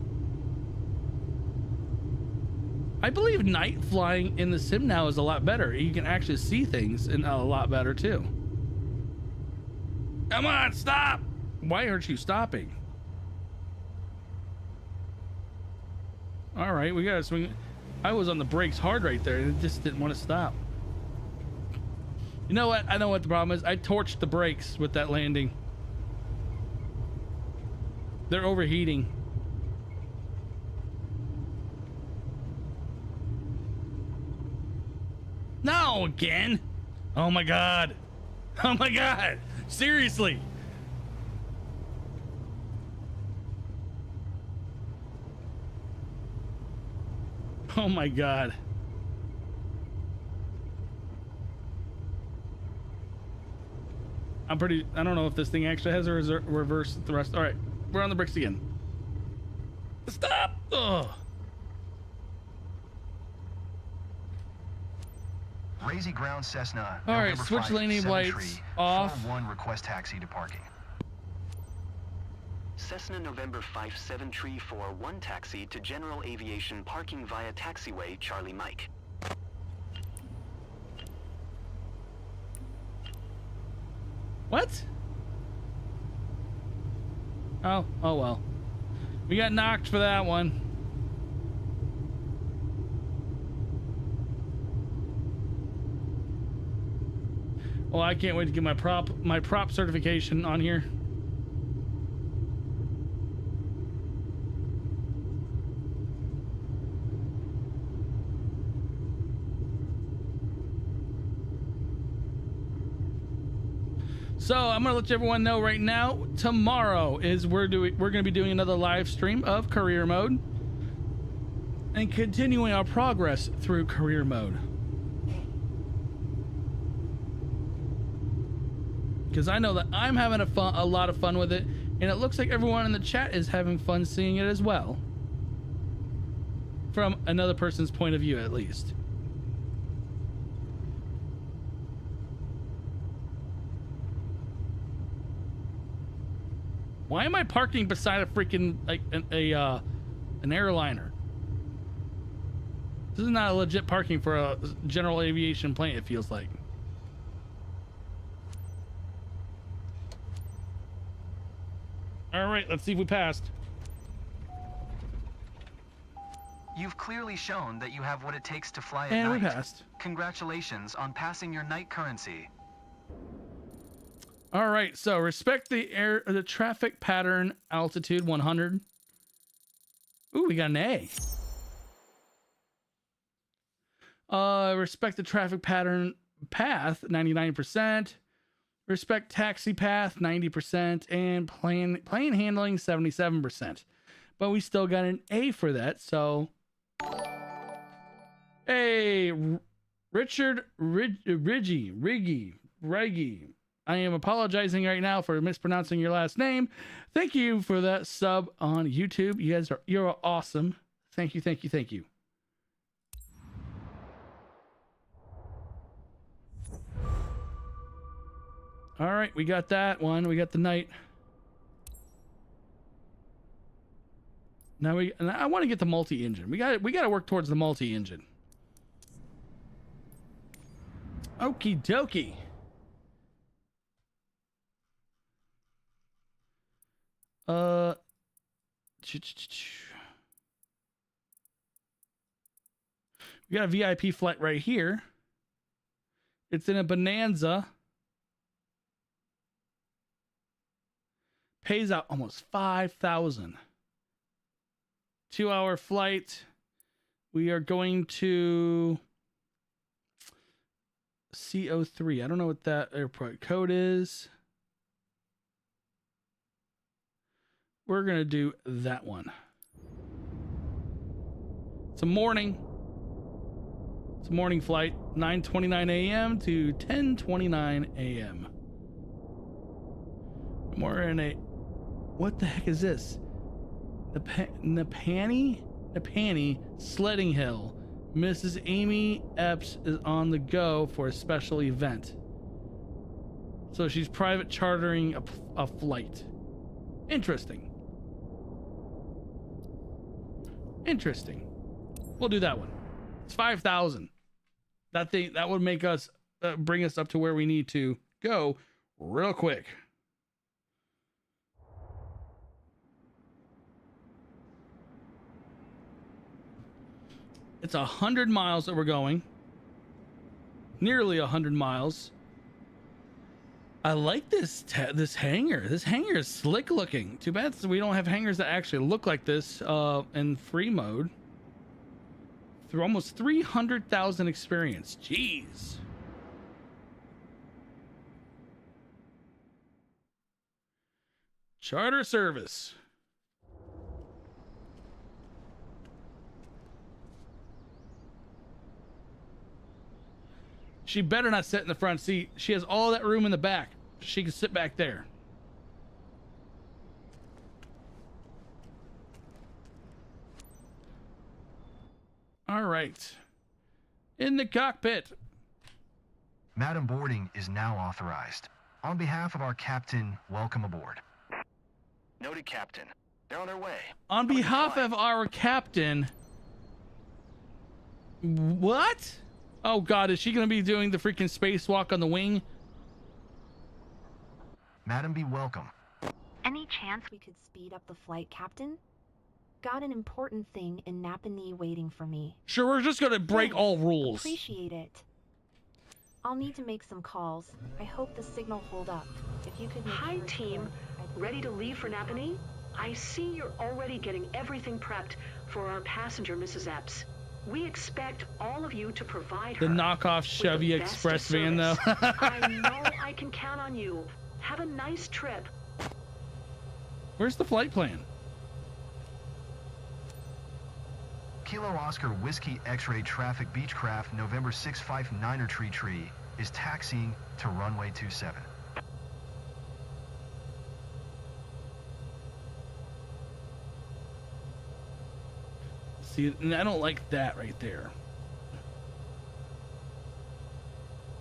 I believe night flying in the sim now is a lot better. You can actually see things and a lot better too. Come on, stop! Why aren't you stopping? All right, we gotta swing. I was on the brakes hard right there and it just didn't want to stop. You know what? I know what the problem is. I torched the brakes with that landing. They're overheating. No, again. Oh my god. Oh my god. Seriously. Oh my god. I don't know if this thing actually has a reverse thrust. All right, we're on the brakes again. Stop. Ugh. Razy Ground Cessna. All right, November switch 5, landing 7 lights tree, off. 41 request taxi to parking. Cessna November 57 Tree 41 taxi to General Aviation parking via taxiway Charlie Mike. What? Oh well. We got knocked for that one. Well, I can't wait to get my prop certification on here. So I'm gonna let everyone know right now. Tomorrow is we're gonna be doing another live stream of career mode and continuing our progress through career mode. Because I know that I'm having a lot of fun with it, and it looks like everyone in the chat is having fun seeing it as well. From another person's point of view, at least. Why am I parking beside a freaking an airliner? This is not a legit parking for a general aviation plane, it feels like. All right, let's see if we passed. You've clearly shown that you have what it takes to fly at And night. we passed. Congratulations on passing your night currency. All right, so respect the traffic pattern altitude 100. Ooh, we got an A. Respect the traffic pattern path 99%. Respect taxi path 90%, and plane handling 77%. But we still got an A for that, so hey, Richard Riggy. I am apologizing right now for mispronouncing your last name. Thank you for that sub on YouTube. You're awesome. Thank you. All right, we got that one. We got the night. Now and I want to get the multi-engine. We got to work towards the multi-engine. Okie dokie. We got a VIP flight right here. It's in a Bonanza. Pays out almost $5,000. 2-hour flight. We are going to CO3. I don't know what that airport code is. We're going to do that one. It's a morning. It's a morning flight. 9:29 a.m. to 10:29 a.m. We're in a... What the heck is this? Napani Sledding Hill. Mrs. Amy Epps is on the go for a special event. So she's private chartering a flight. Interesting. Interesting. We'll do that one. It's 5,000. That would make us bring us up to where we need to go real quick. It's 100 miles that we're going. Nearly 100 miles. I like this hangar. This hangar is slick looking. Too bad we don't have hangars that actually look like this in free mode. Through almost 300,000 experience. Jeez. Charter service. She better not sit in the front seat. She has all that room in the back. She can sit back there. All right. In the cockpit. Madam, boarding is now authorized. On behalf of our captain, welcome aboard. Noted, Captain. They're on their way. On behalf of our captain. What? Oh God, is she going to be doing the freaking spacewalk on the wing? Madam, be welcome. Any chance we could speed up the flight, Captain? Got an important thing in Napanee waiting for me. Sure, we're just going to break all rules. Appreciate it. I'll need to make some calls. I hope the signal hold up. If you could make Hi, sure team. Ready to leave for Napanee? I see you're already getting everything prepped for our passenger, Mrs. Epps. We expect all of you to provide her the knockoff Chevy with the best Express van, though. I know I can count on you. Have a nice trip. Where's the flight plan? Kilo Oscar Whiskey X-Ray Traffic Beechcraft November 659er Tree is taxiing to runway 27. See, and I don't like that right there.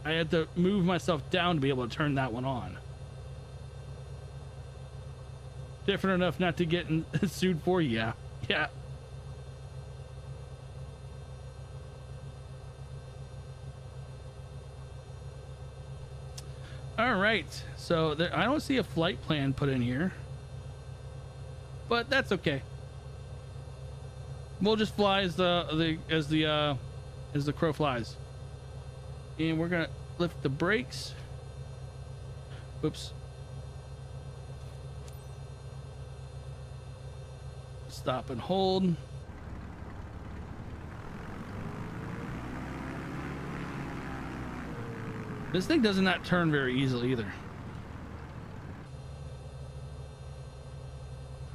I had to move myself down to be able to turn that one on. Different enough not to get sued for, yeah. Yeah. All right, so there, I don't see a flight plan put in here, but that's okay. We'll just fly as the crow flies, and we're gonna lift the brakes. Whoops. Stop and hold. This thing does not turn very easily either.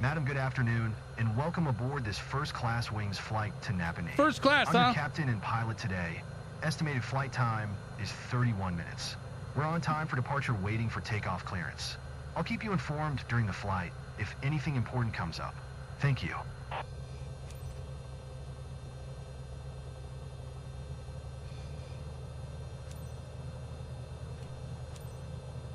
Madam, good afternoon, and welcome aboard this first-class wings flight to Napanee. First class, I'm your huh? captain and pilot today. Estimated flight time is 31 minutes. We're on time for departure, waiting for takeoff clearance. I'll keep you informed during the flight if anything important comes up. Thank you.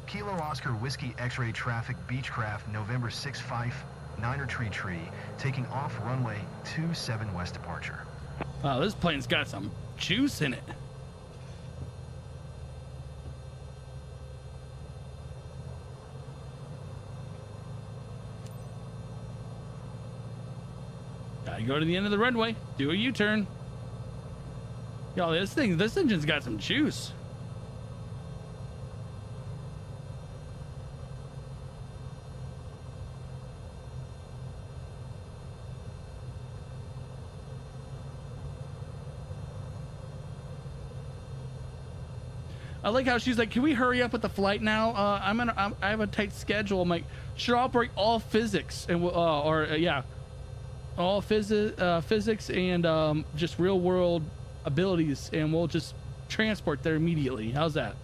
Kilo Oscar Whiskey X-Ray Traffic Beechcraft November 6-5 Niner Tree Tree, taking off runway 27 west departure. Wow, this plane's got some juice in it. Gotta go to the end of the runway, do a U-turn. Yo, this engine's got some juice. I like how she's like, "Can we hurry up with the flight now? I have a tight schedule." I'm like, "Should operate all physics and all physics and just real world abilities, and we'll just transport there immediately. How's that?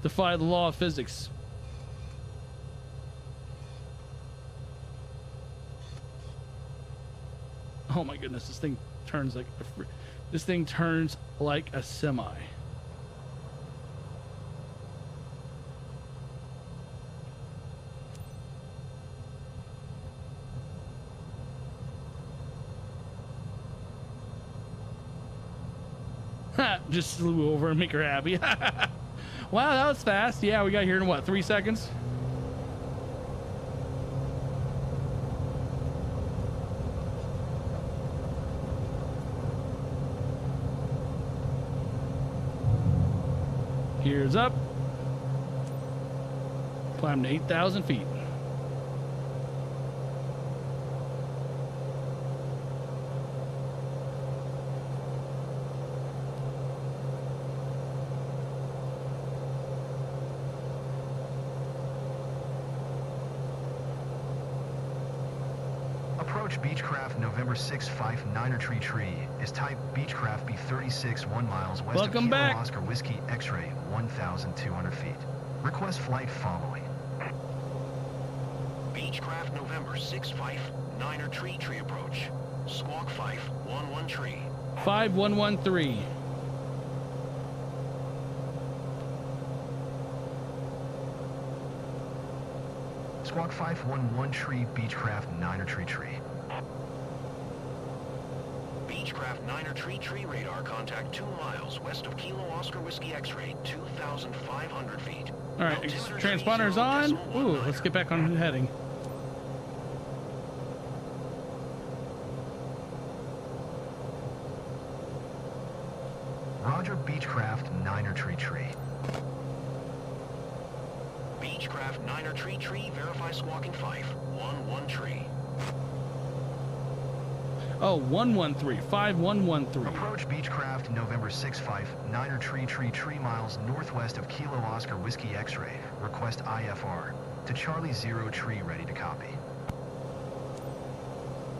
Defy the law of physics." Oh my goodness, this thing turns like a semi. Just slew over and make her happy. Wow, that was fast. Yeah, we got here in what, 3 seconds? Gears up. Climb to 8,000 feet. Approach Beechcraft November 6-5 Niner Tree Tree is type Beechcraft B36 1 miles west Welcome of Kilo back. Oscar Whiskey X-ray 1,200 feet. Request flight following. Beechcraft November 6-5 Niner Tree Tree approach. Squawk 511 Tree. 5113. Squawk 511 Tree Beechcraft Niner Tree Tree. Beechcraft Niner Tree Tree radar contact 2 miles west of Kilo Oscar Whiskey X-ray 2,500 feet. All right, Altimeter transponder's on. 30.19. Ooh, let's get back on heading. Roger Beechcraft Niner Tree Tree. Beechcraft Niner Tree Tree, verify squawking 511 Tree. Oh, 113, 5113. Approach Beechcraft November 6-5 Niner Tree Tree 3 miles northwest of Kilo Oscar Whiskey X-ray. Request IFR. To Charlie 0 Tree, ready to copy.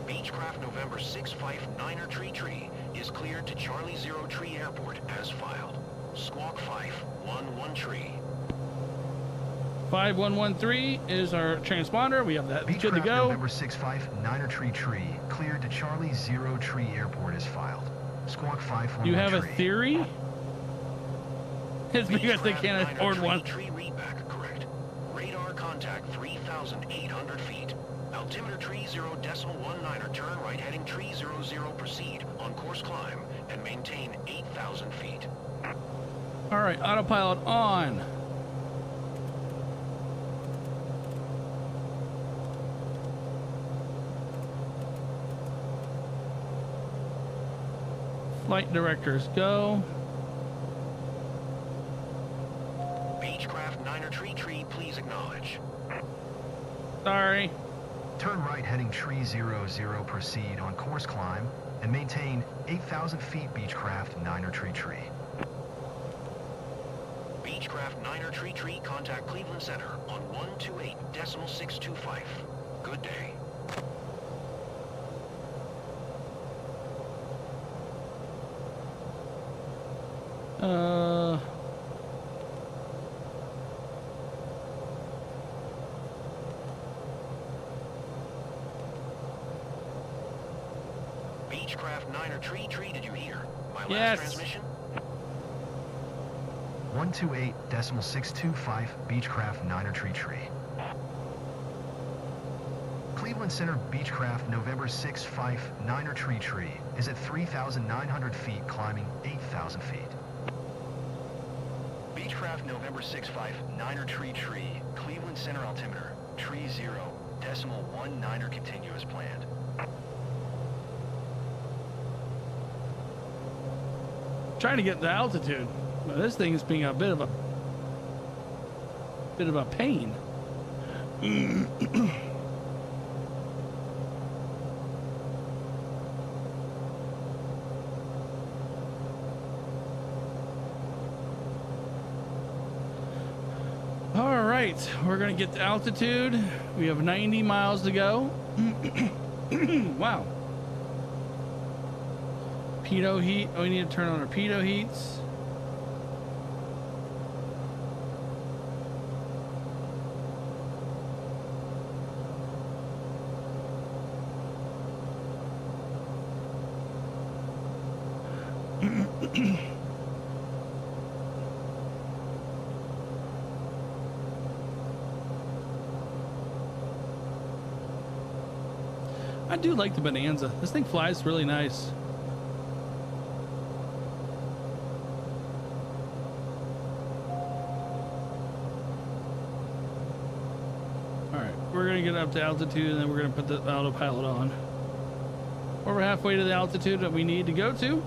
Beechcraft November 6-5 Niner Tree Tree is cleared to Charlie 0 Tree Airport as filed. Squawk 511 Tree. 5113 is our transponder. We have that good to Beechcraft go. November 6-5 Niner Tree Tree cleared to Charlie 0 Tree Airport as filed. Squawk 511 You have a Tree. theory? It's because they Beechcraft can't Niner afford Tree one. Tree readback correct. Radar contact 3,800 feet. Altimeter tree 0.19, turn right heading tree 00, proceed on course climb and maintain 8,000 feet. All right, autopilot on. Flight directors go. Beechcraft Niner Tree Tree, please acknowledge. Sorry. Turn right heading tree 00, proceed on course climb and maintain 8,000 feet Beechcraft Niner Tree Tree. Beechcraft Niner Tree Tree, contact Cleveland Center on 128.625. Good day. Beechcraft Niner Tree Tree, did you hear? My last Yes. transmission? 128.625 Beechcraft Niner Tree Tree. Cleveland Center Beechcraft November 6 Fife Niner Tree is at 3,900 feet, climbing 8,000 feet. Beechcraft November 6 Fife Niner Tree, Cleveland Center altimeter, tree 0.19 continuous planned. Trying to get the altitude. Well, this thing is being a bit of a pain. All right, we're gonna get to altitude. We have 90 miles to go. Wow. Pitot heat. Oh, we need to turn on our pitot heats. I do like the Bonanza. This thing flies really nice. We're gonna get up to altitude and then we're gonna put the autopilot on. We're halfway to the altitude that we need to go to.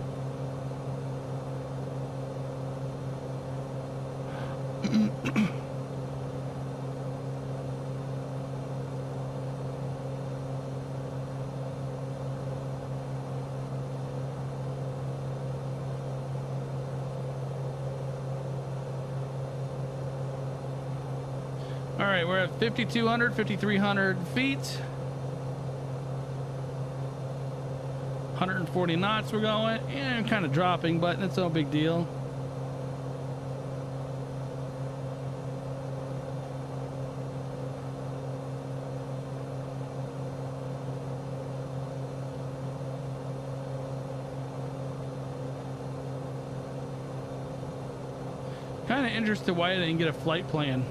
All right, we're at 5,200, 5,300 feet. 140 knots we're going, and kind of dropping, but it's no big deal. Kind of interested why I didn't get a flight plan.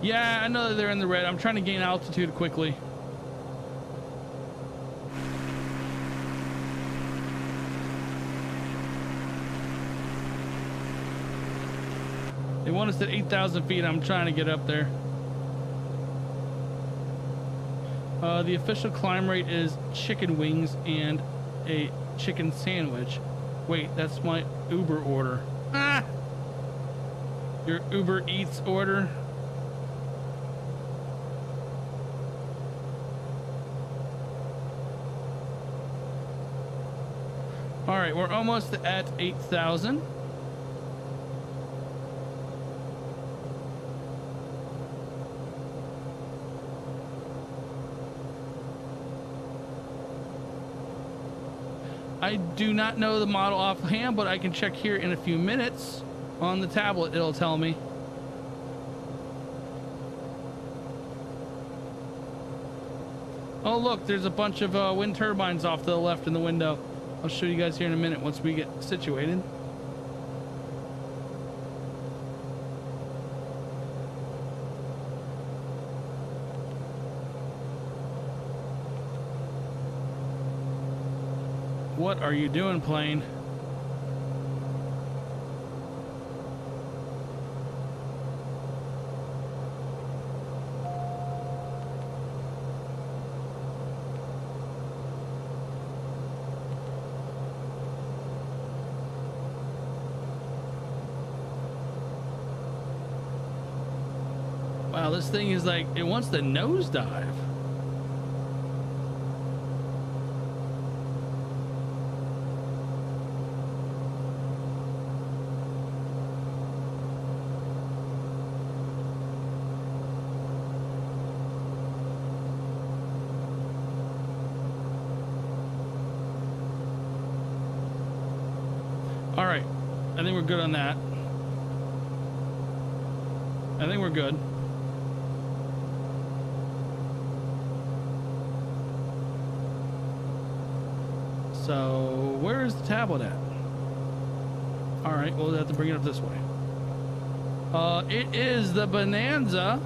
Yeah, I know that they're in the red. I'm trying to gain altitude quickly. They want us at 8,000 feet. I'm trying to get up there. The official climb rate is chicken wings and a chicken sandwich. Wait, that's my Uber order. Ah! Your Uber Eats order. All right, we're almost at 8,000. I do not know the model offhand, but I can check here in a few minutes. On the tablet, it'll tell me. Oh, look, there's a bunch of wind turbines off to the left in the window. I'll show you guys here in a minute once we get situated. What are you doing, plane? Wow, this thing is like, it wants to nosedive. All right, I think we're good on that. I think we're good. So, where is the tablet at? All right, we'll have to bring it up this way. It is the Bonanza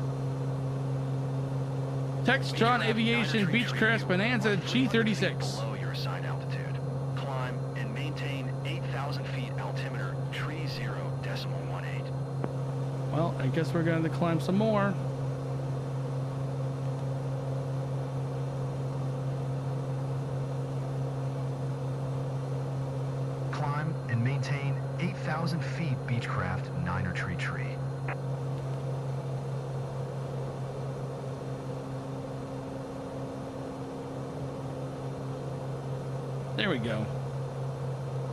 Textron Aviation Beechcraft Bonanza G36. Below your assigned altitude. Climb and maintain 8,000 feet altimeter, tree 0.18. Well, I guess we're going to climb some more. Climb and maintain 8,000 feet Beechcraft 9er tree. There we go.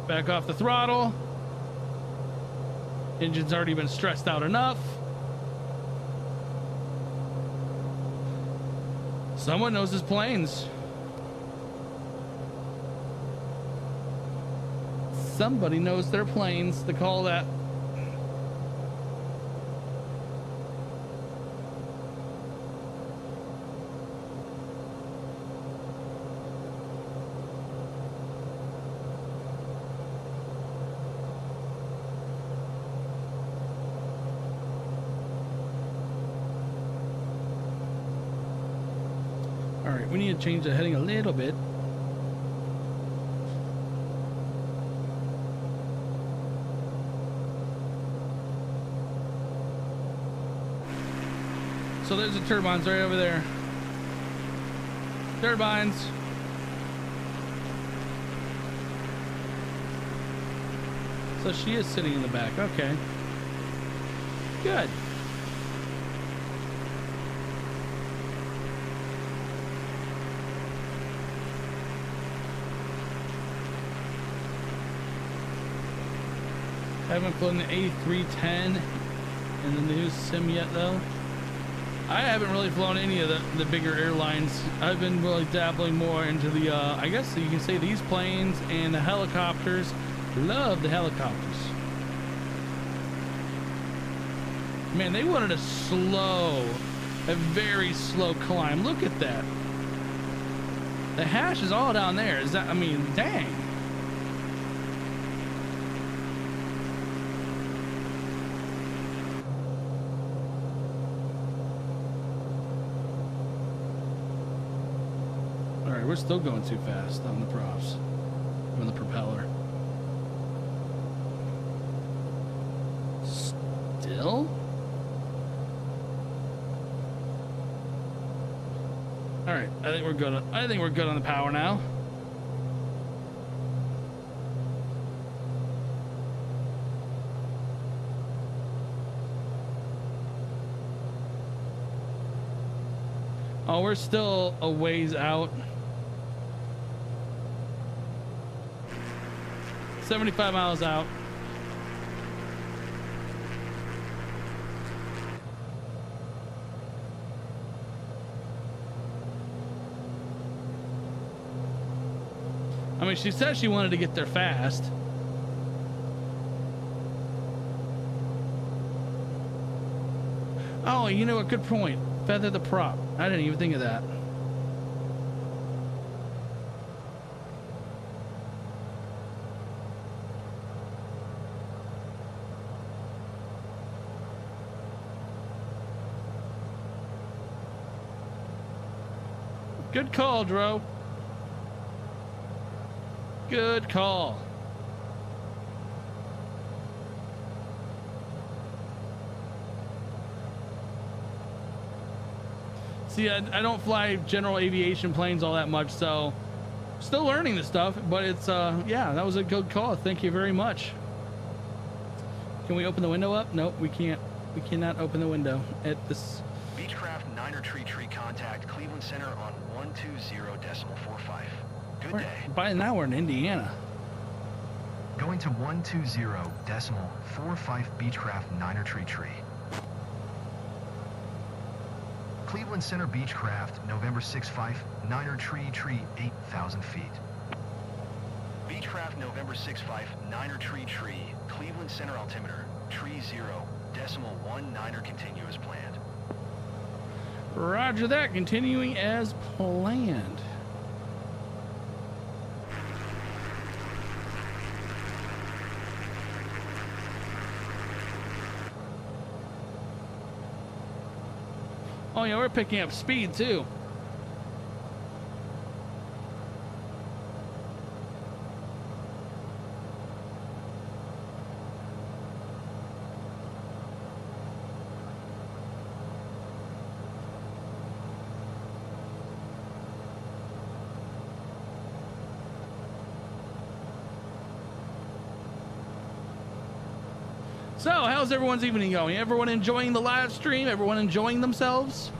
Back off the throttle. Engine's already been stressed out enough. Someone knows his planes. Somebody knows their planes to call that. All right, we need to change the heading a little bit. So there's the turbines right over there. Turbines. So she is sitting in the back. Okay. Good. Haven't flown the A310 in the new sim yet though. I haven't really flown any of the bigger airlines. I've been really dabbling more into the, I guess you can say these planes and the helicopters. Love the helicopters. Man, they wanted a very slow climb. Look at that. The hash is all down there. Is that, I mean, dang. We're still going too fast on the props, on the propeller. Still? All right, I think we're good. I think we're good on the power now. Oh, we're still a ways out. 75 miles out. I mean, she said she wanted to get there fast. Oh, you know, a good point. Feather the prop. I didn't even think of that. Good call, Dro. Good call. See, I don't fly general aviation planes all that much, so still learning this stuff, but it's, yeah, that was a good call. Thank you very much. Can we open the window up? Nope, we can't. We cannot open the window at this. Beechcraft 9er tree contact Cleveland Center on 120.45. Good day. By now we're in Indiana. Going to 120.45 Beechcraft 9er tree. Cleveland Center Beechcraft, November 6-5, 9er tree 8,000 feet. Beechcraft November 6-5, 9er tree, Cleveland Center altimeter, tree 0.19 continuous planned. Roger that, continuing as planned. Oh yeah, we're picking up speed too. So, how's everyone's evening going? Everyone enjoying the live stream? Everyone enjoying themselves?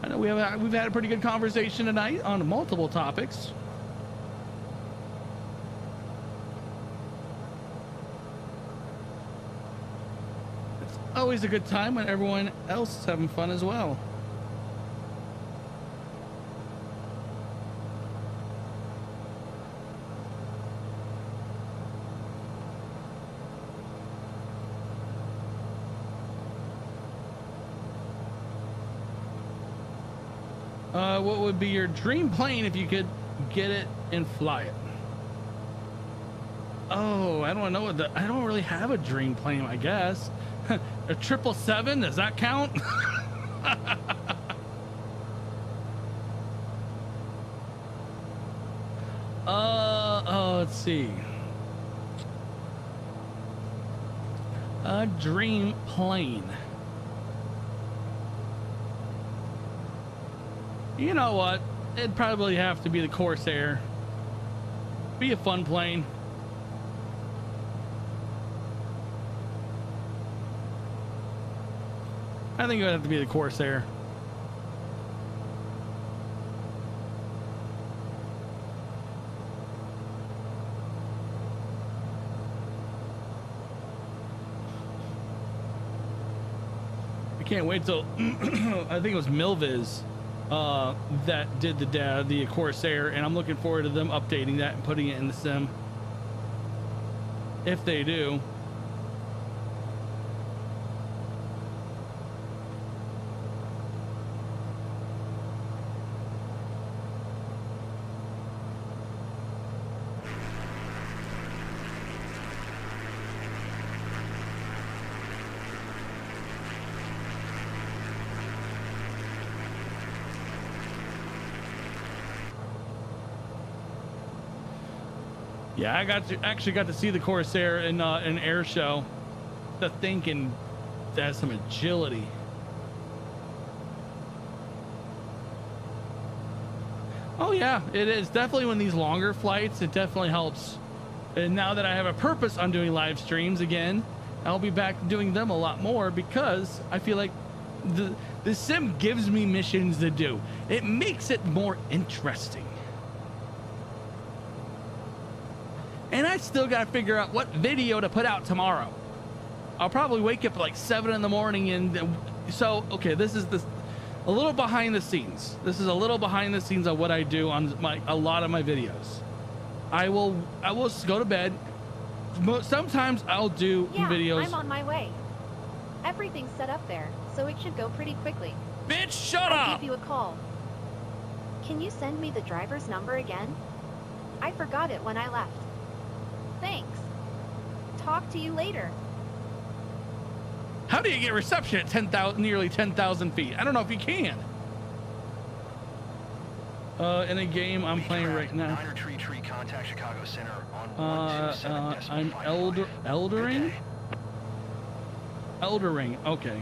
I know we've had a pretty good conversation tonight on multiple topics. It's always a good time when everyone else is having fun as well. What would be your dream plane if you could get it and fly it? Oh, I don't know I don't really have a dream plane, I guess. A 777, does that count? Let's see. A dream plane. You know what? It'd probably have to be the Corsair. Be a fun plane. I think it would have to be the Corsair. I can't wait till I think it was Milviz that did the Corsair, and I'm looking forward to them updating that and putting it in the sim. If they do. Yeah, I actually got to see the Corsair in an air show. The thing has some agility. Oh yeah, it is definitely when these longer flights. It definitely helps. And now that I have a purpose on doing live streams again, I'll be back doing them a lot more because I feel like the sim gives me missions to do. It makes it more interesting. And I still got to figure out what video to put out tomorrow. I'll probably wake up at like 7 in the morning and so, okay, this is a little behind the scenes. This is a little behind the scenes of what I do on a lot of my videos. I will go to bed. Sometimes I'll do videos. I'm on my way. Everything's set up there, so it should go pretty quickly. Bitch, shut up! I'll give you a call. Can you send me the driver's number again? I forgot it when I left. Thanks. Talk to you later. How do you get reception at nearly 10,000 feet? I don't know if you can. In a game I'm playing right now. Niner Tree contact Chicago Center on I'm Eldering? Eldering, okay.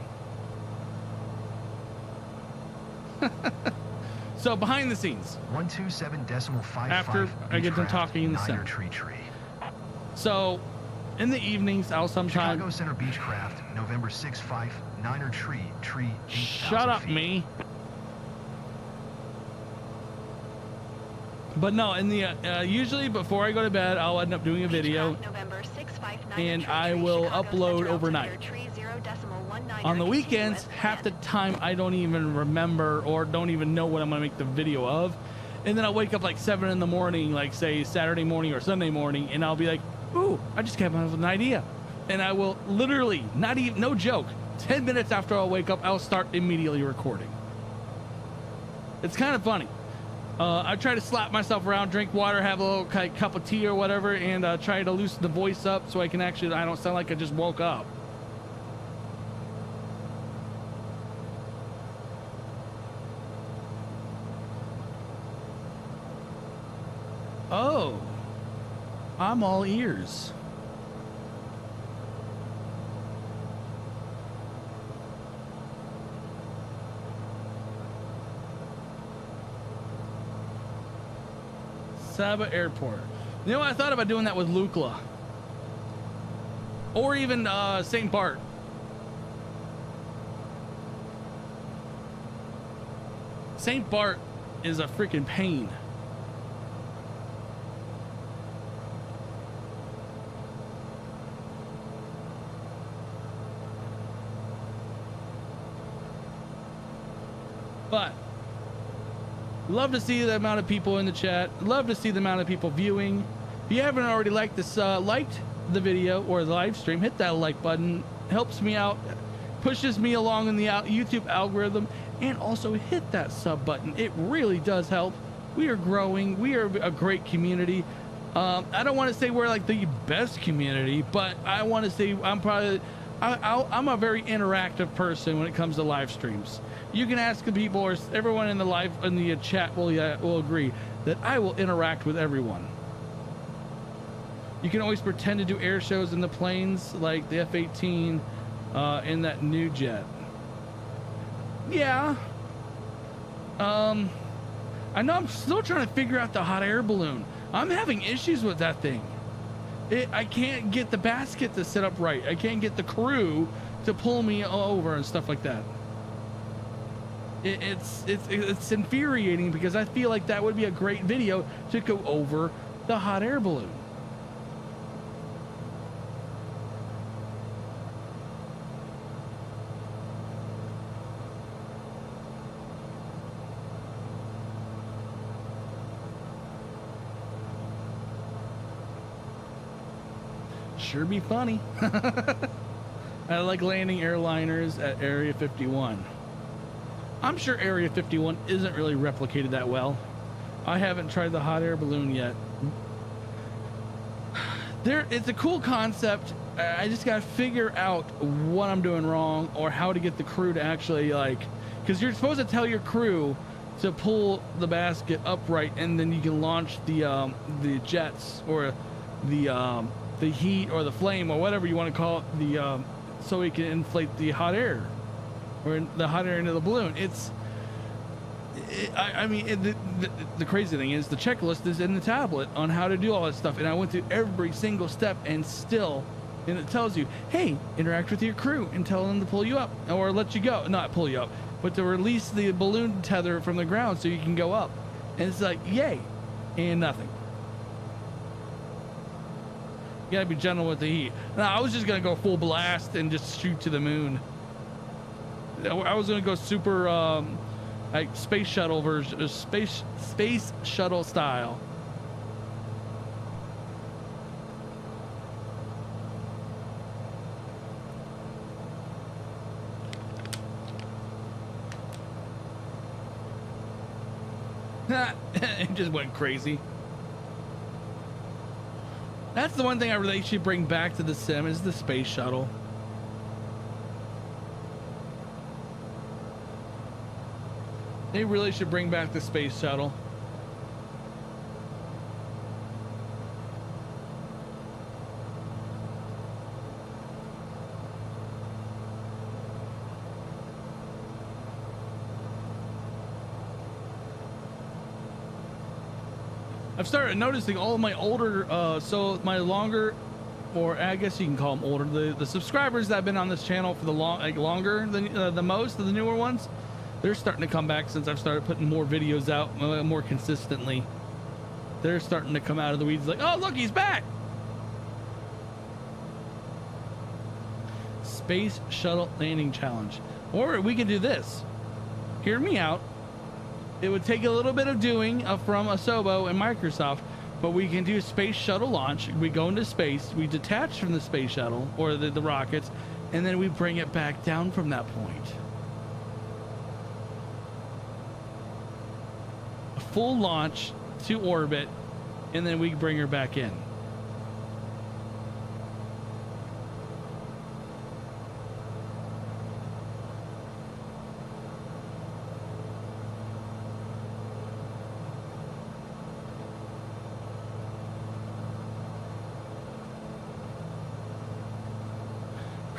So behind the scenes. 127.55. After I get done talking in the center. Tree. So in the evenings, I'll sometimes. Chicago Center Beechcraft, November 6-5, Niner Tree 8,000 Shut up, feet. me. But no, in the usually before I go to bed, I'll end up doing a video, and I will upload overnight. On the weekends, half the time I don't even remember or don't even know what I'm gonna make the video of, and then I'll wake up like 7 in the morning, like say Saturday morning or Sunday morning, and I'll be like, ooh, I just came up with an idea. And I will literally, no joke, 10 minutes after I wake up, I'll start immediately recording. It's kind of funny. I try to slap myself around, drink water, have a little cup of tea or whatever, and try to loosen the voice up so I don't sound like I just woke up. I'm all ears. Saba Airport. You know what? I thought about doing that with Lukla. Or even St. Bart. St. Bart is a freaking pain. But love to see the amount of people in the chat. Love to see the amount of people viewing. If you haven't already liked this, liked the video or the live stream, hit that like button. Helps me out, pushes me along in the YouTube algorithm, and also hit that sub button. It really does help. We are growing. We are a great community. I don't want to say we're like the best community, but I want to say I'm probably I'm a very interactive person when it comes to live streams. You can ask the people, or everyone in the chat will agree that I will interact with everyone. You can always pretend to do air shows in the planes, like the F-18 in that new jet. Yeah. I know I'm still trying to figure out the hot air balloon. I'm having issues with that thing. I can't get the basket to sit up right. I can't get the crew to pull me over and stuff like that. It's infuriating because I feel like that would be a great video to go over the hot air balloon. Sure be funny. I like landing airliners at Area 51. I'm sure Area 51 isn't really replicated that well. I haven't tried the hot air balloon yet. It's a cool concept. I just gotta figure out what I'm doing wrong or how to get the crew to actually because you're supposed to tell your crew to pull the basket upright, and then you can launch the jets or the heat or the flame or whatever you want to call it, so we can inflate the hot air or the hot air into the balloon. The crazy thing is the checklist is in the tablet on how to do all that stuff, and I went through every single step, and it tells you, hey, interact with your crew and tell them to pull you up or let you go, not pull you up, but to release the balloon tether from the ground so you can go up. And it's like, yay, and nothing. You gotta be gentle with the heat. Now, I was just gonna go full blast and just shoot to the moon. I was gonna go super like space shuttle version, space shuttle style. It just went crazy. That's the one thing I really should bring back to the sim is the space shuttle. They really should bring back the space shuttle. I've started noticing all of my older, so my longer, or I guess you can call them older, the subscribers that have been on this channel for the longer than the most of the newer ones, they're starting to come back since I've started putting more videos out more consistently. They're starting to come out of the weeds like, oh, look, he's back. Space Shuttle Landing Challenge. Or we can do this. Hear me out. It would take a little bit of doing from Asobo and Microsoft, but we can do space shuttle launch. We go into space, we detach from the space shuttle or the rockets, and then we bring it back down from that point. A full launch to orbit, and then we bring her back in.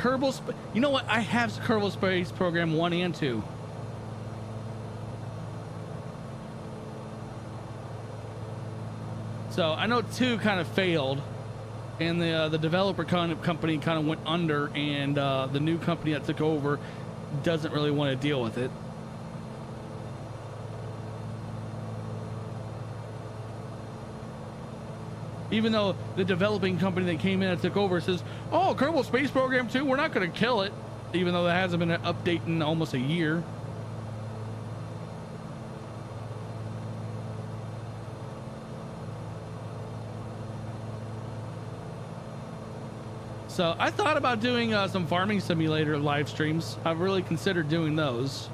You know what? I have Kerbal Space Program 1 and 2. So I know 2 kind of failed, and the developer company kind of went under, and the new company that took over doesn't really want to deal with it. Even though the developing company that came in and took over says, oh, Kerbal Space Program 2, we're not going to kill it. Even though there hasn't been an update in almost a year. So I thought about doing some farming simulator live streams. I've really considered doing those.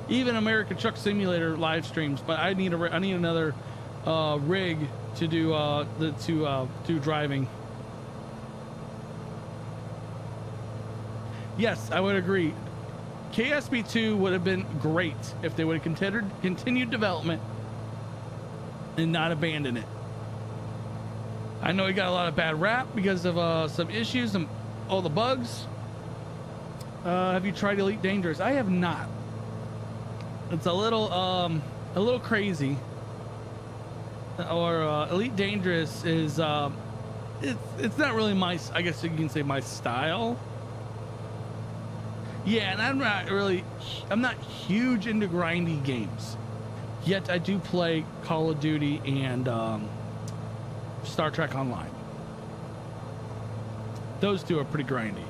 Even American Truck Simulator live streams, but I need another rig to do driving. Yes, I would agree. KSB2 would have been great if they would have continued development and not abandon it. I know it got a lot of bad rap because of some issues and all the bugs. Have you tried Elite Dangerous? I have not. It's a little crazy. Or Elite Dangerous is it's not really my, I guess you can say, my style. Yeah, and I'm not huge into grindy games. Yet I do play Call of Duty and Star Trek Online. Those two are pretty grindy.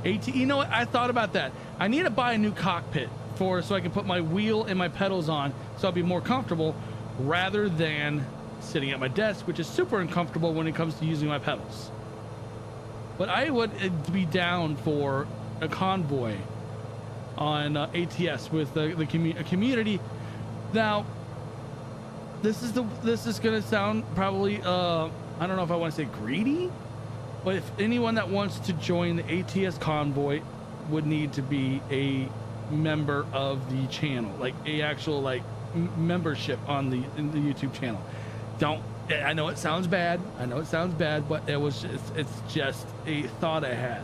You know what? I thought about that. I need to buy a new cockpit so I can put my wheel and my pedals on, so I'll be more comfortable rather than sitting at my desk, which is super uncomfortable when it comes to using my pedals. But I would be down for a convoy on ATS with the community. Now, this is gonna sound probably I don't know if I want to say greedy, but if anyone that wants to join the ATS convoy would need to be a member of the channel, like a actual membership in the YouTube channel. I know it sounds bad. But it's just a thought I had,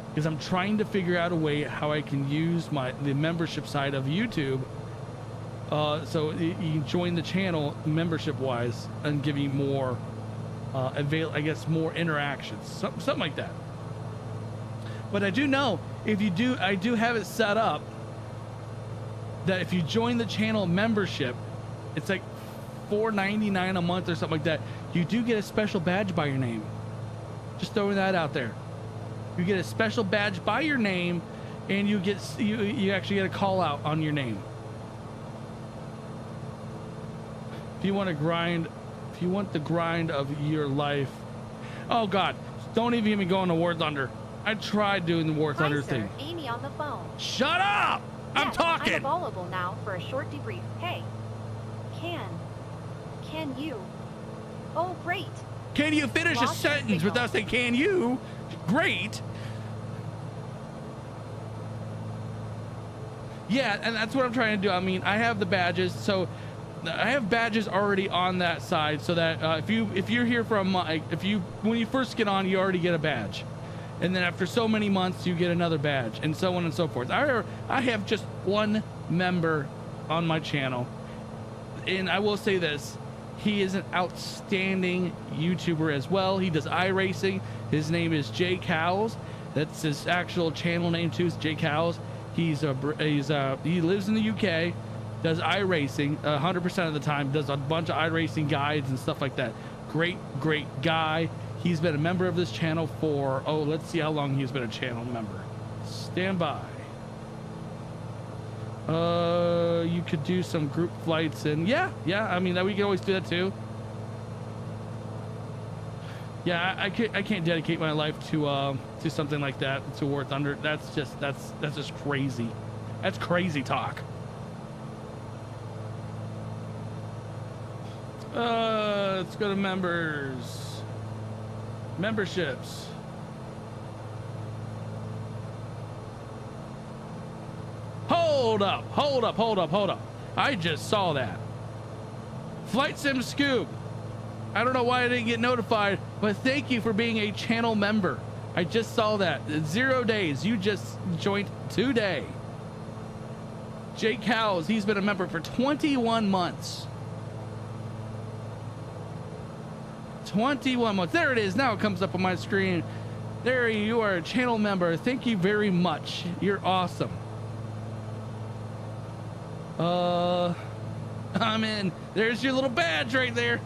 because I'm trying to figure out a way how I can use the membership side of YouTube, so you can join the channel membership wise and give you more more interactions, something like that. But I do know I do have it set up that if you join the channel membership, it's like $4.99 a month or something like that. You do get a special badge by your name. Just throwing that out there. You get a special badge by your name, and you actually get a call out on your name. If you want to grind, if you want the grind of your life. Oh God, don't even get me going to War Thunder. I tried doing the War Thunder thing. Amy on the phone. Shut up! I'm Yes, talking. I'm available now for a short debrief. Hey, can you? Oh, great. Can you finish a Lost your sentence signal. without saying "can you"? Great. Yeah, and that's what I'm trying to do. I mean, I have the badges, so I have badges already on that side, so that if you're here from when you first get on, you already get a badge, and then after so many months, you get another badge, and so on and so forth. I have just one member on my channel, and I will say this. He is an outstanding YouTuber as well. He does iRacing. His name is Jay Cowles. That's his actual channel name too, is Jay Cowles. He lives in the UK, does iRacing 100% of the time, does a bunch of iRacing guides and stuff like that. Great guy. He's been a member of this channel for, let's see how long he's been a channel member. Stand by. You could do some group flights, and yeah, I mean, we can always do that too. Yeah, I can't dedicate my life to something like that, to War Thunder. That's just crazy. That's crazy talk. Let's go to memberships. Hold up. I just saw that. Flight Sim Scoop. I don't know why I didn't get notified, but thank you for being a channel member. I just saw that. 0 days. You just joined today. Jake Howes, he's been a member for 21 months. 21 months. There it is. Now it comes up on my screen. There you are, a channel member. Thank you very much. You're awesome. I'm in. There's your little badge right there.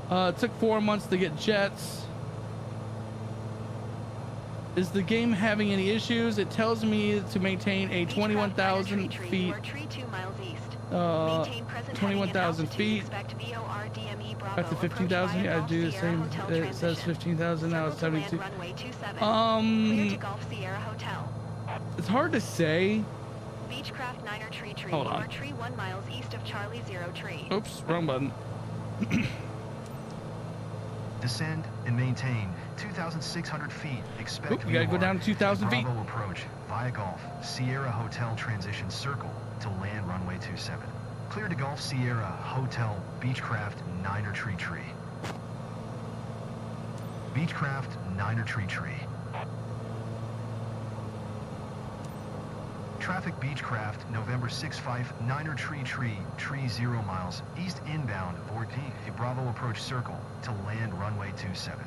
It took 4 months to get jets. Is the game having any issues? It tells me to maintain a 21,000 feet. 21,000 feet. After 15,000, yeah, I do the same. It says 15,000, now it's 72. It's hard to say. Beechcraft Niner Tree Tree. Hold on. Tree 1 miles east of Charlie 0 Tree. Oops, wrong button. Descend and maintain 2,600 feet. Expect Oop, you gotta go down 2,000 feet. Bravo approach via Golf Sierra Hotel transition circle to land runway 27. Clear to Golf Sierra Hotel Beechcraft Niner Tree Tree. Beechcraft Niner Tree Tree. Traffic Beechcraft November 65 Niner Tree Tree 0 miles east inbound Vorti Bravo approach circle to land runway 27.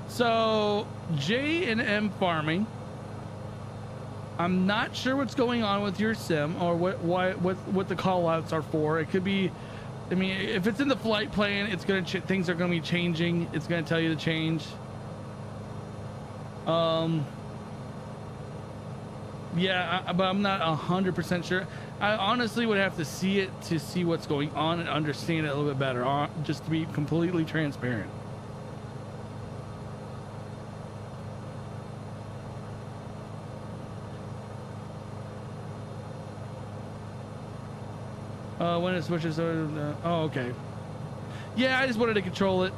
So J&M Farming, I'm not sure what's going on with your sim or what the call outs are for. It could be, I mean, if it's in the flight plan, it's gonna things are gonna be changing. It's gonna tell you to change. Yeah, but I'm not 100% sure. I honestly would have to see it to see what's going on and understand it a little bit better, just to be completely transparent. When it switches over, oh, okay. Yeah, I just wanted to control it.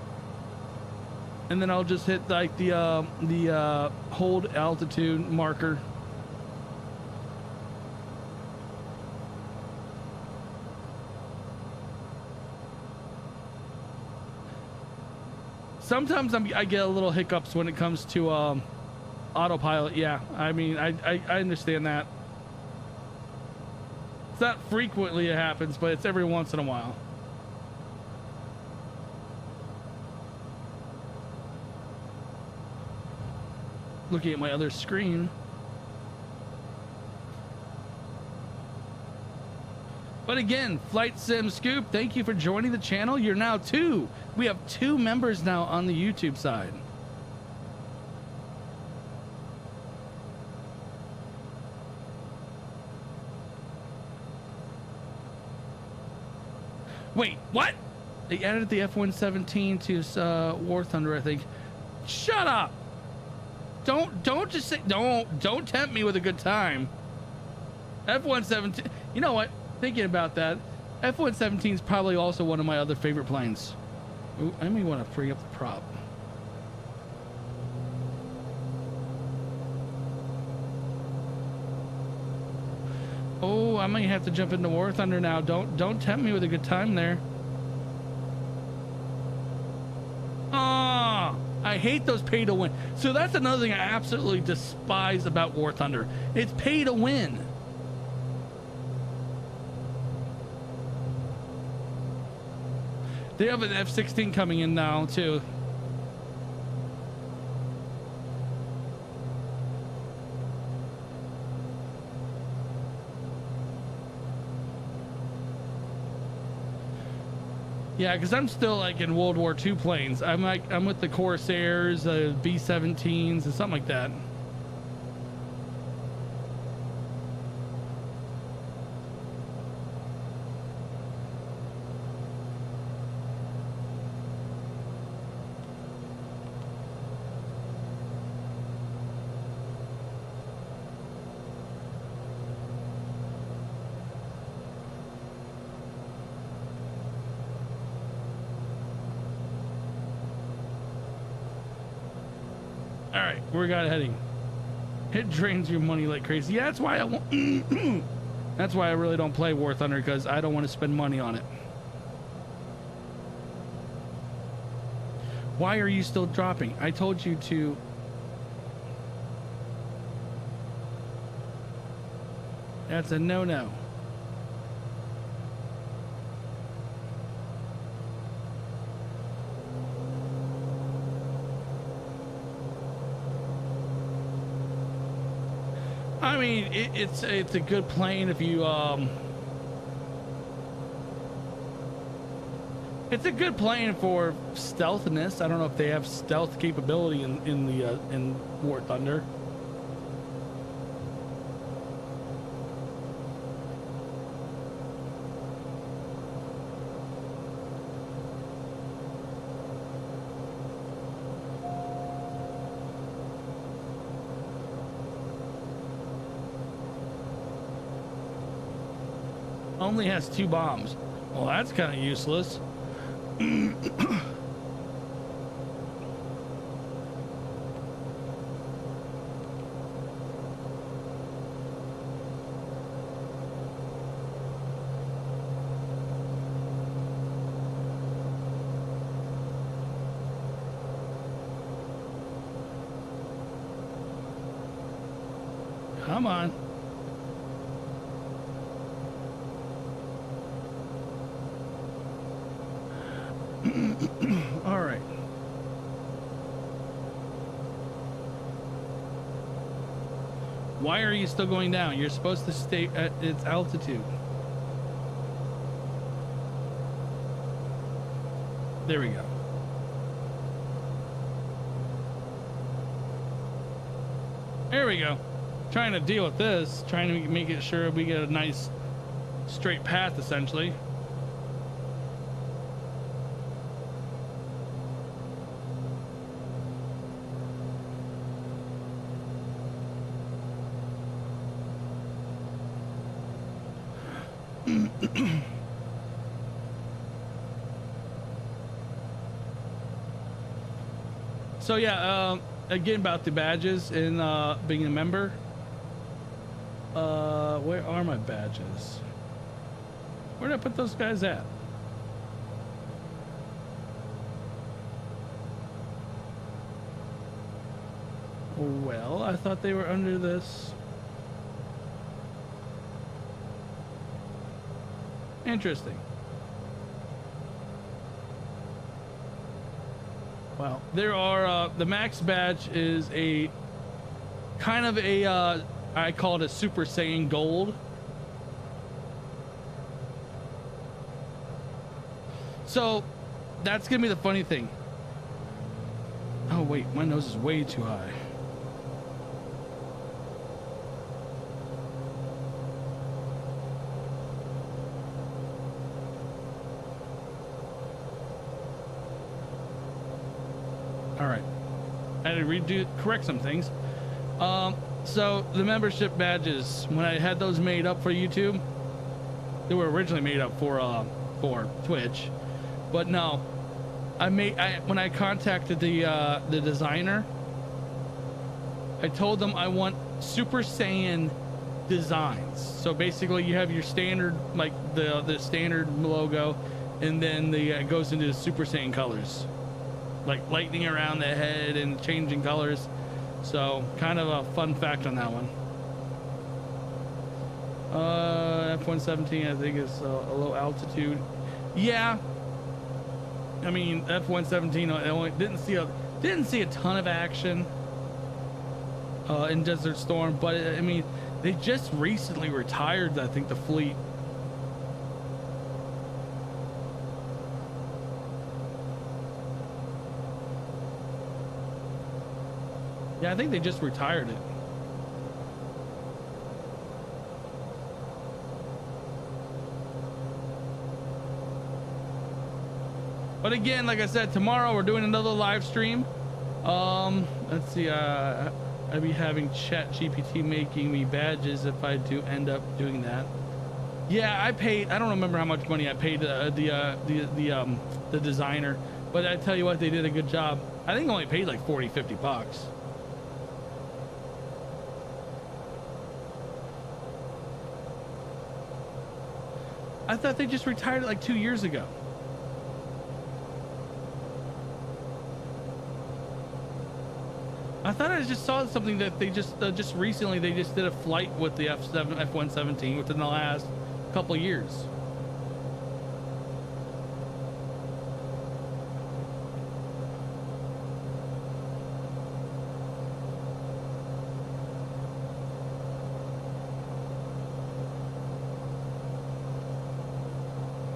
And then I'll just hit like the hold altitude marker. Sometimes I get a little hiccups when it comes to autopilot. Yeah, I mean, I understand that. It's not frequently it happens, but it's every once in a while. Looking at my other screen. But again, Flight Sim Scoop, thank you for joining the channel. You're now 2. We have 2 members now on the YouTube side. Wait, what? They added the F-117 to War Thunder, I think. Shut up! Don't just say don't tempt me with a good time. F-117. You know what? Thinking about that, F-117 is probably also one of my other favorite planes. Ooh, I may want to free up the prop. Oh, I might have to jump into War Thunder now. Don't tempt me with a good time there. Ah, I hate those pay to win. So that's another thing I absolutely despise about War Thunder. It's pay to win. They have an F-16 coming in now too. Yeah, because I'm still like in World War II planes. I'm with the Corsairs, B-17s, and something like that. All right, where we got heading? It drains your money like crazy. Yeah, that's why I want. That's why I really don't play War Thunder, because I don't want to spend money on it. Why are you still dropping? I told you to. That's a no-no. I mean, it's a good plane if you it's a good plane for stealthiness. I don't know if they have stealth capability in War Thunder. Only has 2 bombs. Well, that's kind of useless. Come on. All right. Why are you still going down? You're supposed to stay at its altitude. There we go. There we go. Trying to deal with this, trying to make it sure we get a nice straight path, essentially. So yeah, again about the badges and being a member. Where are my badges? Where did I put those guys at? Well, I thought they were under this. Interesting. Well, there are the max badge is a kind of a I call it a Super Saiyan Gold. So that's gonna be the funny thing. Oh wait, my nose is way too high. All right, I had to correct some things. So the membership badges, when I had those made up for YouTube, they were originally made up for Twitch, but no, when I contacted the designer, I told them I want Super Saiyan designs. So basically, you have your standard, like the standard logo, and then it goes into the Super Saiyan colors, like lightning around the head and changing colors. So kind of a fun fact on that one. F-117 I think is a low altitude. Yeah, I mean F-117 I only didn't see a ton of action in Desert Storm, but I mean they just recently retired, I think, the fleet. Yeah, I think they just retired it. But again, like I said, tomorrow we're doing another live stream. Let's see, I'll be having ChatGPT making me badges if I do end up doing that. Yeah, I don't remember how much money I paid the designer, but I tell you what, they did a good job. I think I only paid like 40-50 bucks. I thought they just retired it like 2 years ago. I thought I just saw something that they just recently they just did a flight with the F-117 within the last couple years.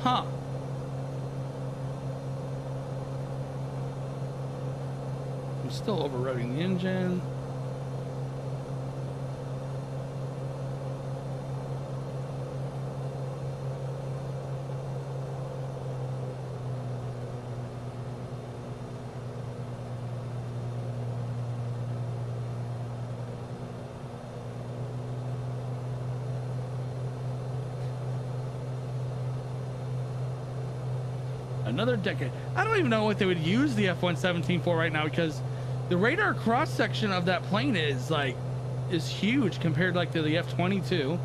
Huh. I'm still overriding the engine. Another decade. I don't even know what they would use the F-117 for right now, because the radar cross section of that plane is huge compared like to the F-22.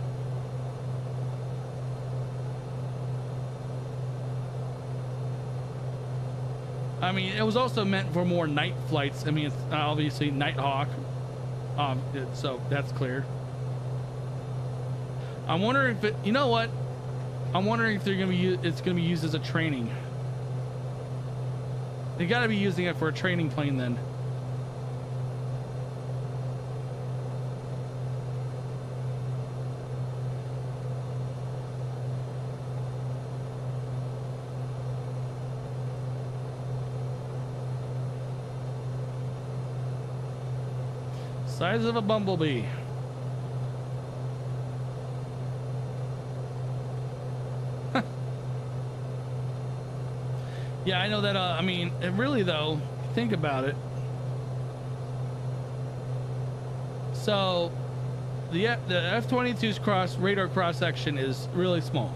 I mean, it was also meant for more night flights. I mean, it's obviously Nighthawk, so that's clear. I'm wondering if you know what? I'm wondering if it's gonna be used as a training. They gotta be using it for a training plane then. Size of a bumblebee. Yeah, I know that. I mean, really though, think about it. So, the F-22's radar cross section is really small,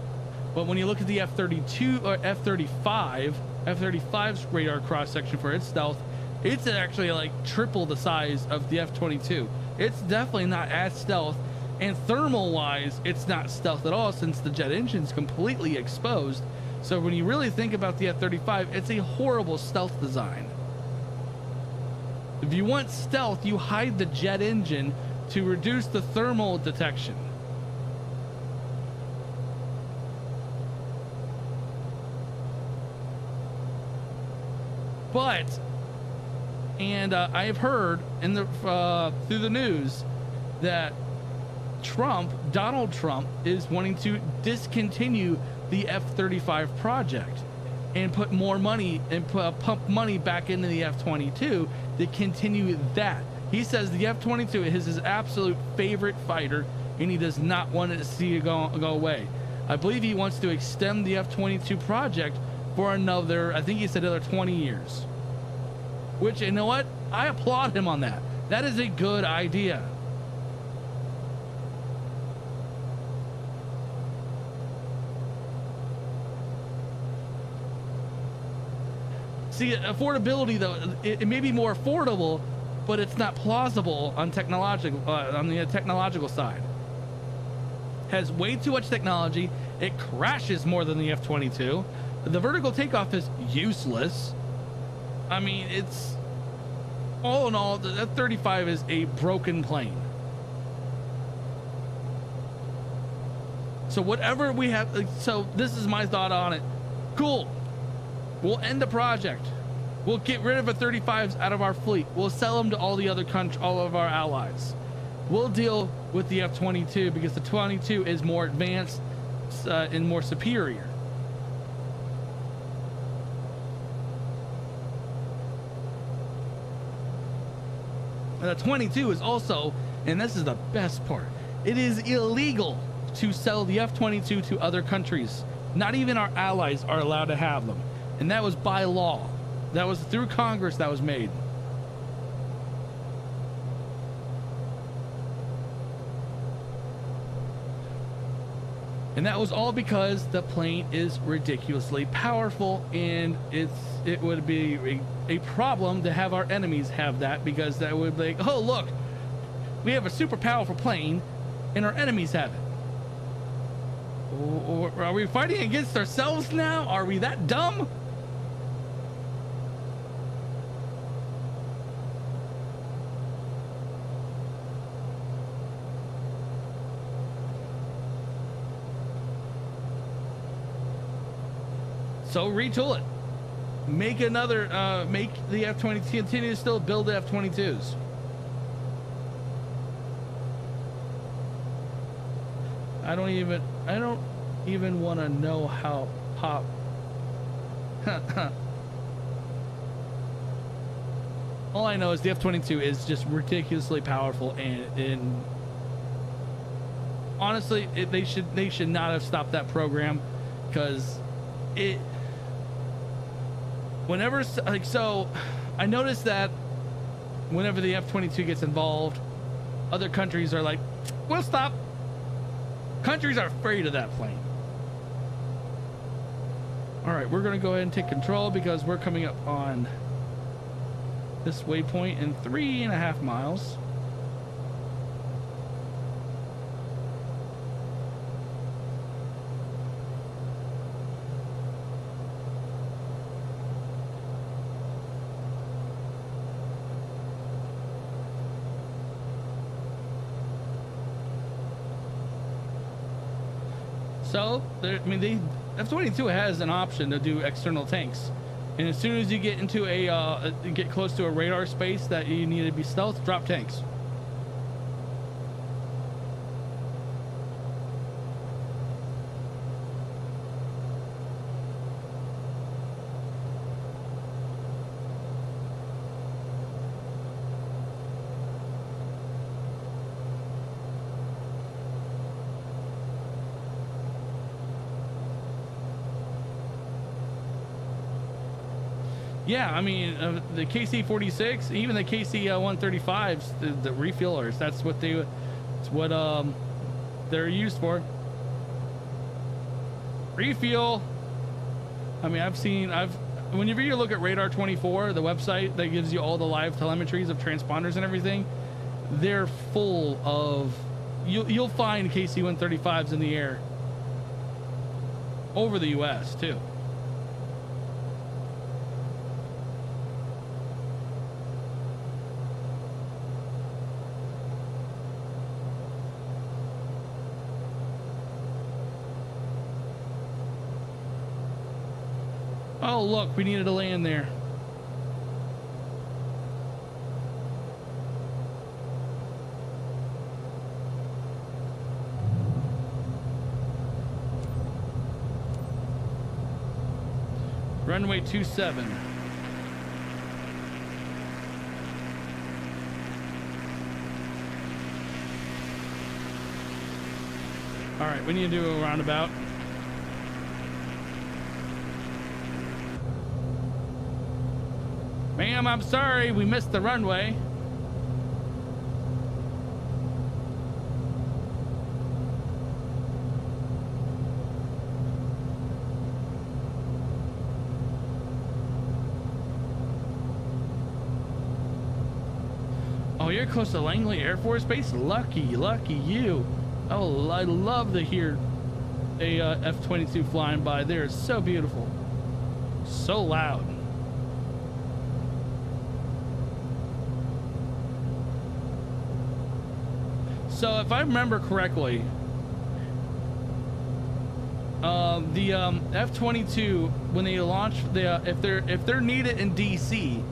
but when you look at the F-32 or F-35's radar cross section for its stealth, it's actually like triple the size of the F-22. It's definitely not as stealth, and thermal-wise, it's not stealth at all since the jet engine's completely exposed. So when you really think about the F-35, it's a horrible stealth design. If you want stealth, you hide the jet engine to reduce the thermal detection. But, and I have heard in the through the news that Donald Trump is wanting to discontinue the F-35 project and put more money and pump money back into the F-22 to continue that. He says the F-22 is his absolute favorite fighter, and he does not want to see it go away. I believe he wants to extend the F-22 project for another, I think he said another 20 years. Which, you know what? I applaud him on that. That is a good idea. See, affordability though, it may be more affordable, but it's not plausible on the technological side. Has way too much technology. It crashes more than the F-22. The vertical takeoff is useless. I mean, it's all in all, the F-35 is a broken plane. So whatever we have, so this is my thought on it. Cool. We'll end the project. We'll get rid of the 35s out of our fleet. We'll sell them to all the other countries, all of our allies. We'll deal with the F-22 because the 22 is more advanced and more superior. And the 22 is also, and this is the best part, it is illegal to sell the F-22 to other countries. Not even our allies are allowed to have them. And that was by law. That was through Congress that was made. And that was all because the plane is ridiculously powerful, and it would be a problem to have our enemies have that, because that would be like, oh look, we have a super powerful plane and our enemies have it. Are we fighting against ourselves now? Are we that dumb? So retool it. Make another, make the F-22, continue to still build the F-22s. I don't even want to know how pop. All I know is the F-22 is just ridiculously powerful, and honestly, they should not have stopped that program, because it. Whenever, like, so I noticed that whenever the F-22 gets involved, other countries are like, we'll stop. Countries are afraid of that plane. All right, we're going to go ahead and take control because we're coming up on this waypoint in 3.5 miles. So, the F-22 has an option to do external tanks, and as soon as you get into get close to a radar space that you need to be stealth, drop tanks. Yeah, I mean, the KC-46, even the KC-135s, the refuelers, that's what they're used for. Refuel. I mean, whenever you look at Radar 24, the website that gives you all the live telemetries of transponders and everything, they're full of, you'll find KC-135s in the air over the US too. Oh, look, we needed to land there. Runway 27. All right, we need to do a roundabout. Ma'am, I'm sorry, we missed the runway. Oh, you're close to Langley Air Force Base? Lucky you. Oh, I love to hear a F-22 flying by. They're so beautiful. So loud. So if I remember correctly, the F-22, when they launch, if they're needed in DC,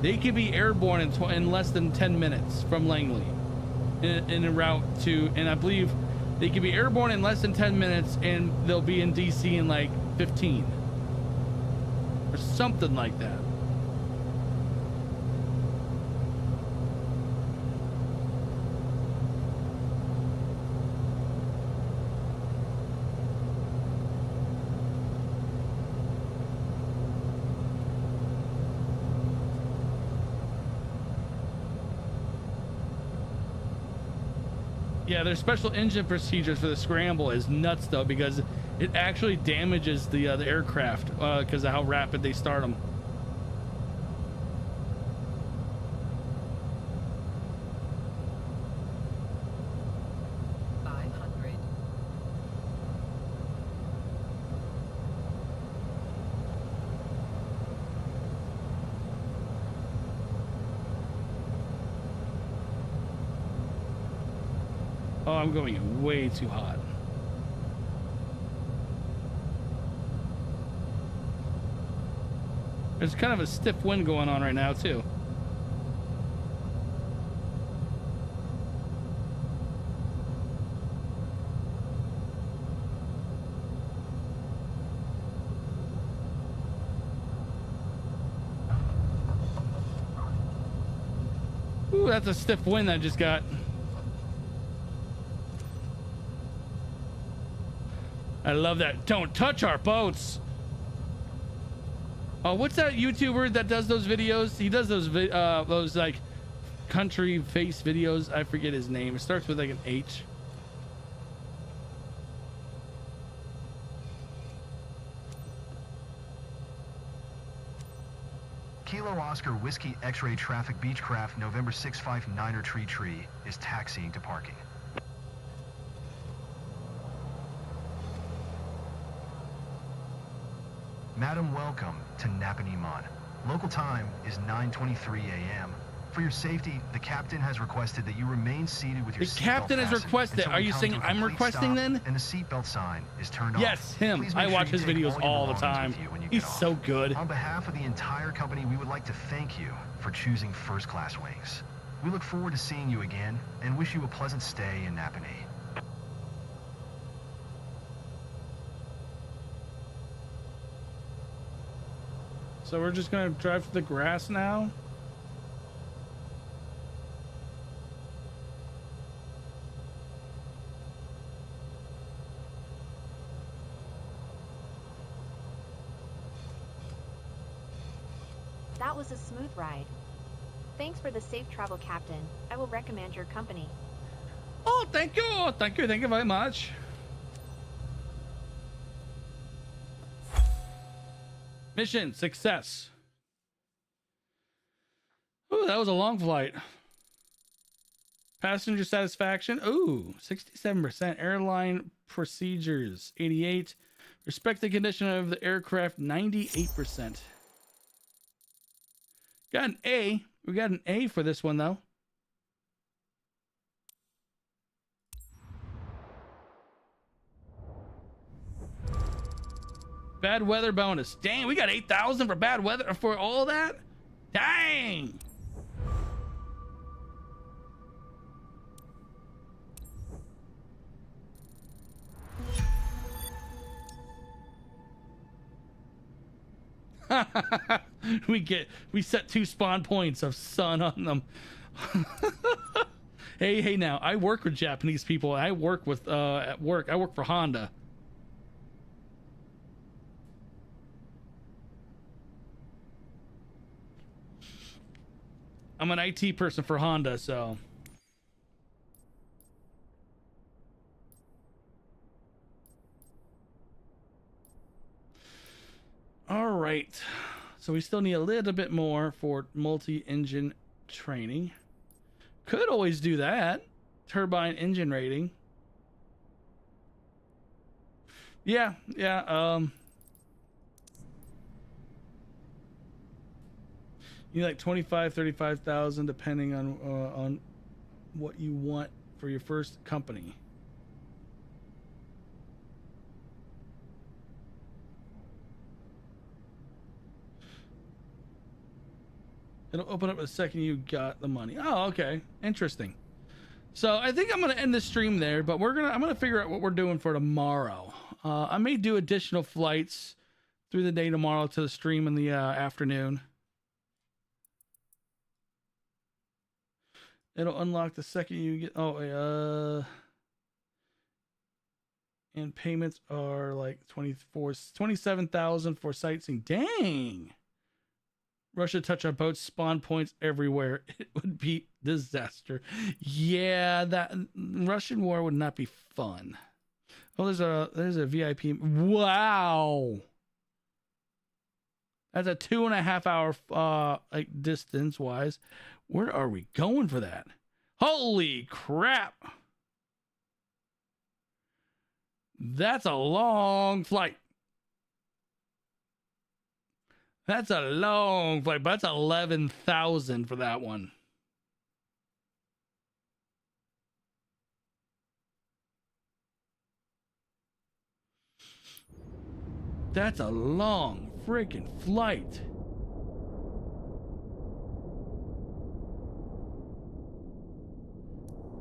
they can be airborne in less than 10 minutes from Langley, in a route to, and I believe they can be airborne in less than 10 minutes, and they'll be in DC in like 15 or something like that. Yeah, their special engine procedures for the scramble is nuts though, because it actually damages the aircraft because of how rapid they start them. Oh, I'm going in way too hot. There's kind of a stiff wind going on right now, too. Ooh, that's a stiff wind I just got. I love that. Don't touch our boats. Oh, what's that YouTuber that does those videos? He does those like country face videos. I forget his name. It starts with like an H. Kilo Oscar Whiskey X-ray traffic Beechcraft November 659er tree is taxiing to parking. Madam, welcome to Napaniman. Local time is 9:23 a.m. For your safety, the captain has requested that you remain seated with your The captain has requested. Are you saying I'm requesting then? And the seatbelt sign is turned off. Yes, him. Please make I sure watch you his take videos your all the belongings time. with you when you He's get off. so good. On behalf of the entire company, we would like to thank you for choosing first class wings. We look forward to seeing you again and wish you a pleasant stay in Napanee. So we're just gonna drive through the grass now. That was a smooth ride. Thanks for the safe travel, Captain. I will recommend your company. Oh, thank you. Thank you. Thank you very much. Mission success. Ooh, that was a long flight. Passenger satisfaction. Ooh, 67%. Airline procedures, 88. Respect the condition of the aircraft, 98%. Got an A. We got an A for this one, though. Bad weather bonus. Dang, we got 8,000 for bad weather for all that? Dang. we set 2 spawn points of sun on them. hey now, I work with Japanese people. I work with at work. I work for Honda. I'm an IT person for Honda, so all right. So we still need a little bit more for multi-engine training. Could always do that. Turbine engine rating. Yeah. You need like 25, 35,000 depending on what you want for your first company. It'll open up the second you got the money. Oh, okay. Interesting. So I think I'm going to end the stream there, but I'm going to figure out what we're doing for tomorrow. I may do additional flights through the day tomorrow to the stream in the afternoon. It'll unlock the second you get. And payments are like 27,000 for sightseeing. Dang. Russia touch our boats, spawn points everywhere. It would be disaster. Yeah, that Russian war would not be fun. Oh, there's a VIP. Wow. That's a 2.5 hour like distance wise. Where are we going for that? Holy crap. That's a long flight. That's a long flight, but that's 11,000 for that one. That's a long freaking flight.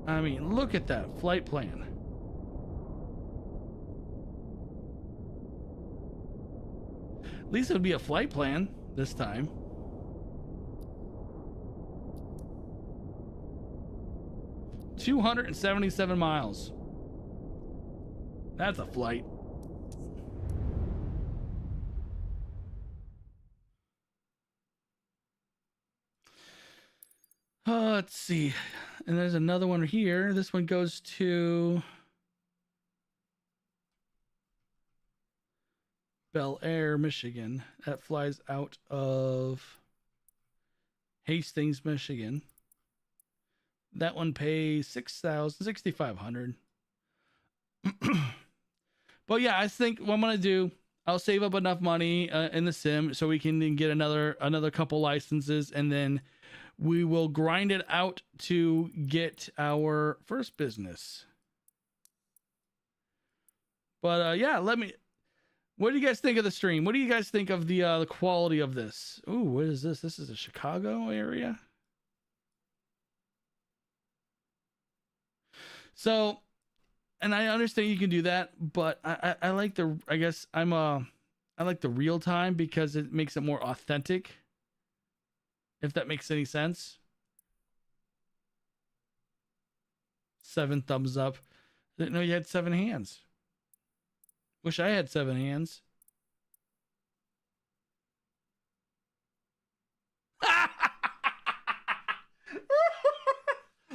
I mean, look at that flight plan. At least it would be a flight plan this time. $277 miles. That's a flight. Let's see. And there's another one here. This one goes to Bel Air, Michigan. That flies out of Hastings, Michigan. That one pays $6,500. But yeah, I think what I'm gonna do, I'll save up enough money in the sim so we can get another couple licenses, and then we will grind it out to get our first business. But yeah, what do you guys think of the stream? What do you guys think of the quality of this? Ooh, what is this? This is a Chicago area. So, and I understand you can do that, but I like I guess I like the real time because it makes it more authentic. If that makes any sense. 7 thumbs up. Didn't know you had 7 hands. Wish I had 7 hands.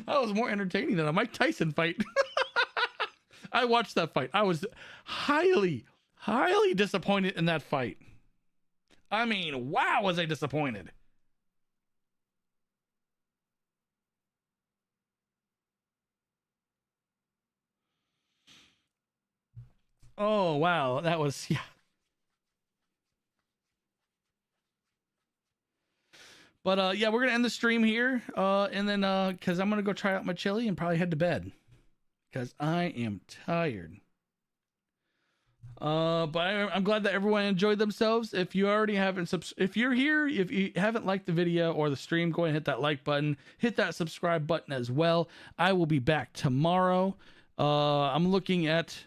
That was more entertaining than a Mike Tyson fight. I watched that fight. I was highly disappointed in that fight. I mean, wow, was I disappointed. Oh, wow. That was, yeah. But yeah, we're going to end the stream here. And then, because I'm going to go try out my chili and probably head to bed. Because I am tired. But I'm glad that everyone enjoyed themselves. If you already haven't, if you're here, if you haven't liked the video or the stream, go ahead and hit that like button. Hit that subscribe button as well. I will be back tomorrow. I'm looking at...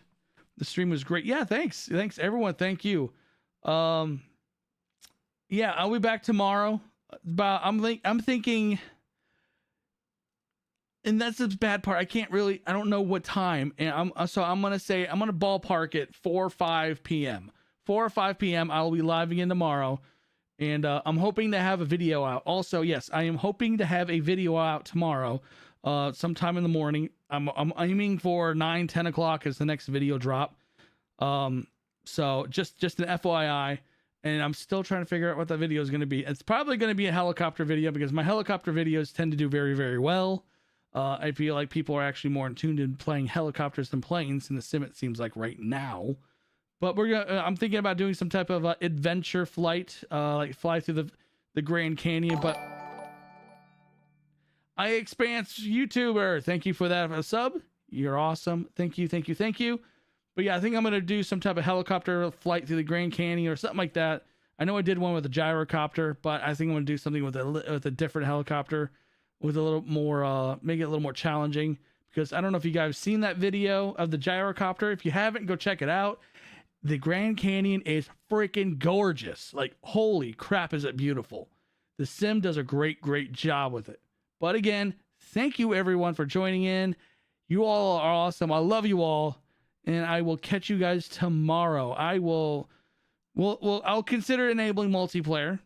The stream was great. Yeah, thanks everyone. Thank you. Yeah, I'll be back tomorrow. I'm thinking, and that's the bad part. I don't know what time, and I'm gonna ballpark it 4 or 5 p.m. 4 or 5 p.m. I'll be live again tomorrow, and I'm hoping to have a video out. Also, yes, I am hoping to have a video out tomorrow, sometime in the morning. I'm aiming for 9-10 o'clock as the next video drop. So just an FYI, and I'm still trying to figure out what that video is going to be. It's probably going to be a helicopter video because my helicopter videos tend to do very, very well. I feel like people are actually more in tune to playing helicopters than planes in the sim, it seems like right now. But I'm thinking about doing some type of adventure flight, like fly through the Grand Canyon. But iExpanse YouTuber, thank you for that sub. You're awesome. Thank you. But yeah, I think I'm going to do some type of helicopter flight through the Grand Canyon or something like that. I know I did one with a gyrocopter, but I think I'm going to do something with a different helicopter with a little more, make it a little more challenging, because I don't know if you guys have seen that video of the gyrocopter. If you haven't, go check it out. The Grand Canyon is freaking gorgeous. Like, holy crap, is it beautiful. The sim does a great job with it. But again, thank you everyone for joining in. You all are awesome. I love you all. And I will catch you guys tomorrow. I'll consider enabling multiplayer.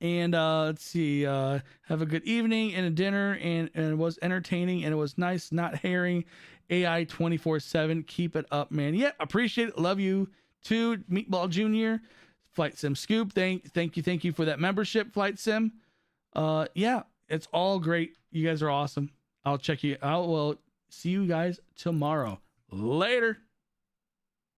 And let's see. Have a good evening and a dinner. And it was entertaining. And it was nice not hearing AI 24/7. Keep it up, man. Yeah, appreciate it. Love you too, Meatball Jr. Flight Sim Scoop. Thank you for that membership, Flight Sim. Yeah, it's all great. You guys are awesome. I will see you guys tomorrow. Later.